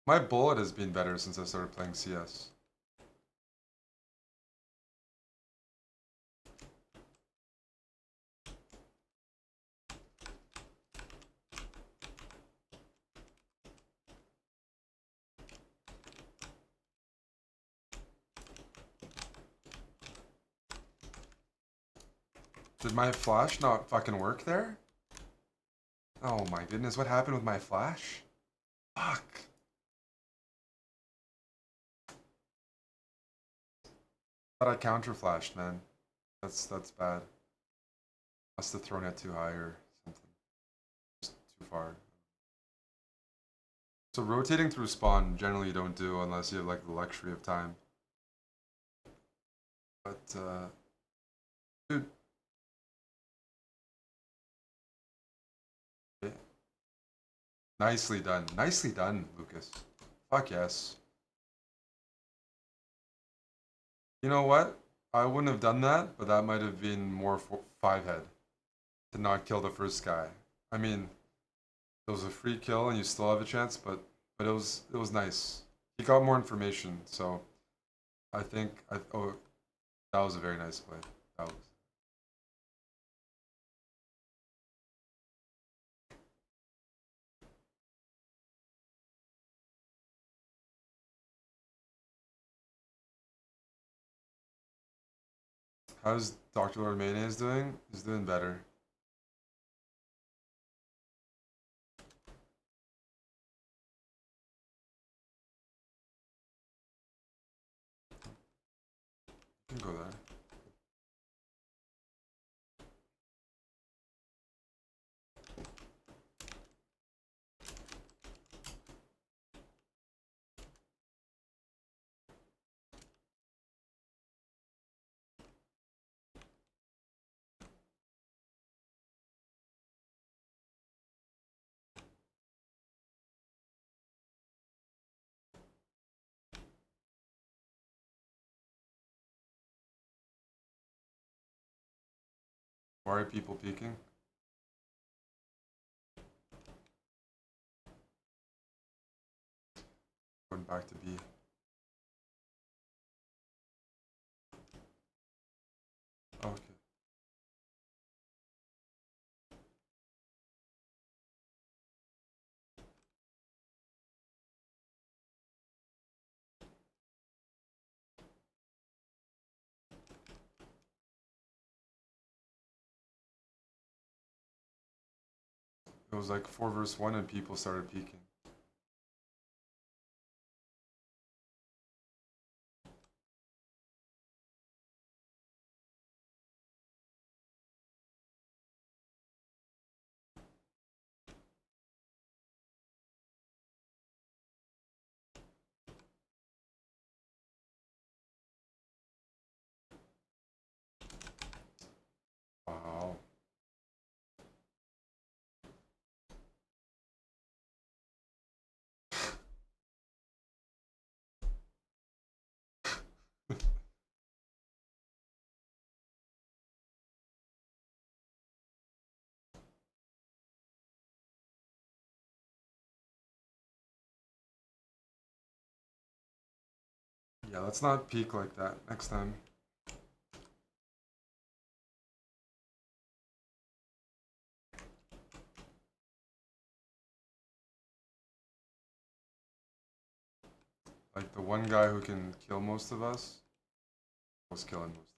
A: My bullet has been better since I started playing CS. Did my flash not fucking work there? Oh my goodness, what happened with my flash? Fuck. Thought I counter flashed, man. That's bad. Must have thrown it too high or something. Just too far. So rotating through spawn generally you don't do unless you have like the luxury of time. But dude. Okay. Nicely done. Nicely done, Lucas. Fuck yes. You know what? I wouldn't have done that, but that might have been more 5 head to not kill the first guy. I mean, it was a free kill and you still have a chance, but it was nice. He got more information, so I think oh, that was a very nice play. That was. How's Dr. Lord Mayonnaise doing? He's doing better. You can go there. Why are people peeking? Going back to B. Okay. It was like 4 versus 1 and people started peeking. Wow. Yeah, let's not peek like that next time. Like the one guy who can kill most of us was killing most.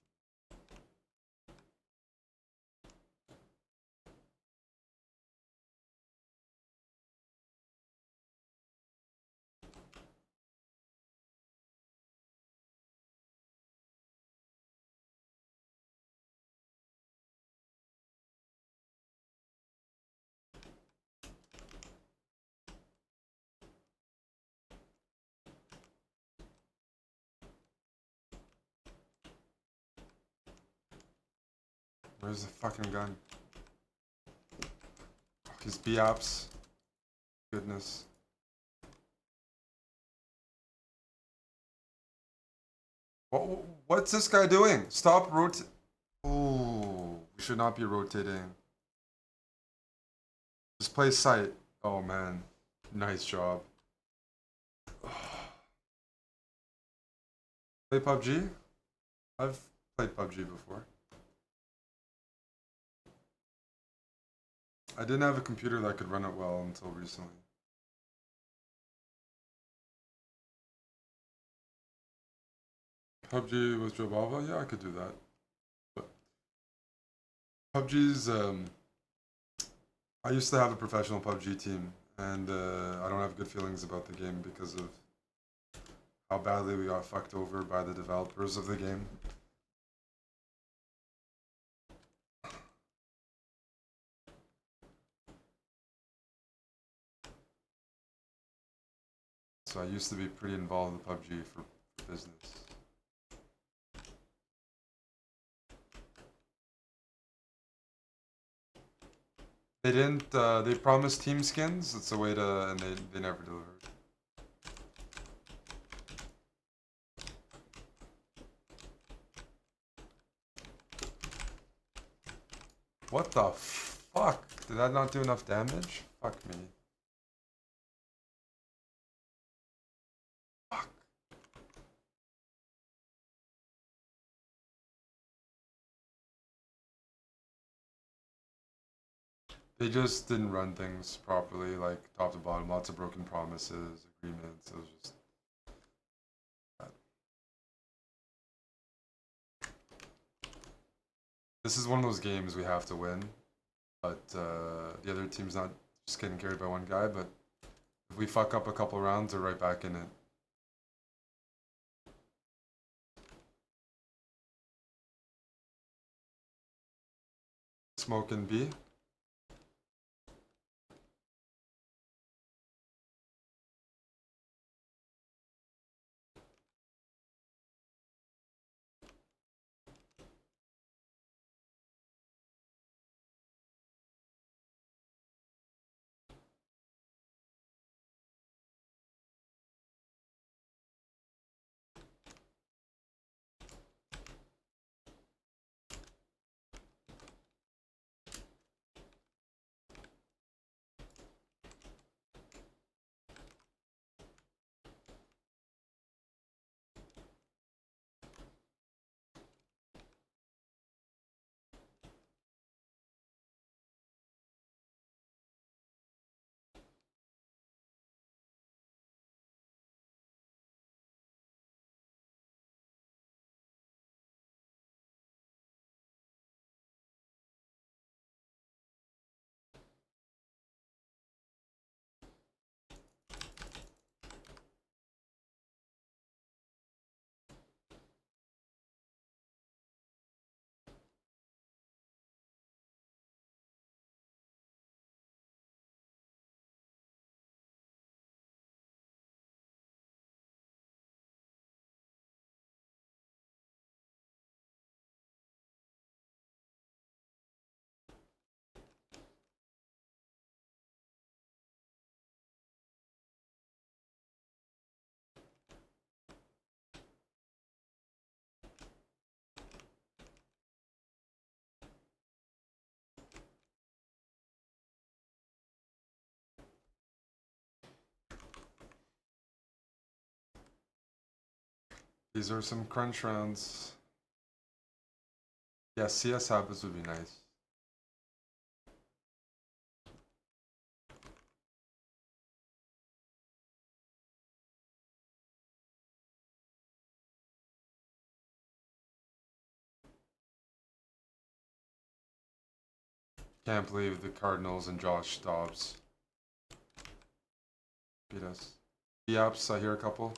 A: Where's the fucking gun? Oh, his B apps. Goodness. What's this guy doing? Stop rotating. Oh, we should not be rotating. Just play sight. Oh man, nice job. Play PUBG? I've played PUBG before. I didn't have a computer that could run it well until recently. PUBG with Jobava? Yeah, I could do that. But PUBG's, I used to have a professional PUBG team, and I don't have good feelings about the game because of how badly we got fucked over by the developers of the game. So I used to be pretty involved in PUBG for business. They didn't, they promised team skins, it's a way to, and they never delivered. What the fuck? Did that not do enough damage? Fuck me. Fuck. They just didn't run things properly, like top to bottom. Lots of broken promises, agreements. It was just bad. This is one of those games we have to win, but the other team's not just getting carried by one guy. But if we fuck up a couple rounds, they're right back in it. Smoke and B. These are some crunch rounds. Yeah, CS habits would be nice. Can't believe the Cardinals and Josh Dobbs beat us. Yaps, I hear a couple.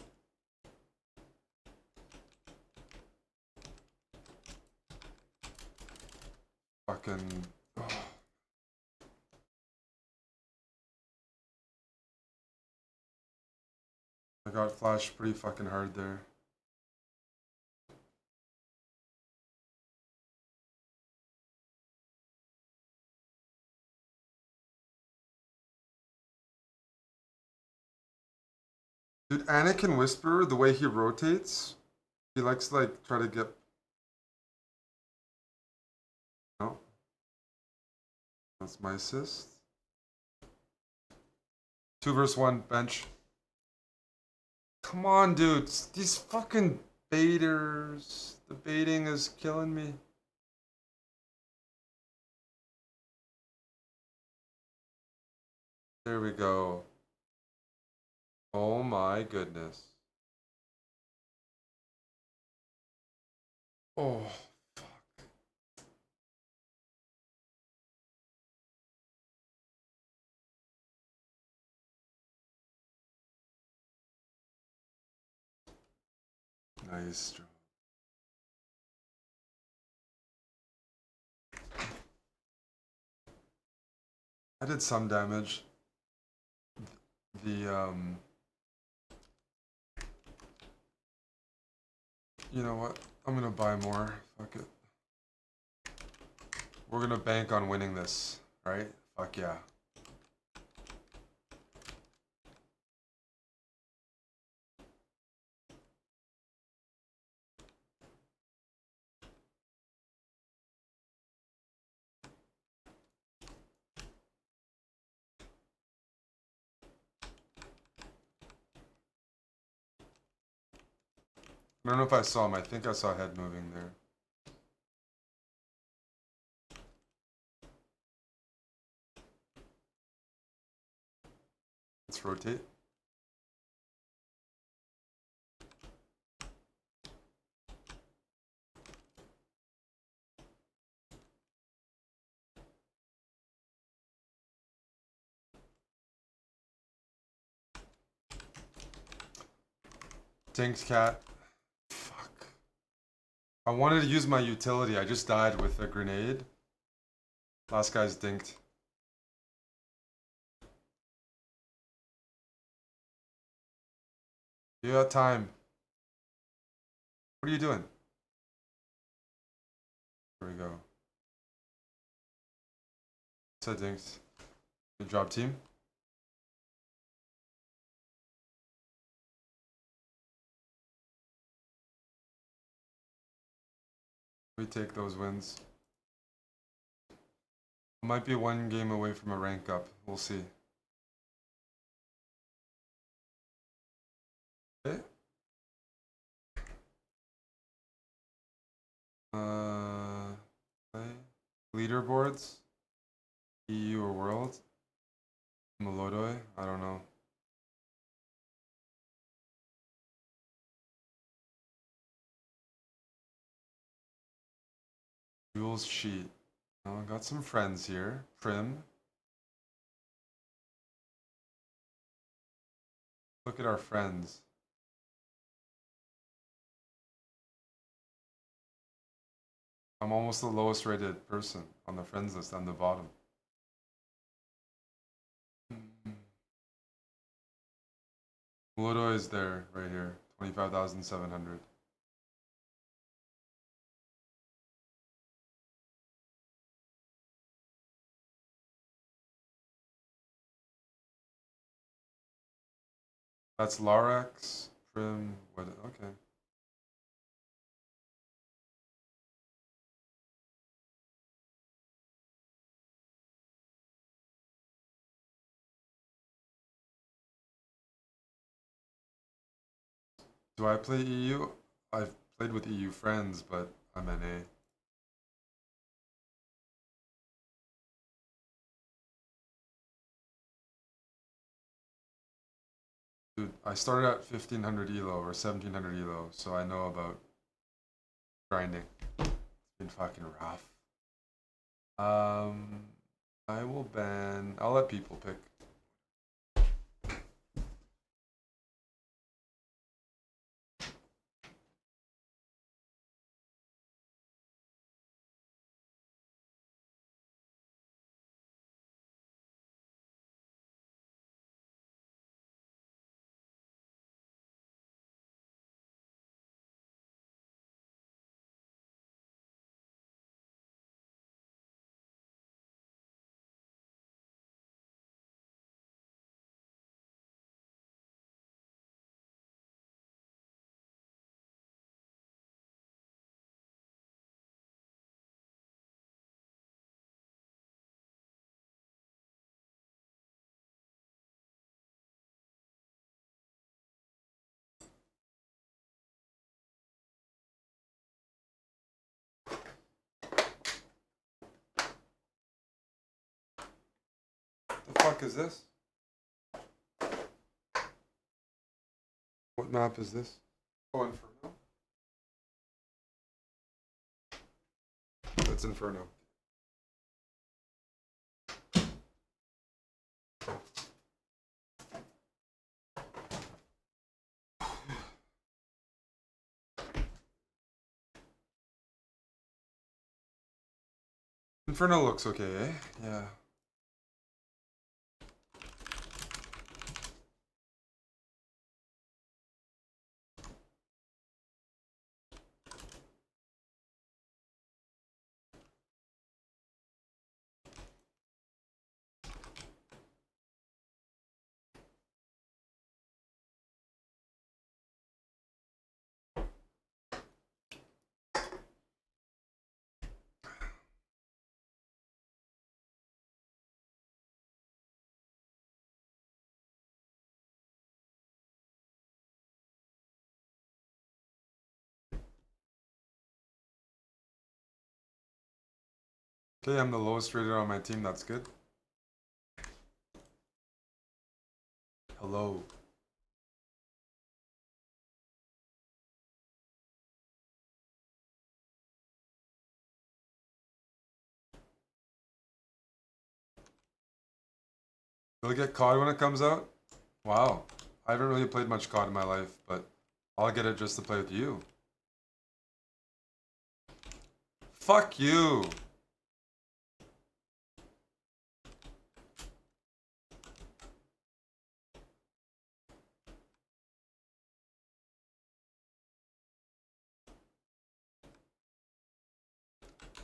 A: Fucking. Oh. I got flashed pretty fucking hard there. Dude, Anakin Whisperer, the way he rotates, he likes to like try to get. No, that's my assist. 2 versus 1 bench. Come on, dudes. These fucking baiters. The baiting is killing me. There we go. Oh my goodness. Oh, nice job. I did some damage. The you know what? I'm gonna buy more. Fuck it. We're gonna bank on winning this, right? Fuck yeah. I don't know if I saw him. I think I saw head moving there. Let's rotate. Dinked cat. Fuck. I wanted to use my utility. I just died with a grenade. Last guy's dinked. You got time. What are you doing? Here we go. Said dinked. Good job, team. We take those wins. Might be one game away from a rank up. We'll see. Okay. Okay. Leaderboards. EU or world. Molodoi. I don't know. Rules sheet. Oh, got some friends here. Prim. Look at our friends. I'm almost the lowest rated person on the friends list. I'm the bottom. Molodoi is there, right here. 25,700. That's Larax. Prim. What? Okay. Do I play EU? I've played with EU friends, but I'm NA. Dude, I started at 1500 elo or 1700 elo, so I know about grinding. It's been fucking rough. I will ban. I'll let people pick. The fuck is this? What map is this? Oh, Inferno. That's Inferno. Inferno looks okay, eh? Yeah. Okay, I'm the lowest rated on my team. That's good. Hello. Will it get COD when it comes out? Wow. I haven't really played much COD in my life, but I'll get it just to play with you. Fuck you!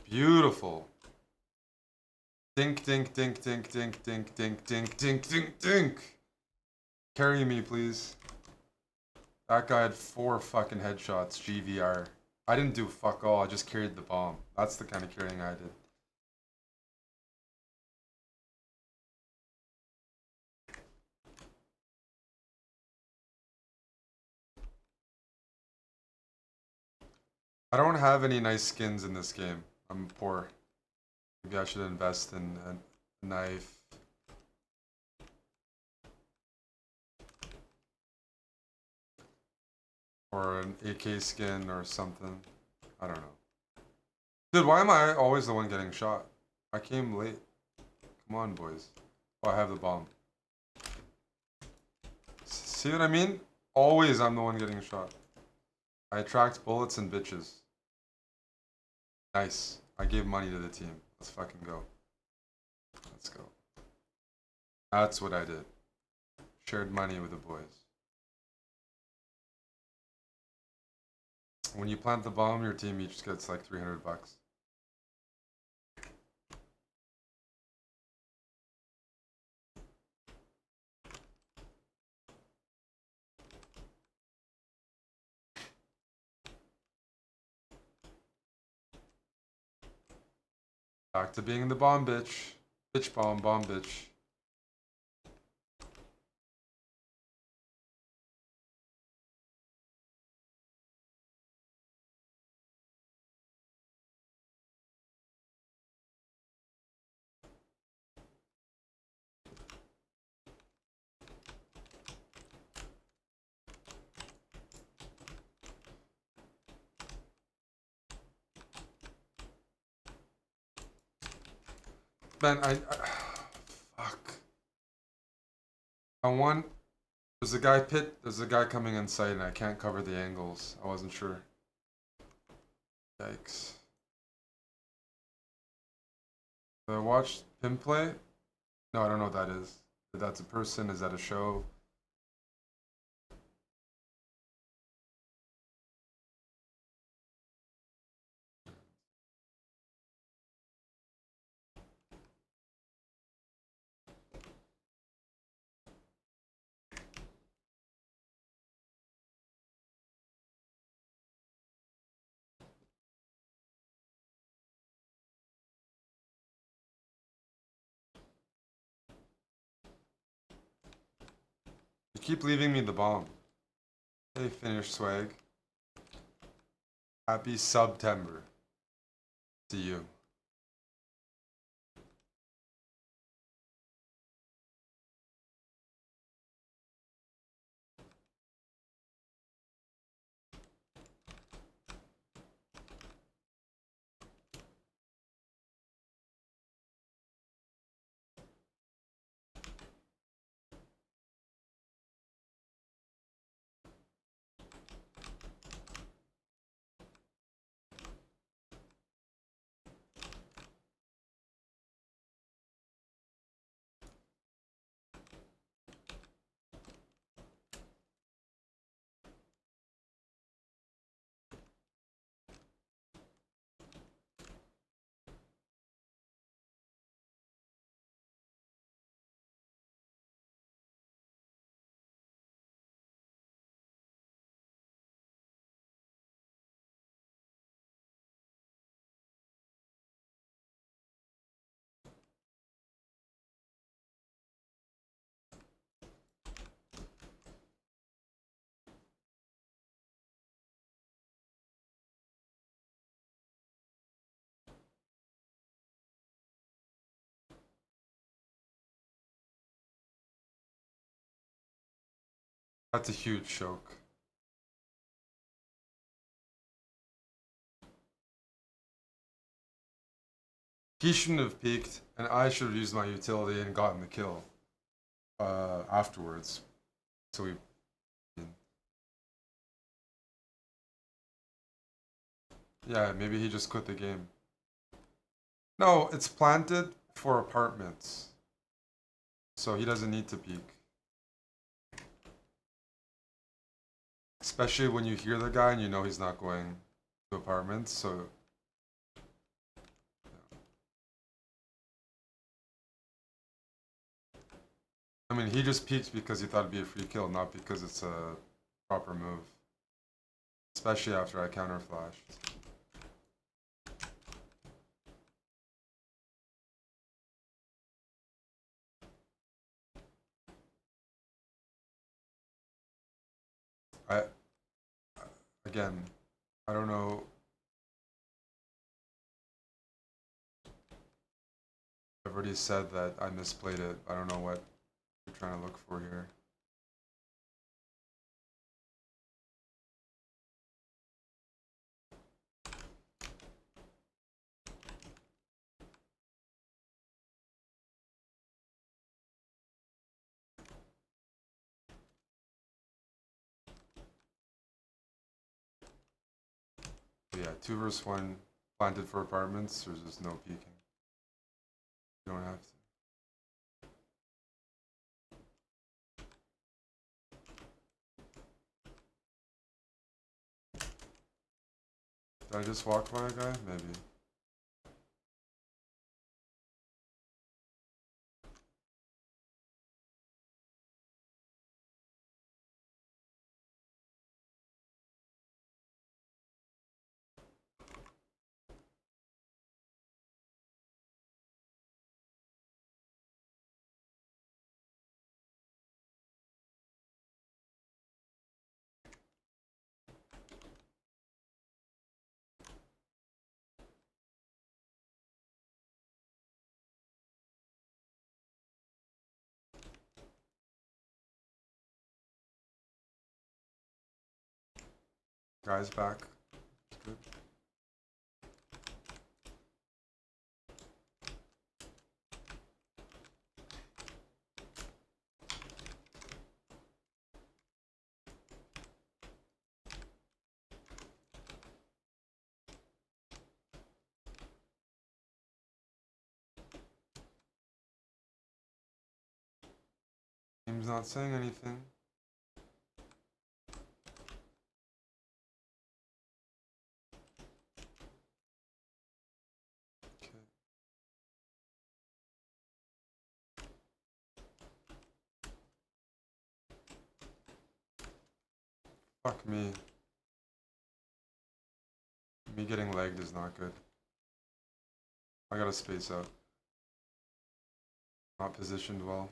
A: Beautiful. Dink, dink, dink, dink, dink, dink, dink, dink, dink, dink, dink. Carry me, please. That guy had 4 fucking headshots, GVR. I didn't do fuck all, I just carried the bomb. That's the kind of carrying I did. I don't have any nice skins in this game. I'm poor. Maybe I should invest in a knife. Or an AK skin or something. I don't know. Dude, why am I always the one getting shot? I came late. Come on, boys. Oh, I have the bomb. See what I mean? Always I'm the one getting shot. I attract bullets and bitches. Nice. I gave money to the team. Let's fucking go. Let's go. That's what I did. Shared money with the boys. When you plant the bomb, your team each gets like 300 bucks. Back to being the bomb bitch. Bitch bomb, bomb bitch. Man, fuck. I want. There's a guy There's a guy coming in sight, and I can't cover the angles. I wasn't sure. Yikes. Did I watch him play? No, I don't know what that is. If that's a person, is that a show? You keep leaving me the bomb. Hey, finish swag. Happy September to you. That's a huge choke. He shouldn't have peeked, and I should have used my utility and gotten the kill afterwards. So we Yeah, maybe he just quit the game. No, it's planted for apartments. So he doesn't need to peek. Especially when you hear the guy and you know he's not going to apartments, so I mean he just peeked because he thought it'd be a free kill, not because it's a proper move. Especially after I counter flashed. I again, I don't know. I've already said that I misplayed it. I don't know what you're trying to look for here. But yeah, 2 versus 1 planted for apartments. There's just no peeking. You don't have to. Did I just walk by a guy? Maybe. Guy's back. Good. Team's not saying anything. Okay. Fuck me. Me getting legged is not good. I gotta space out. Not positioned well.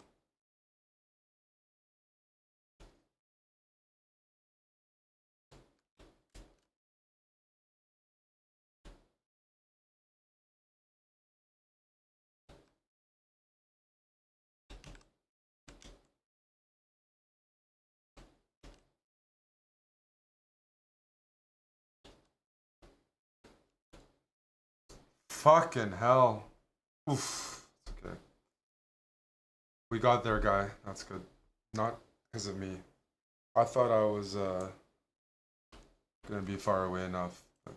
A: Fucking hell. Oof. It's okay. We got there, guy. That's good. Not because of me. I thought I was gonna be far away enough, but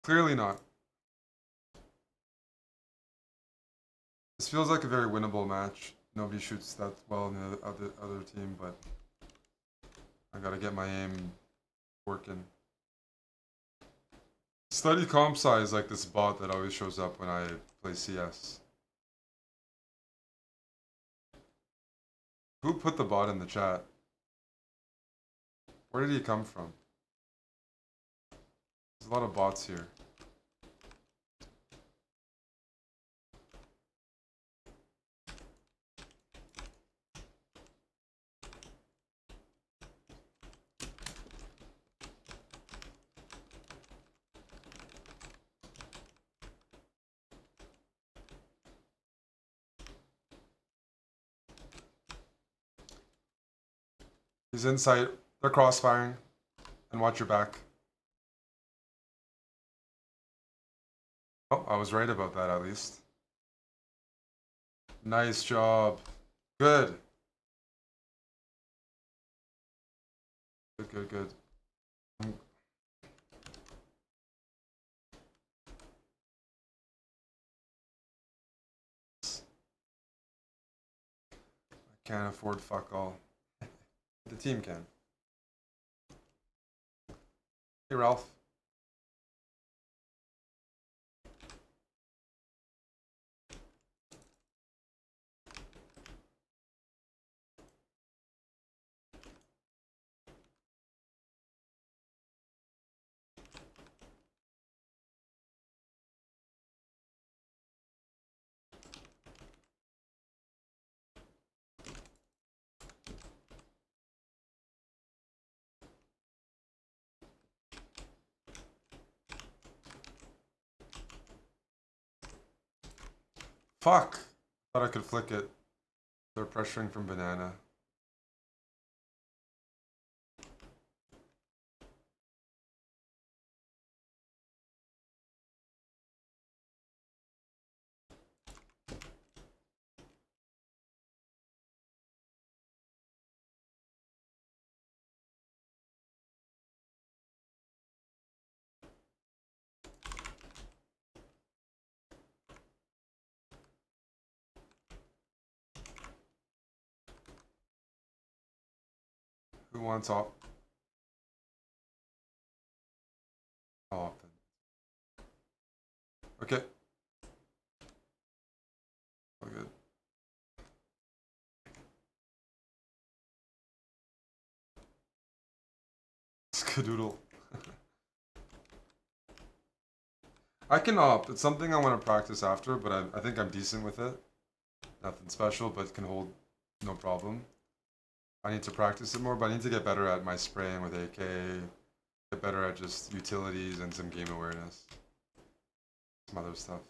A: clearly not. This feels like a very winnable match. Nobody shoots that well in the other team, but I gotta get my aim working. Study comp sci is like this bot that always shows up when I play CS. Who put the bot in the chat? Where did he come from? There's a lot of bots here. He's in sight. They're crossfiring. And watch your back. Oh, I was right about that at least. Nice job. Good. Good, good, good. can't afford fuck all. The team can. Hey, Ralph. Fuck! Thought I could flick it. They're pressuring from banana. Who wants op? I'll opt in. Okay. All good. Skadoodle. I can opt. It's something I want to practice after, but I think I'm decent with it. Nothing special, but can hold no problem. I need to practice it more, but I need to get better at my spraying with AK, get better at just utilities and some game awareness. Some other stuff.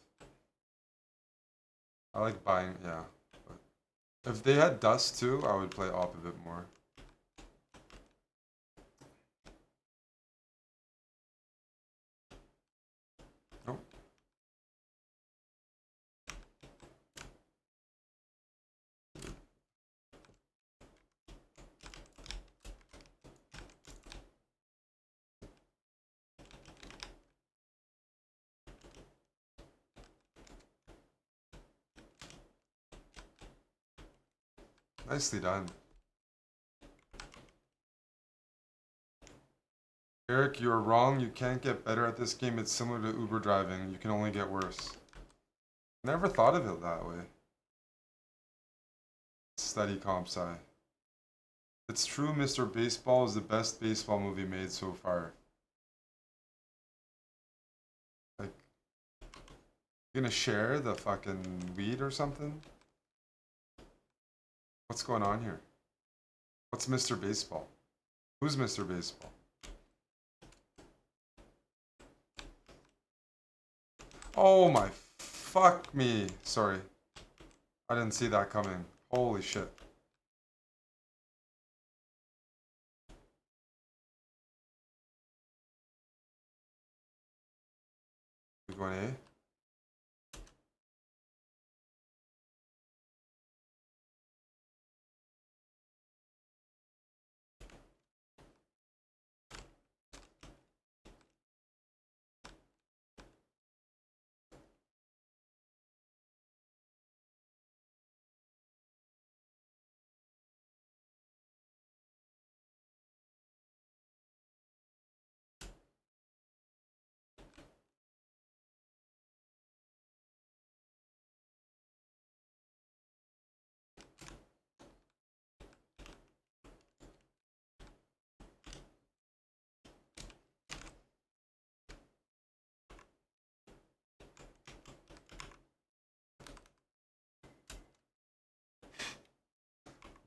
A: I like buying, yeah. But if they had dust too, I would play op a bit more. Nope. Nicely done. Eric, you're wrong. You can't get better at this game. It's similar to Uber driving. You can only get worse. Never thought of it that way. Study comp sci. It's true, Mr. Baseball is the best baseball movie made so far. Like, you gonna share the fucking weed or something? What's going on here? What's Mr. Baseball? Who's Mr. Baseball? Oh my fuck me. Sorry. I didn't see that coming. Holy shit. We going A?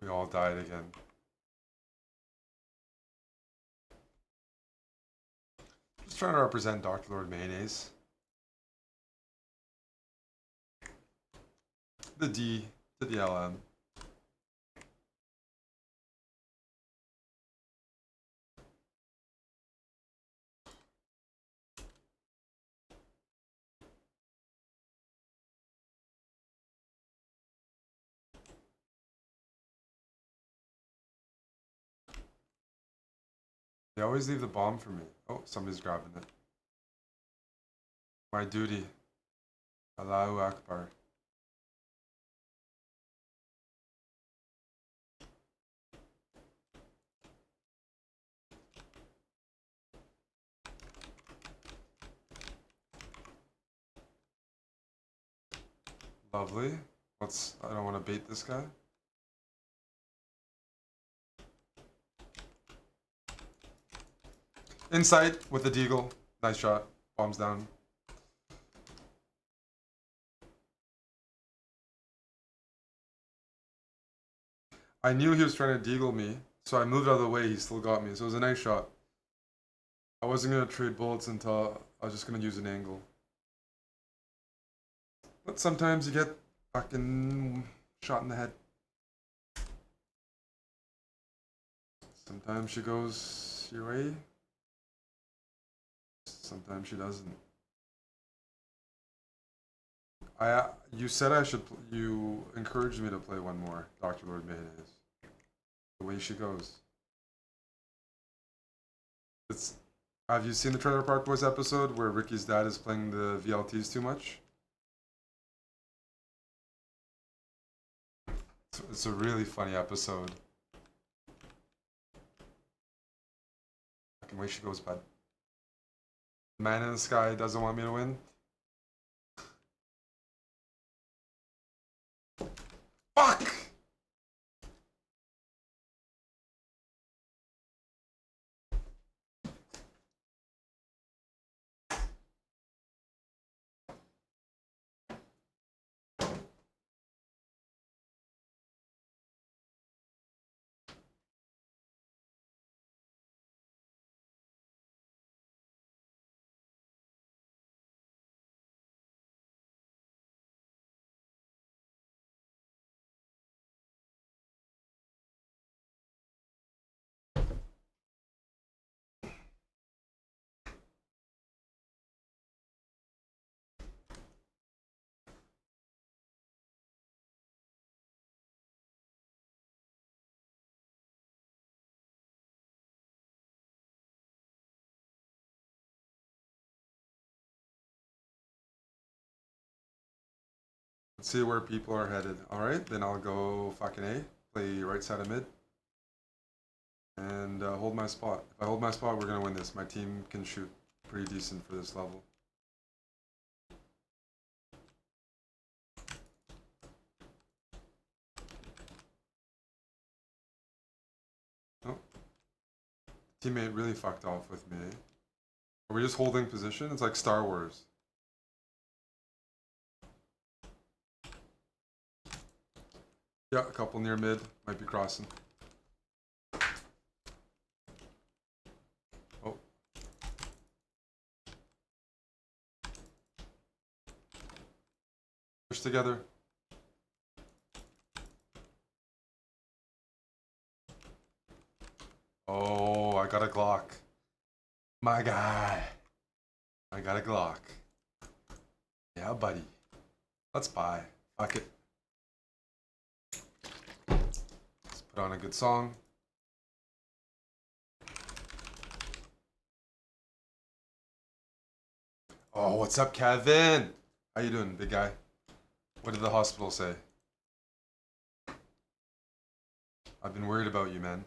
A: We all died again. Just trying to represent Dr. Lord Mayonnaise. The D to the LM. They always leave the bomb for me. Oh, somebody's grabbing it. My duty. Allahu Akbar. Lovely. I don't want to bait this guy. Insight with the deagle. Nice shot. Bombs down. I knew he was trying to deagle me, so I moved out of the way. He still got me, so it was a nice shot. I wasn't gonna trade bullets until I was just gonna use an angle. But sometimes you get fucking shot in the head. Sometimes she goes your way. Sometimes she doesn't. You said I should. You encouraged me to play one more, Doctor Lord Mayonnaise. The way she goes. It's. Have you seen the Trailer Park Boys episode where Ricky's dad is playing the VLTs too much? It's a really funny episode. Fucking way she goes, bud. Man in the Sky doesn't want me to win. Fuck! Let's see where people are headed. Alright, then I'll go fucking A. Play right side of mid. And hold my spot. If I hold my spot, we're gonna win this. My team can shoot pretty decent for this level. Oh. Teammate really fucked off with me. Are we just holding position? It's like Star Wars. Yeah, a couple near mid. Might be crossing. Oh. Push together. Oh, I got a Glock. My guy. I got a Glock. Yeah, buddy. Let's buy. Fuck it. Let's put on a good song. Oh, what's up, Kevin? How you doing, big guy? What did the hospital say? I've been worried about you, man.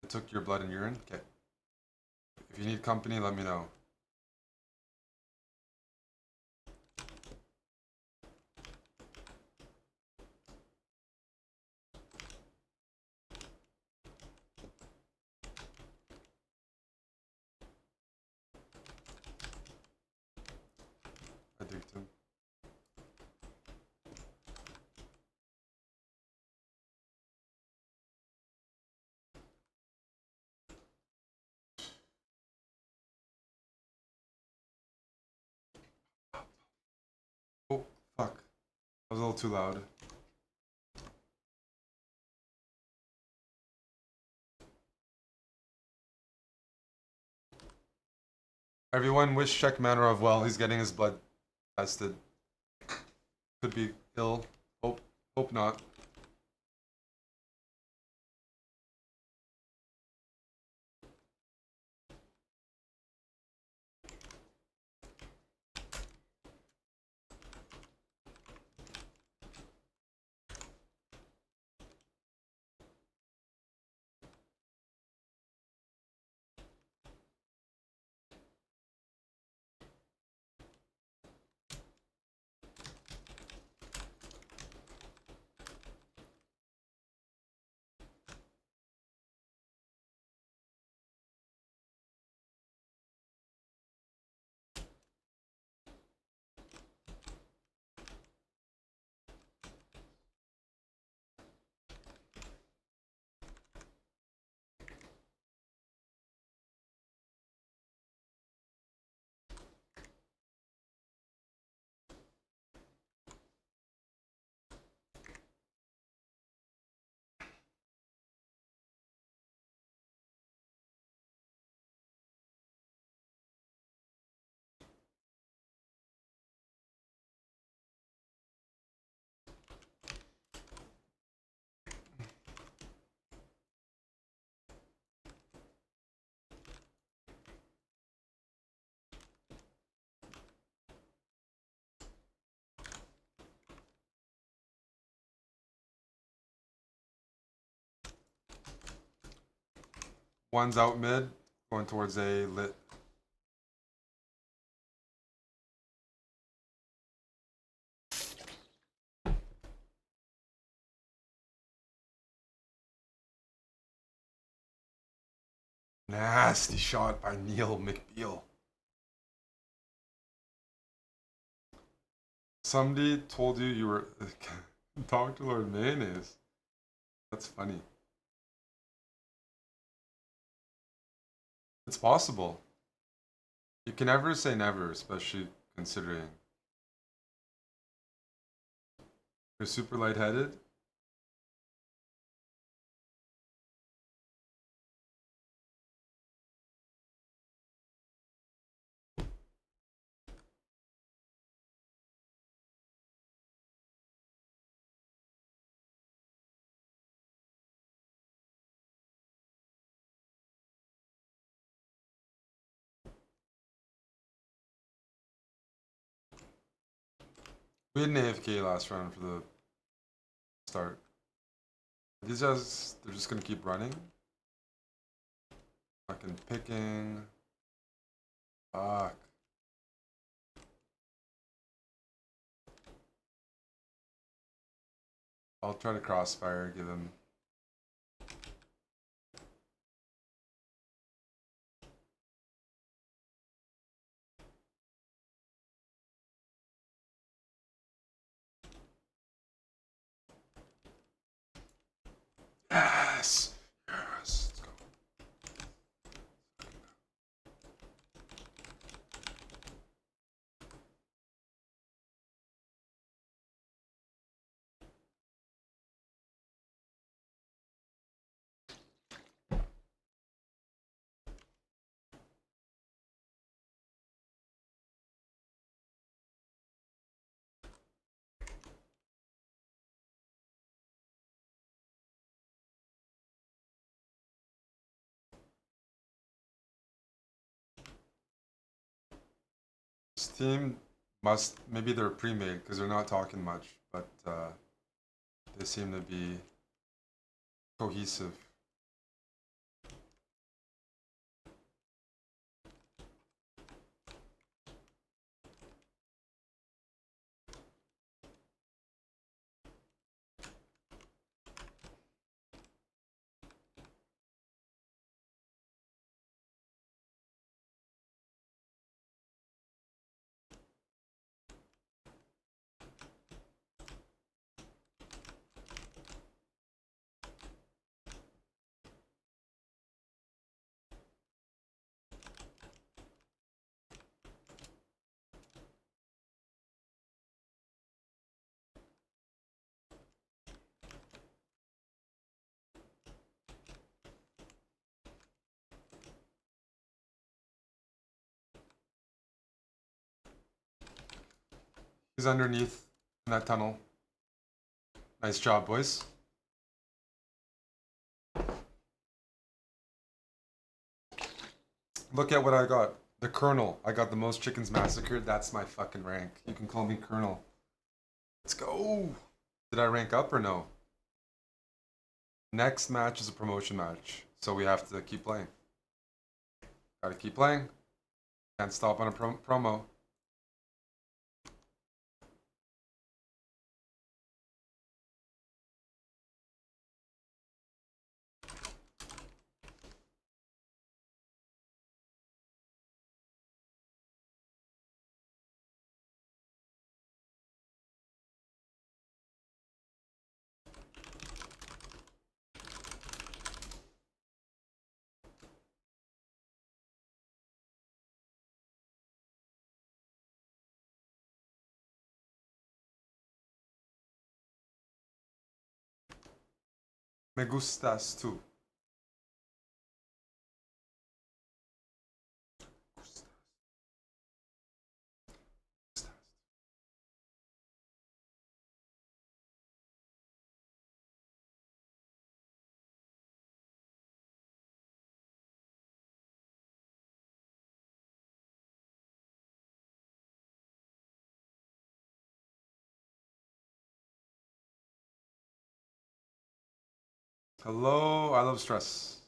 A: I took your blood and urine. Okay. If you need company, let me know. Addicted. Oh, fuck. That was a little too loud. Everyone wish Czech Manor well. He's getting his blood tested. Could be ill. Hope not. One's out mid, going towards A lit. Nasty shot by Neil McBeal. Somebody told you were Dr. Lord Mayonnaise. That's funny. It's possible. You can never say never, especially considering you're super lightheaded. We had an AFK last round for the start. These guys, they're just gonna keep running. Fucking picking. Fuck. I'll try to crossfire, give him. Yes! Yes! Let's go. This team must, maybe they're pre-made because they're not talking much, but they seem to be cohesive. He's underneath in that tunnel. Nice job, boys. Look at what I got. The Colonel. I got the most chickens massacred. That's my fucking rank. You can call me Colonel. Let's go. Did I rank up or no? Next match is a promotion match. So we have to keep playing. Gotta keep playing. Can't stop on a promo. Me gustas tú. Hello, I love stress.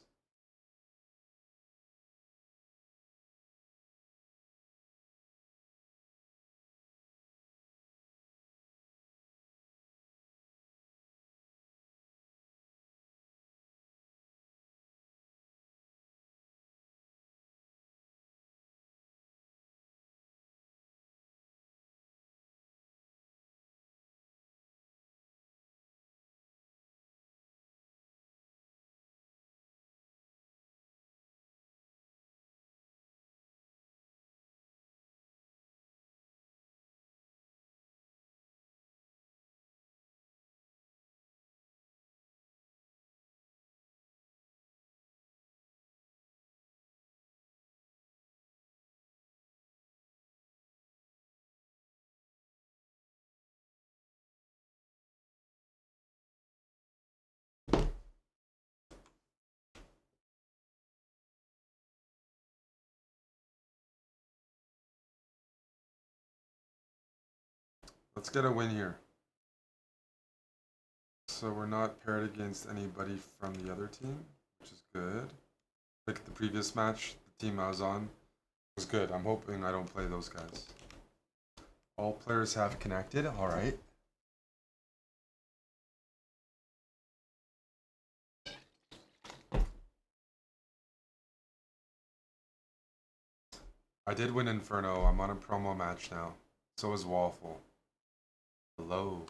A: Let's get a win here. So we're not paired against anybody from the other team, which is good. Like the previous match, the team I was on was good. I'm hoping I don't play those guys. All players have connected. All right. I did win Inferno. I'm on a promo match now. So is Waffle. Hello.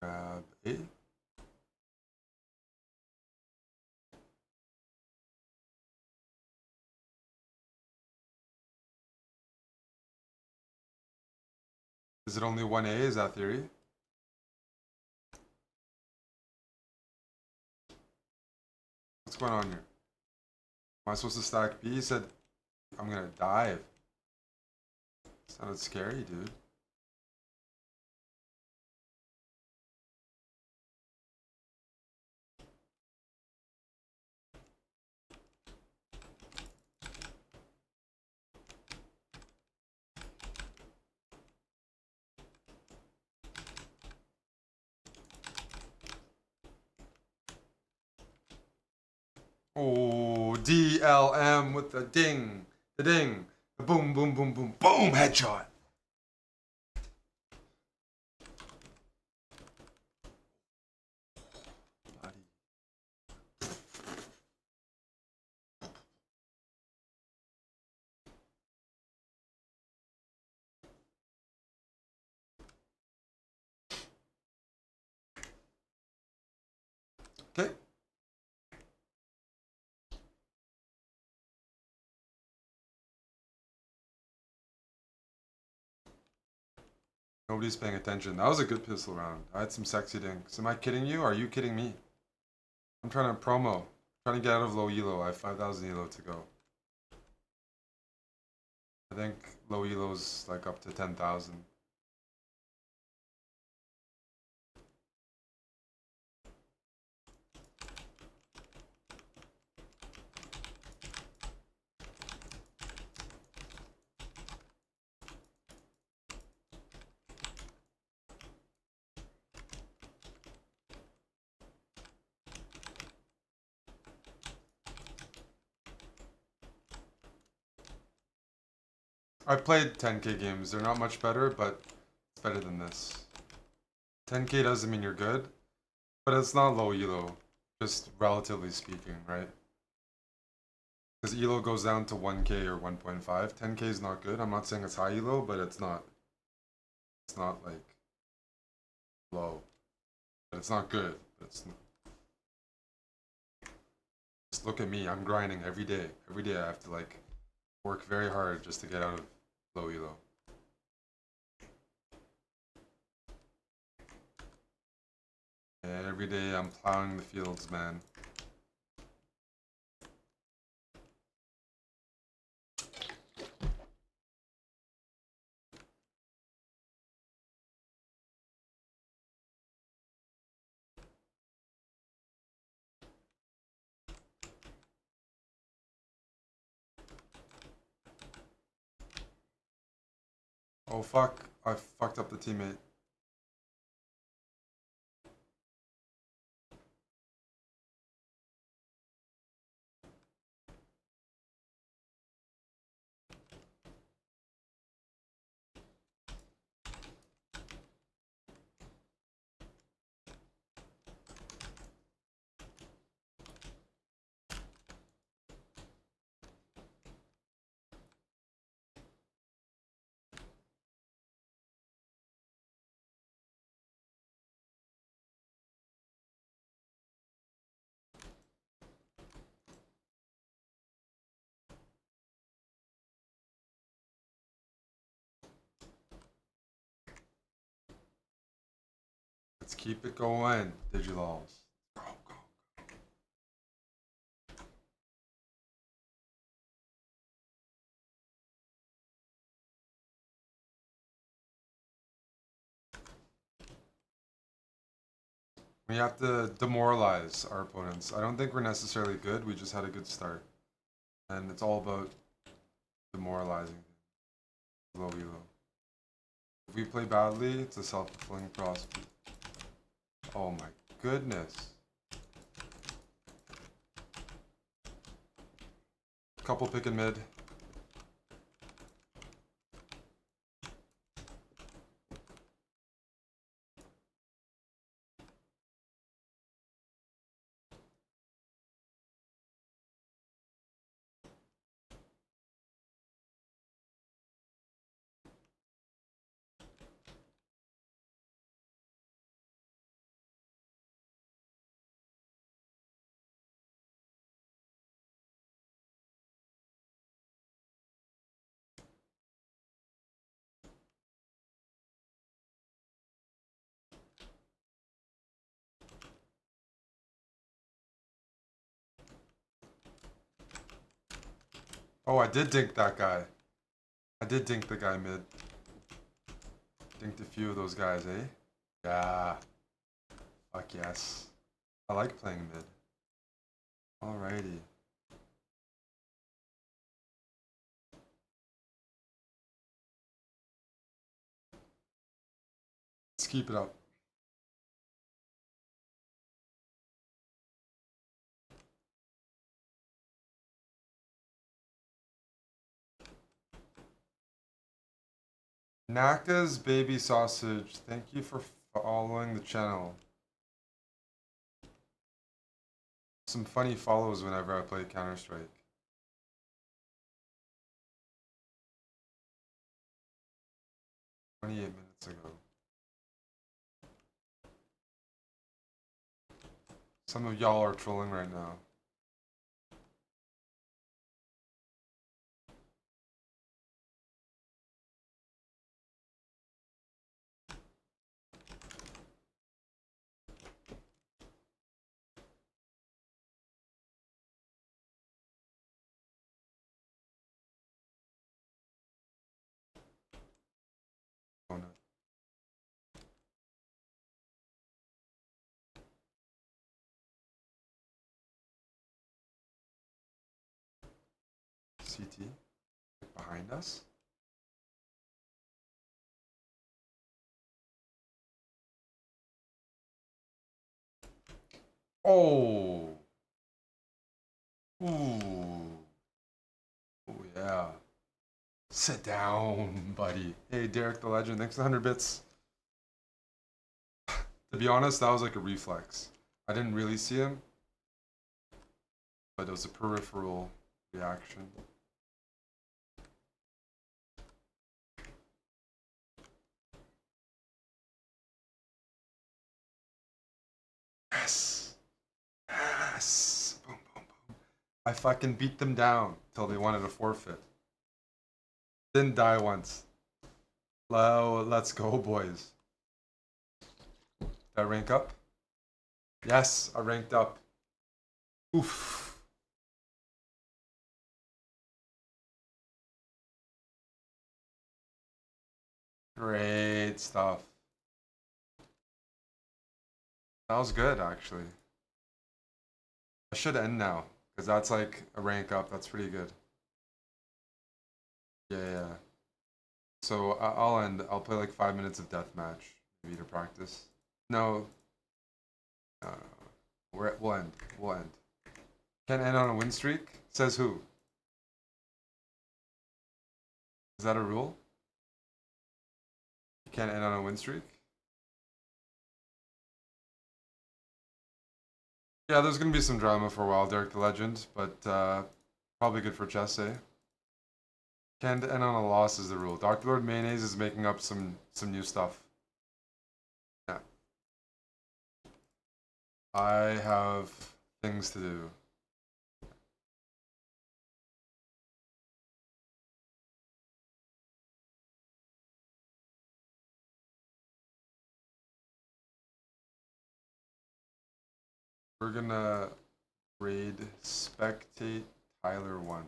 A: Grab it. Is it only 1A? Is that theory? What's going on here? Am I supposed to stack B? He said I'm gonna dive. Sounded scary, dude. Oh, DLM with the ding, the ding, the boom, boom, boom, boom, boom, headshot. Okay. Nobody's paying attention. That was a good pistol round. I had some sexy dinks. Am I kidding you? Or are you kidding me? I'm trying to promo. I'm trying to get out of low elo. I have 5,000 elo to go. I think low elo's like up to 10,000. I played 10k games. They're not much better, but it's better than this. 10k doesn't mean you're good, but it's not low elo, just relatively speaking, right? Because elo goes down to 1k or 1.5. 10k is not good. I'm not saying it's high elo, but it's not. It's not like low. But it's not good. It's not. Just look at me. I'm grinding every day. Every day I have to like work very hard just to get out of low elo. Every day I'm plowing the fields, man. Oh fuck, I fucked up the teammate. Let's keep it going, Digilals. Go, go. We have to demoralize our opponents. I don't think we're necessarily good. We just had a good start. And it's all about demoralizing thing. Low elo. If we play badly, it's a self-fulfilling prophecy. Oh my goodness. Couple picking mid. Oh, I did dink that guy. I did dink the guy mid. Dinked a few of those guys, eh? Yeah. Fuck yes. I like playing mid. Alrighty. Let's keep it up. Naka's Baby Sausage, thank you for following the channel. Some funny follows whenever I play Counter-Strike. 28 minutes ago. Some of y'all are trolling right now. Oh no. CT behind us. Oh. Ooh. Oh yeah. Sit down, buddy. Hey, Derek the Legend, thanks for 100 bits. To be honest, that was like a reflex. I didn't really see him, but it was a peripheral reaction. Yes! Yes! Boom, boom, boom. I fucking beat them down till they wanted a forfeit. Didn't die once. Let's go, boys. Did I rank up? Yes, I ranked up. Oof. Great stuff. That was good, actually. I should end now, because that's like a rank up. That's pretty good. Yeah, yeah. So I'll end. I'll play like 5 minutes of deathmatch, maybe to practice. No, no, no. We'll end. We'll end. Can't end on a win streak? Says who? Is that a rule? You can't end on a win streak? Yeah, there's gonna be some drama for a while, Derek the Legend, but probably good for chess, eh? Can't end on a loss is the rule. Dr. Lord Mayonnaise is making up some new stuff. Yeah. I have things to do. We're gonna raid spectate Tyler 1.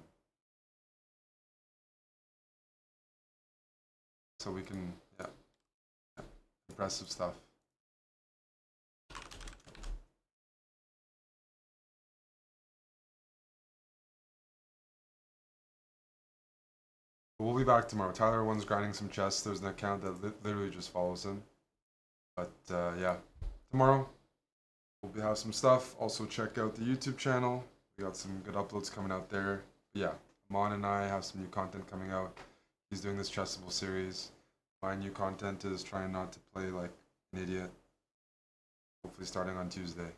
A: So we can, yeah, impressive stuff. But we'll be back tomorrow. Tyler one's grinding some chests. There's an account that literally just follows him. But yeah, tomorrow we'll have some stuff. Also check out the YouTube channel. We got some good uploads coming out there. But yeah, Amon and I have some new content coming out. He's doing this Chessable series. My new content is trying not to play like an idiot. Hopefully starting on Tuesday.